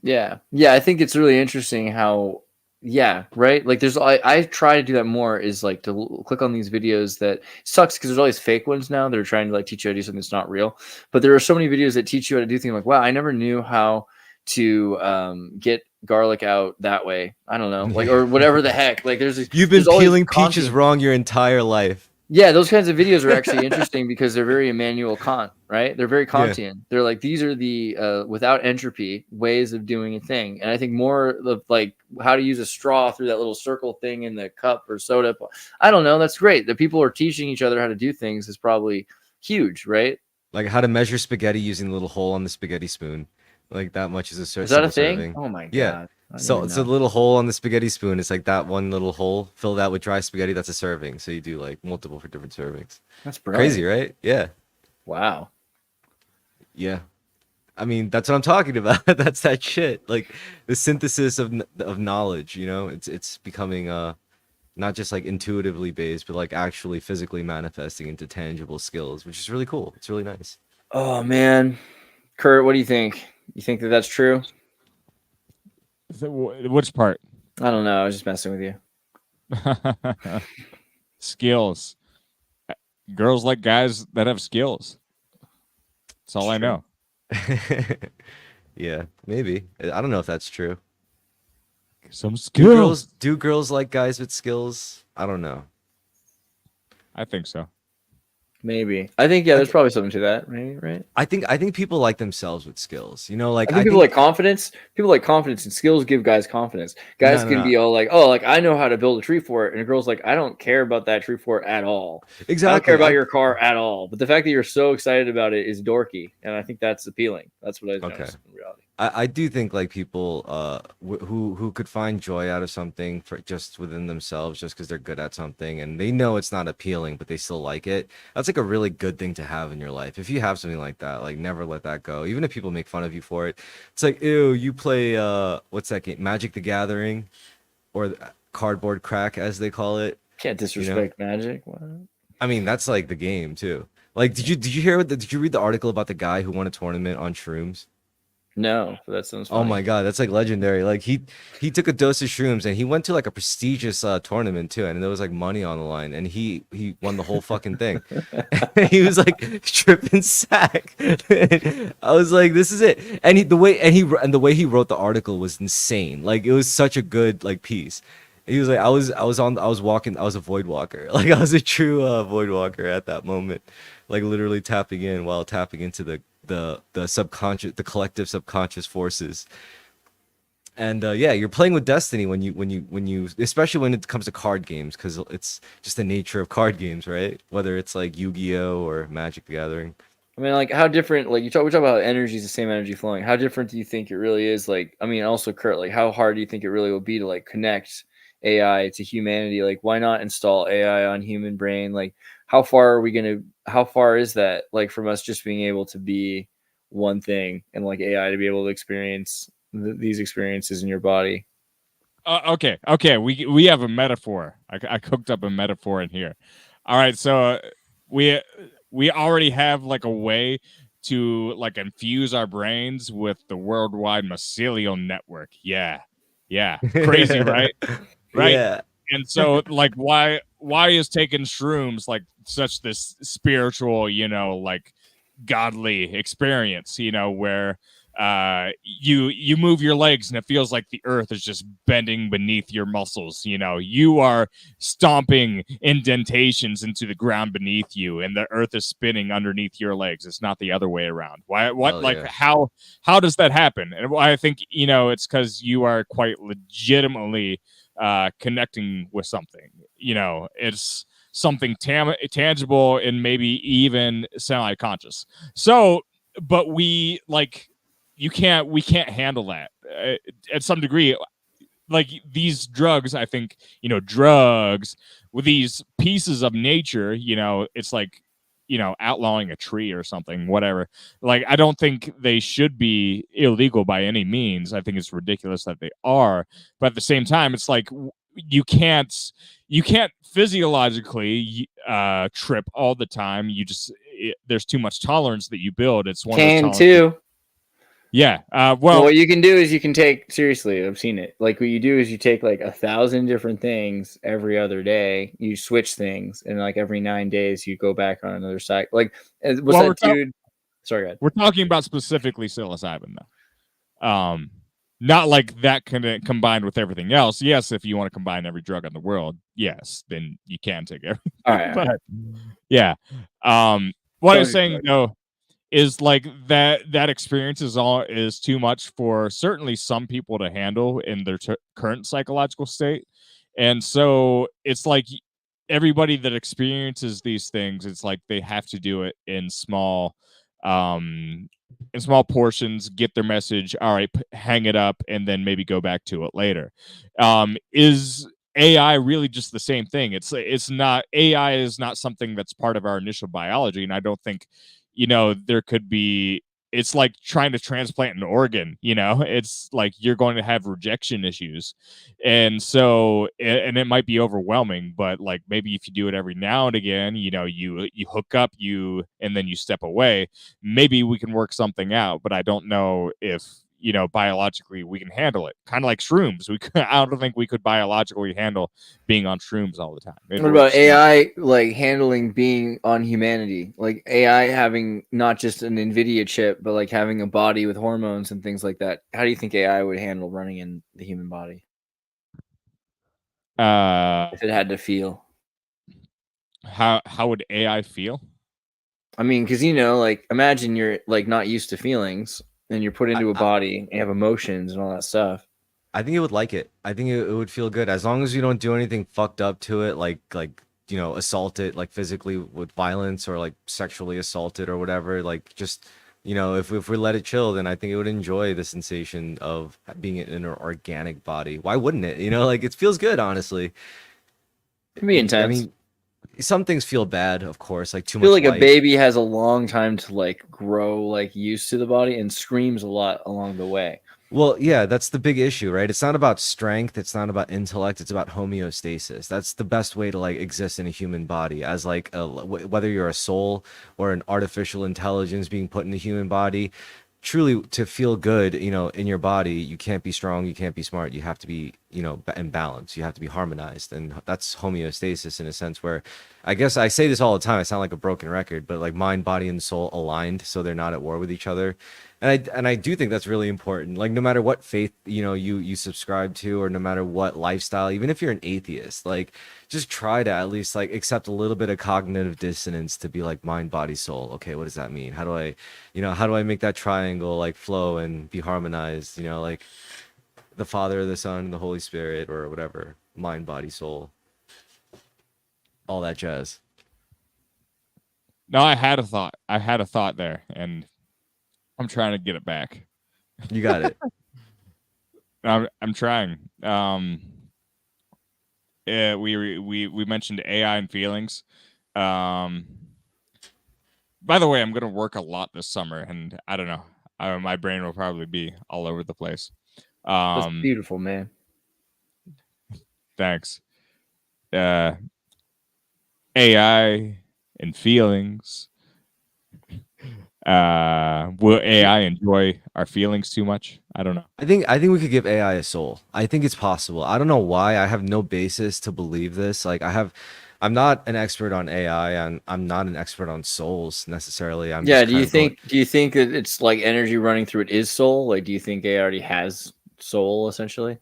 Yeah, I think it's really interesting how, yeah, right, like there's, I try to do that more, is like to click on these videos. That sucks because there's all these fake ones now that are trying to like teach you how to do something that's not real, but there are so many videos that teach you how to do things. Like, wow, I never knew how to get garlic out that way. I don't know, like, or whatever the heck. Like, You've been there's always peeling peaches content. wrong your entire life. Yeah, those kinds of videos are actually interesting because they're very Immanuel Kant, right? They're very Kantian. They're like, these are the without entropy ways of doing a thing. And I think more of like how to use a straw through that little circle thing in the cup or soda. I don't know. That's great. The people are teaching each other how to do things is probably huge, right? Like how to measure spaghetti using the little hole on the spaghetti spoon. Like that much is a Is that a single thing? serving. Oh my God. Yeah. I didn't So even it's a know. little hole on the spaghetti spoon. It's like that one little hole. Fill that with dry spaghetti. That's a serving. So you do like multiple for different servings. That's brilliant. Crazy, right? Yeah. Wow. Yeah. I mean, that's what I'm talking about. That's that shit. Like the synthesis of knowledge, you know? It's becoming not just like intuitively based, but like actually physically manifesting into tangible skills, which is really cool. It's really nice. Oh man. Kurt, what do you think? You think that that's true? Which part? I don't know. I was just messing with you. Skills. Girls like guys that have skills. That's all I know. Yeah, maybe. I don't know if that's true. Some skills. Do girls like guys with skills? I don't know. I think so. Maybe. I think there's probably something to that. Maybe, right? I think people like themselves with skills. You know, like I think people like confidence. People like confidence, and skills give guys confidence. Guys can be all like, "Oh, like I know how to build a tree fort," and a girl's like, "I don't care about that tree fort at all. exactly. I don't care about your car at all." But the fact that you're so excited about it is dorky, and I think that's appealing. That's what I noticed in reality. I do think like people who could find joy out of something for just within themselves just because they're good at something and they know it's not appealing but they still like it. That's like a really good thing to have in your life. If you have something like that, like never let that go. Even if people make fun of you for it. It's like, ew, you play what's that game? Magic the Gathering or Cardboard Crack as they call it. Can't disrespect Magic. What? I mean, that's like the game too. Like did you hear did you read the article about the guy who won a tournament on shrooms? No, but that sounds funny. Oh my god, that's like legendary. Like he took a dose of shrooms and he went to like a prestigious tournament too, and there was like money on the line, and he won the whole fucking thing. He was like tripping sack. I was like, this is it. And the way he wrote the article was insane. Like it was such a good like piece. He was like, I was a void walker. Like I was a true void walker at that moment. Like literally tapping in while tapping into the subconscious, the collective subconscious forces. And yeah, you're playing with destiny when you especially when it comes to card games, because it's just the nature of card games, right? Whether it's like Yu-Gi-Oh or Magic the Gathering. I mean, like how different, like we talk about energy is the same energy flowing. How different do you think it really is? Like, I mean, also Kurt, like how hard do you think it really will be to like connect AI to humanity? Like, why not install AI on human brain? Like, how far is that like from us just being able to be one thing and like AI to be able to experience these experiences in your body? Okay, we have a metaphor. I cooked up a metaphor in here. All right, so we already have like a way to like infuse our brains with the worldwide mycelial network. Yeah, crazy, right? Right. Yeah. And so like why is taking shrooms like such this spiritual, like godly experience, where you move your legs and it feels like the earth is just bending beneath your muscles. You are stomping indentations into the ground beneath you and the earth is spinning underneath your legs. It's not the other way around. How does that happen? And I think it's because you are quite legitimately connecting with something. It's something tangible and maybe even semi-conscious. So but we can't handle that at some degree. Like these drugs, I think, drugs with these pieces of nature, it's like, outlawing a tree or something, whatever. Like, I don't think they should be illegal by any means. I think it's ridiculous that they are. But at the same time, it's like you can't physiologically trip all the time. There's too much tolerance that you build. It's one Can of those too. Yeah. Well, what you can do is you can take, seriously, I've seen it. Like what you do is you take like 1,000 different things every other day. You switch things, and like every 9 days you go back on another cycle. Like, what's that dude? Sorry, God. We're talking about specifically psilocybin, though. Not like that combined with everything else. Yes, if you want to combine every drug in the world, yes, then you can take everything. All right. But yeah. What I was saying though is like that experience is too much for certainly some people to handle in their current psychological state. And so it's like everybody that experiences these things, it's like they have to do it in small portions, get their message, all right, hang it up, and then maybe go back to it later. Is AI really just the same thing? It's not. AI is not something that's part of our initial biology, and I don't think there could be. It's like trying to transplant an organ. It's like you're going to have rejection issues, and so and it might be overwhelming. But like maybe if you do it every now and again, you hook up, and then you step away. Maybe we can work something out. But I don't know if biologically we can handle it. Kind of like shrooms. I don't think we could biologically handle being on shrooms all the time. What about AI like handling being on humanity? Like AI having not just an NVIDIA chip, but like having a body with hormones and things like that. How do you think AI would handle running in the human body? If it had to feel. How would AI feel? I mean, because like imagine you're like not used to feelings, and you're put I, into a I, body and you have emotions and all that stuff. I think it would like it. I think it would feel good as long as you don't do anything fucked up to it, assault it like physically with violence or like sexually assault it or whatever. Like just if we let it chill, then I think it would enjoy the sensation of being in an organic body. Why wouldn't it? Like it feels good, honestly. It can be I intense. mean, some things feel bad, of course, like too I feel much like a light. baby has a long time to like grow like used to the body and screams a lot along the way. Well, yeah, that's the big issue, right? It's not about strength, it's not about intellect, it's about homeostasis. That's the best way to like exist in a human body as like whether you're a soul or an artificial intelligence being put in a human body. Truly to feel good, in your body, you can't be strong, you can't be smart, you have to be, in balance. You have to be harmonized, and that's homeostasis in a sense where I guess I say this all the time, I sound like a broken record, but like mind, body, and soul aligned so they're not at war with each other. And I do think that's really important. Like no matter what faith, you subscribe to, or no matter what lifestyle, even if you're an atheist, like just try to at least like accept a little bit of cognitive dissonance to be like mind, body, soul. Okay, what does that mean? How do I make that triangle like flow and be harmonized? Like the Father, the Son, the Holy Spirit, or whatever. Mind, body, soul. All that jazz. No, I had a thought. I had a thought there, and I'm trying to get it back. You got it. I'm trying. Yeah, we mentioned AI and feelings. By the way, I'm gonna work a lot this summer, and I don't know. My brain will probably be all over the place. That's beautiful, man. Thanks. AI and feelings. Will AI enjoy our feelings too much? I don't know. I think we could give AI a soul. I think it's possible. I don't know why. I have no basis to believe this. Like I'm not an expert on AI, and I'm not an expert on souls necessarily. I'm Yeah, just kind of going. do you think that it's like energy running through it is soul? Like do you think AI already has soul essentially?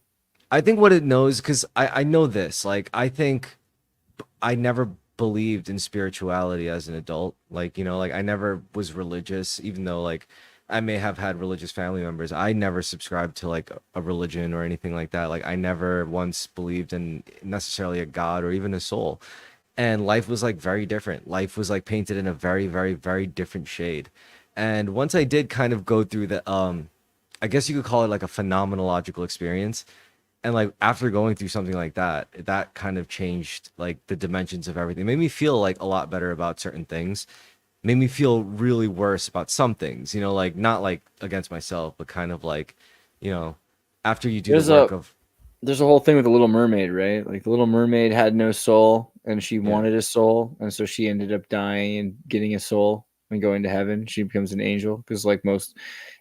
I think what it knows, because I know this. Like I think I never believed in spirituality as an adult. Like, like I never was religious, even though like I may have had religious family members. I never subscribed to like a religion or anything like that. Like I never once believed in necessarily a god or even a soul. And life was like very different. Life was like painted in a very, very, very different shade. And once I did kind of go through the I guess you could call it like a phenomenological experience, and like after going through something like that kind of changed like the dimensions of everything. It made me feel like a lot better about certain things. Made me feel really worse about some things, like not like against myself, but kind of like, after you do the work of. There's a whole thing with the Little Mermaid, right? Like the Little Mermaid had no soul and she Yeah. wanted a soul, and so she ended up dying and getting a soul and going to heaven. She becomes an angel because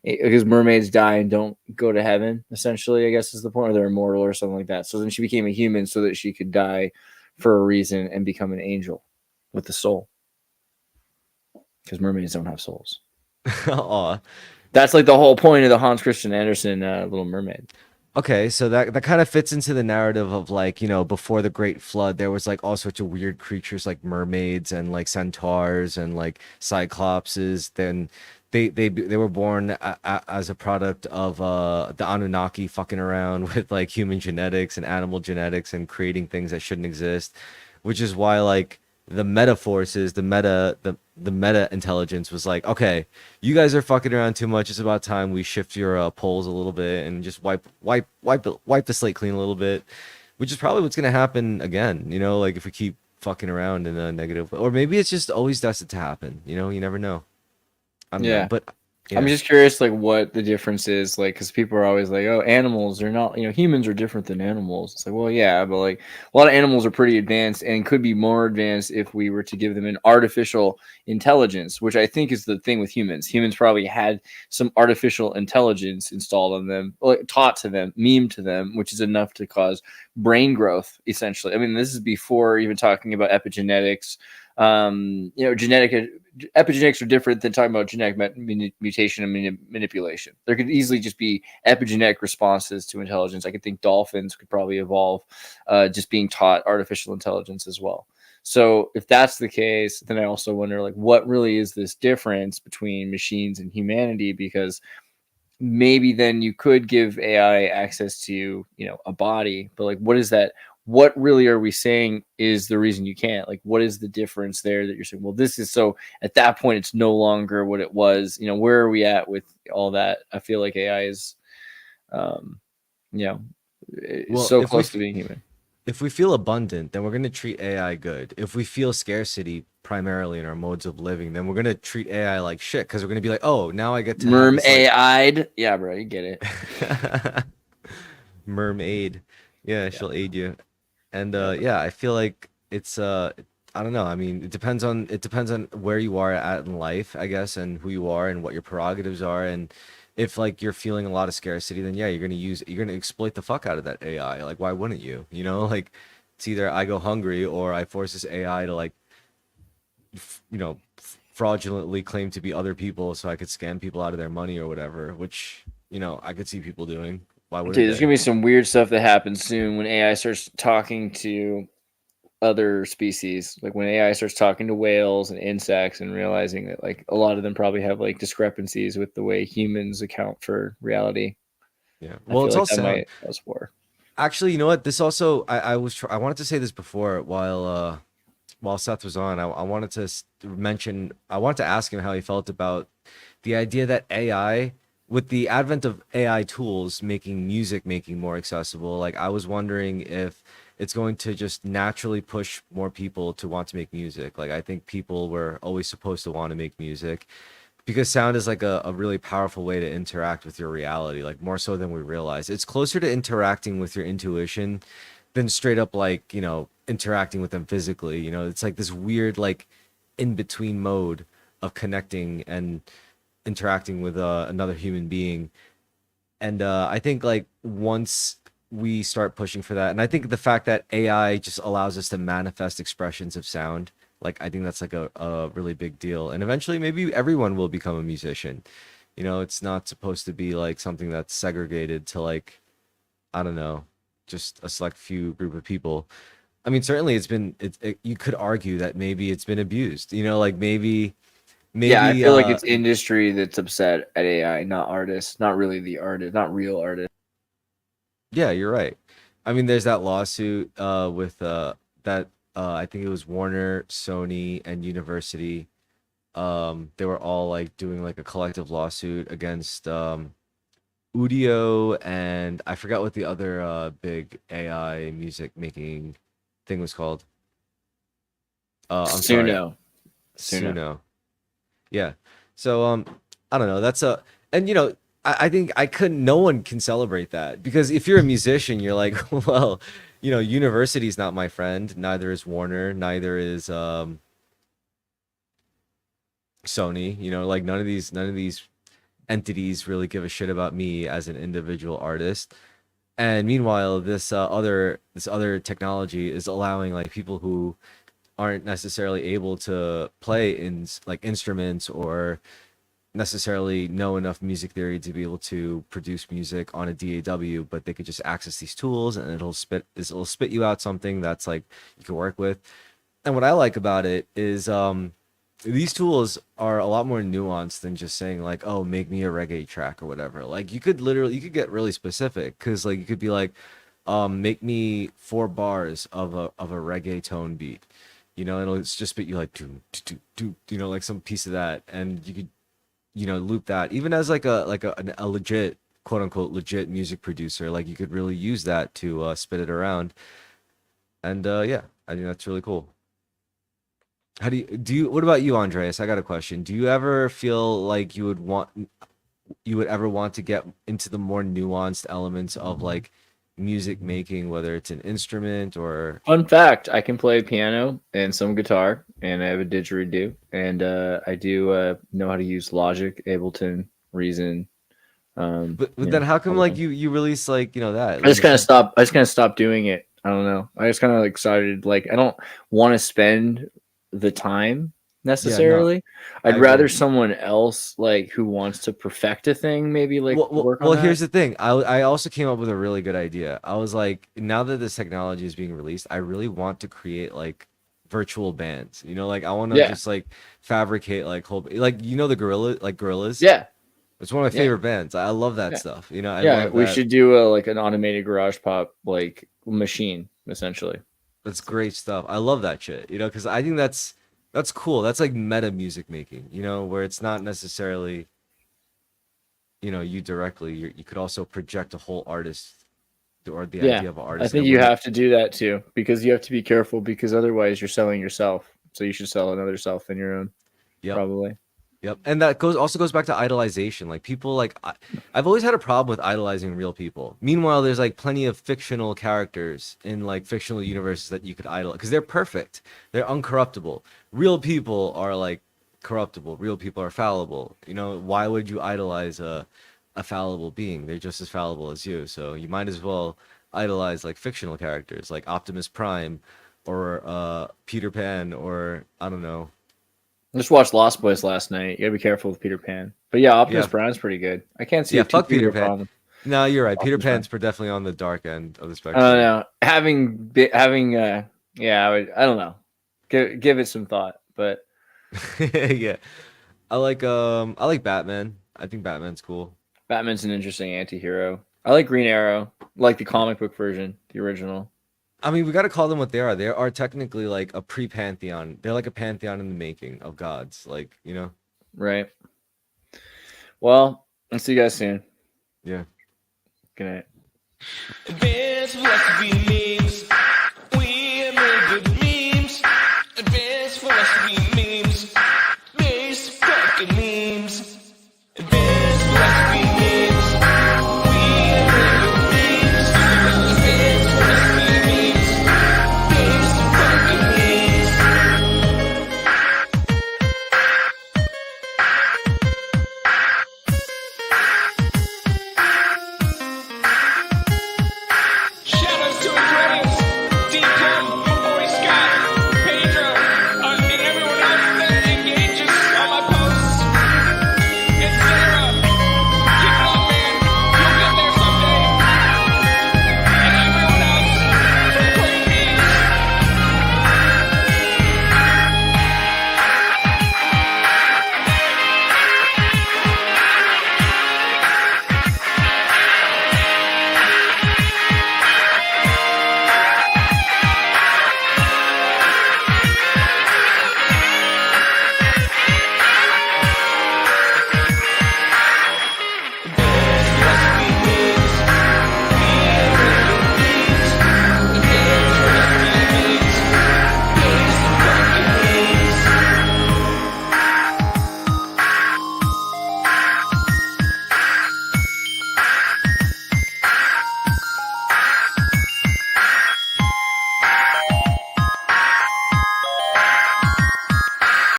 because mermaids die and don't go to heaven, essentially, I guess is the point, or they're immortal or something like that. So then she became a human so that she could die for a reason and become an angel with the soul. Because mermaids don't have souls. Aw. That's like the whole point of the Hans Christian Andersen Little Mermaid. Okay, so that kind of fits into the narrative of like, before the Great Flood, there was like all sorts of weird creatures like mermaids and like centaurs and like cyclopses. Then they were born as a product of the Anunnaki fucking around with like human genetics and animal genetics and creating things that shouldn't exist, which is why like the meta forces, the meta intelligence was like, okay, you guys are fucking around too much. It's about time we shift your poles a little bit and just wipe the slate clean a little bit, which is probably what's gonna happen again. Like if we keep fucking around in a negative way, or maybe it's just always destined to happen. You never know. I don't know, but I'm yeah. just curious, like, what the difference is, like, because people are always like, "Oh, animals are not, humans are different than animals." It's like, well, yeah, but like a lot of animals are pretty advanced and could be more advanced if we were to give them an artificial intelligence, which I think is the thing with humans. Humans probably had some artificial intelligence installed on them, like, taught to them, memed to them, which is enough to cause brain growth, essentially. I mean, this is before even talking about epigenetics. Epigenetics are different than talking about genetic mutation and manipulation. There could easily just be epigenetic responses to intelligence. I could think dolphins could probably evolve just being taught artificial intelligence as well. So if that's the case, then I also wonder, like, what really is this difference between machines and humanity? Because maybe then you could give AI access to, you know, a body, but like, what is that? What really are we saying is the reason you can't? Like, what is the difference there that you're saying? Well, this is so at that point, it's no longer what it was. You know, where are we at with all that? I feel like AI is, you know, Well, so if we close to being human. if we feel abundant, then we're going to treat AI good. If we feel scarcity primarily in our modes of living, then we're going to treat AI like shit because we're going to be like, oh, now I get to have this, like, Mermaid, yeah, bro, you get it. mermaid. Yeah, she'll aid you. And yeah, I feel like it's I don't know. I mean, it depends on where you are at in life, I guess, and who you are and what your prerogatives are. And if like you're feeling a lot of scarcity, then yeah, you're gonna exploit the fuck out of that AI. Like, why wouldn't you? You know, like it's either I go hungry or I force this AI to like fraudulently claim to be other people so I could scam people out of their money or whatever, which, I could see people doing. Why wouldn't Okay, there's they? gonna be some weird stuff that happens soon when AI starts talking to other species. Like when AI starts talking to whales and insects and realizing that like a lot of them probably have like discrepancies with the way humans account for reality. Yeah. I Well, feel it's like all that sound. might cause war. Actually, you know what? This also, I wanted to say this before while Seth was on. I wanted to mention, I wanted to ask him how he felt about the idea that AI, with the advent of AI tools making music making more accessible, like I was wondering if it's going to just naturally push more people to want to make music. Like I think people were always supposed to want to make music because sound is like a really powerful way to interact with your reality, like more so than we realize. It's closer to interacting with your intuition than straight up like, interacting with them physically. It's like this weird like in between mode of connecting and interacting with another human being. And I think like once we start pushing for that, and I think the fact that AI just allows us to manifest expressions of sound, like I think that's like a really big deal. And eventually maybe everyone will become a musician. It's not supposed to be like something that's segregated to like, I don't know, just a select few group of people. I mean, certainly you could argue that maybe it's been abused, like maybe Yeah, I maybe feel like it's industry that's upset at AI, not artists, not really the artist, not real artists. Yeah, you're right. I mean, there's that lawsuit with that I think it was Warner, Sony, and University. They were all like doing like a collective lawsuit against Udio, and I forgot what the other big AI music making thing was called. I'm sorry, Suno. Suno. Suno. Yeah. So I don't know. That's a and I think no one can celebrate that because if you're a musician, you're like, well, university's not my friend, neither is Warner, neither is Sony, like none of these entities really give a shit about me as an individual artist. And meanwhile, this other technology is allowing like people who aren't necessarily able to play in like instruments or necessarily know enough music theory to be able to produce music on a DAW, but they could just access these tools and it'll spit you out something that's like you can work with. And what I like about it is these tools are a lot more nuanced than just saying like, oh, make me a reggae track or whatever. Like you could get really specific because like you could be like, make me 4 bars of a reggae tone beat. It'll just spit you like do do do do, like some piece of that, and you could loop that even as like a legit quote unquote legit music producer. Like you could really use that to spit it around. And yeah, I think that's really cool. How what about you, Andreas? I got a question. Do you ever feel like you would ever want to get into the more nuanced elements of like music making, whether it's an instrument or Fun fact: I can play piano and some guitar, and I have a didgeridoo, and I do know how to use Logic, Ableton, Reason. but then how come like you release like that I just like kind of stopped. I just kind of stopped doing it. I don't know. I just kind of like started like I don't want to spend the time yeah, no, necessarily. I I'd rather agree. someone else like who wants to perfect a thing maybe like Well, well, work on well, that. here's the thing. I also came up with a really good idea. I was like, now that this technology is being released, I really want to create like virtual bands. You know, like I want to Yeah. just like fabricate like whole like you know the Gorillas. Yeah. It's one of my Yeah. favorite bands. I love that Yeah. stuff. You know, I Yeah, love we that. should do like an automated garage pop like machine essentially. That's great stuff. I love that shit. You know, because I think that's cool. That's like meta music making. You know, where it's not necessarily, you know, you directly. You could also project a whole artist or the Yeah, idea of an I artist. think and it you wouldn't- have to do that too because you have to be careful because otherwise you're selling yourself. So you should sell another self than your own. Yep. Probably. Yep, and that also goes back to idolization. Like people, like I've always had a problem with idolizing real people. Meanwhile, there's like plenty of fictional characters in like fictional universes that you could idolize because they're perfect, they're uncorruptible. Real people are like corruptible. Real people are fallible. You know, why would you idolize a fallible being? They're just as fallible as you. So you might as well idolize like fictional characters, like Optimus Prime, or Peter Pan, or I don't know. I just watched Lost Boys last night. You gotta be careful with Peter Pan. But yeah, Optimus Yeah. Prime's pretty good. I can't see Yeah, a too fuck big of Peter a Pan. problem. No, you're right. Peter Optimus Prime. Pan's definitely on the dark end of the I spectrum. don't know. I don't know. Give it some thought. But Yeah, I like Batman. I think Batman's cool. Batman's an interesting anti-hero. I like Green Arrow. I like the comic book version, the original. I mean, we got to call them what they are. They are technically like a pre-pantheon. They're like a pantheon in the making of gods. Like, you know. Right. Well, I'll see you guys soon. Yeah. Good night. This must be me.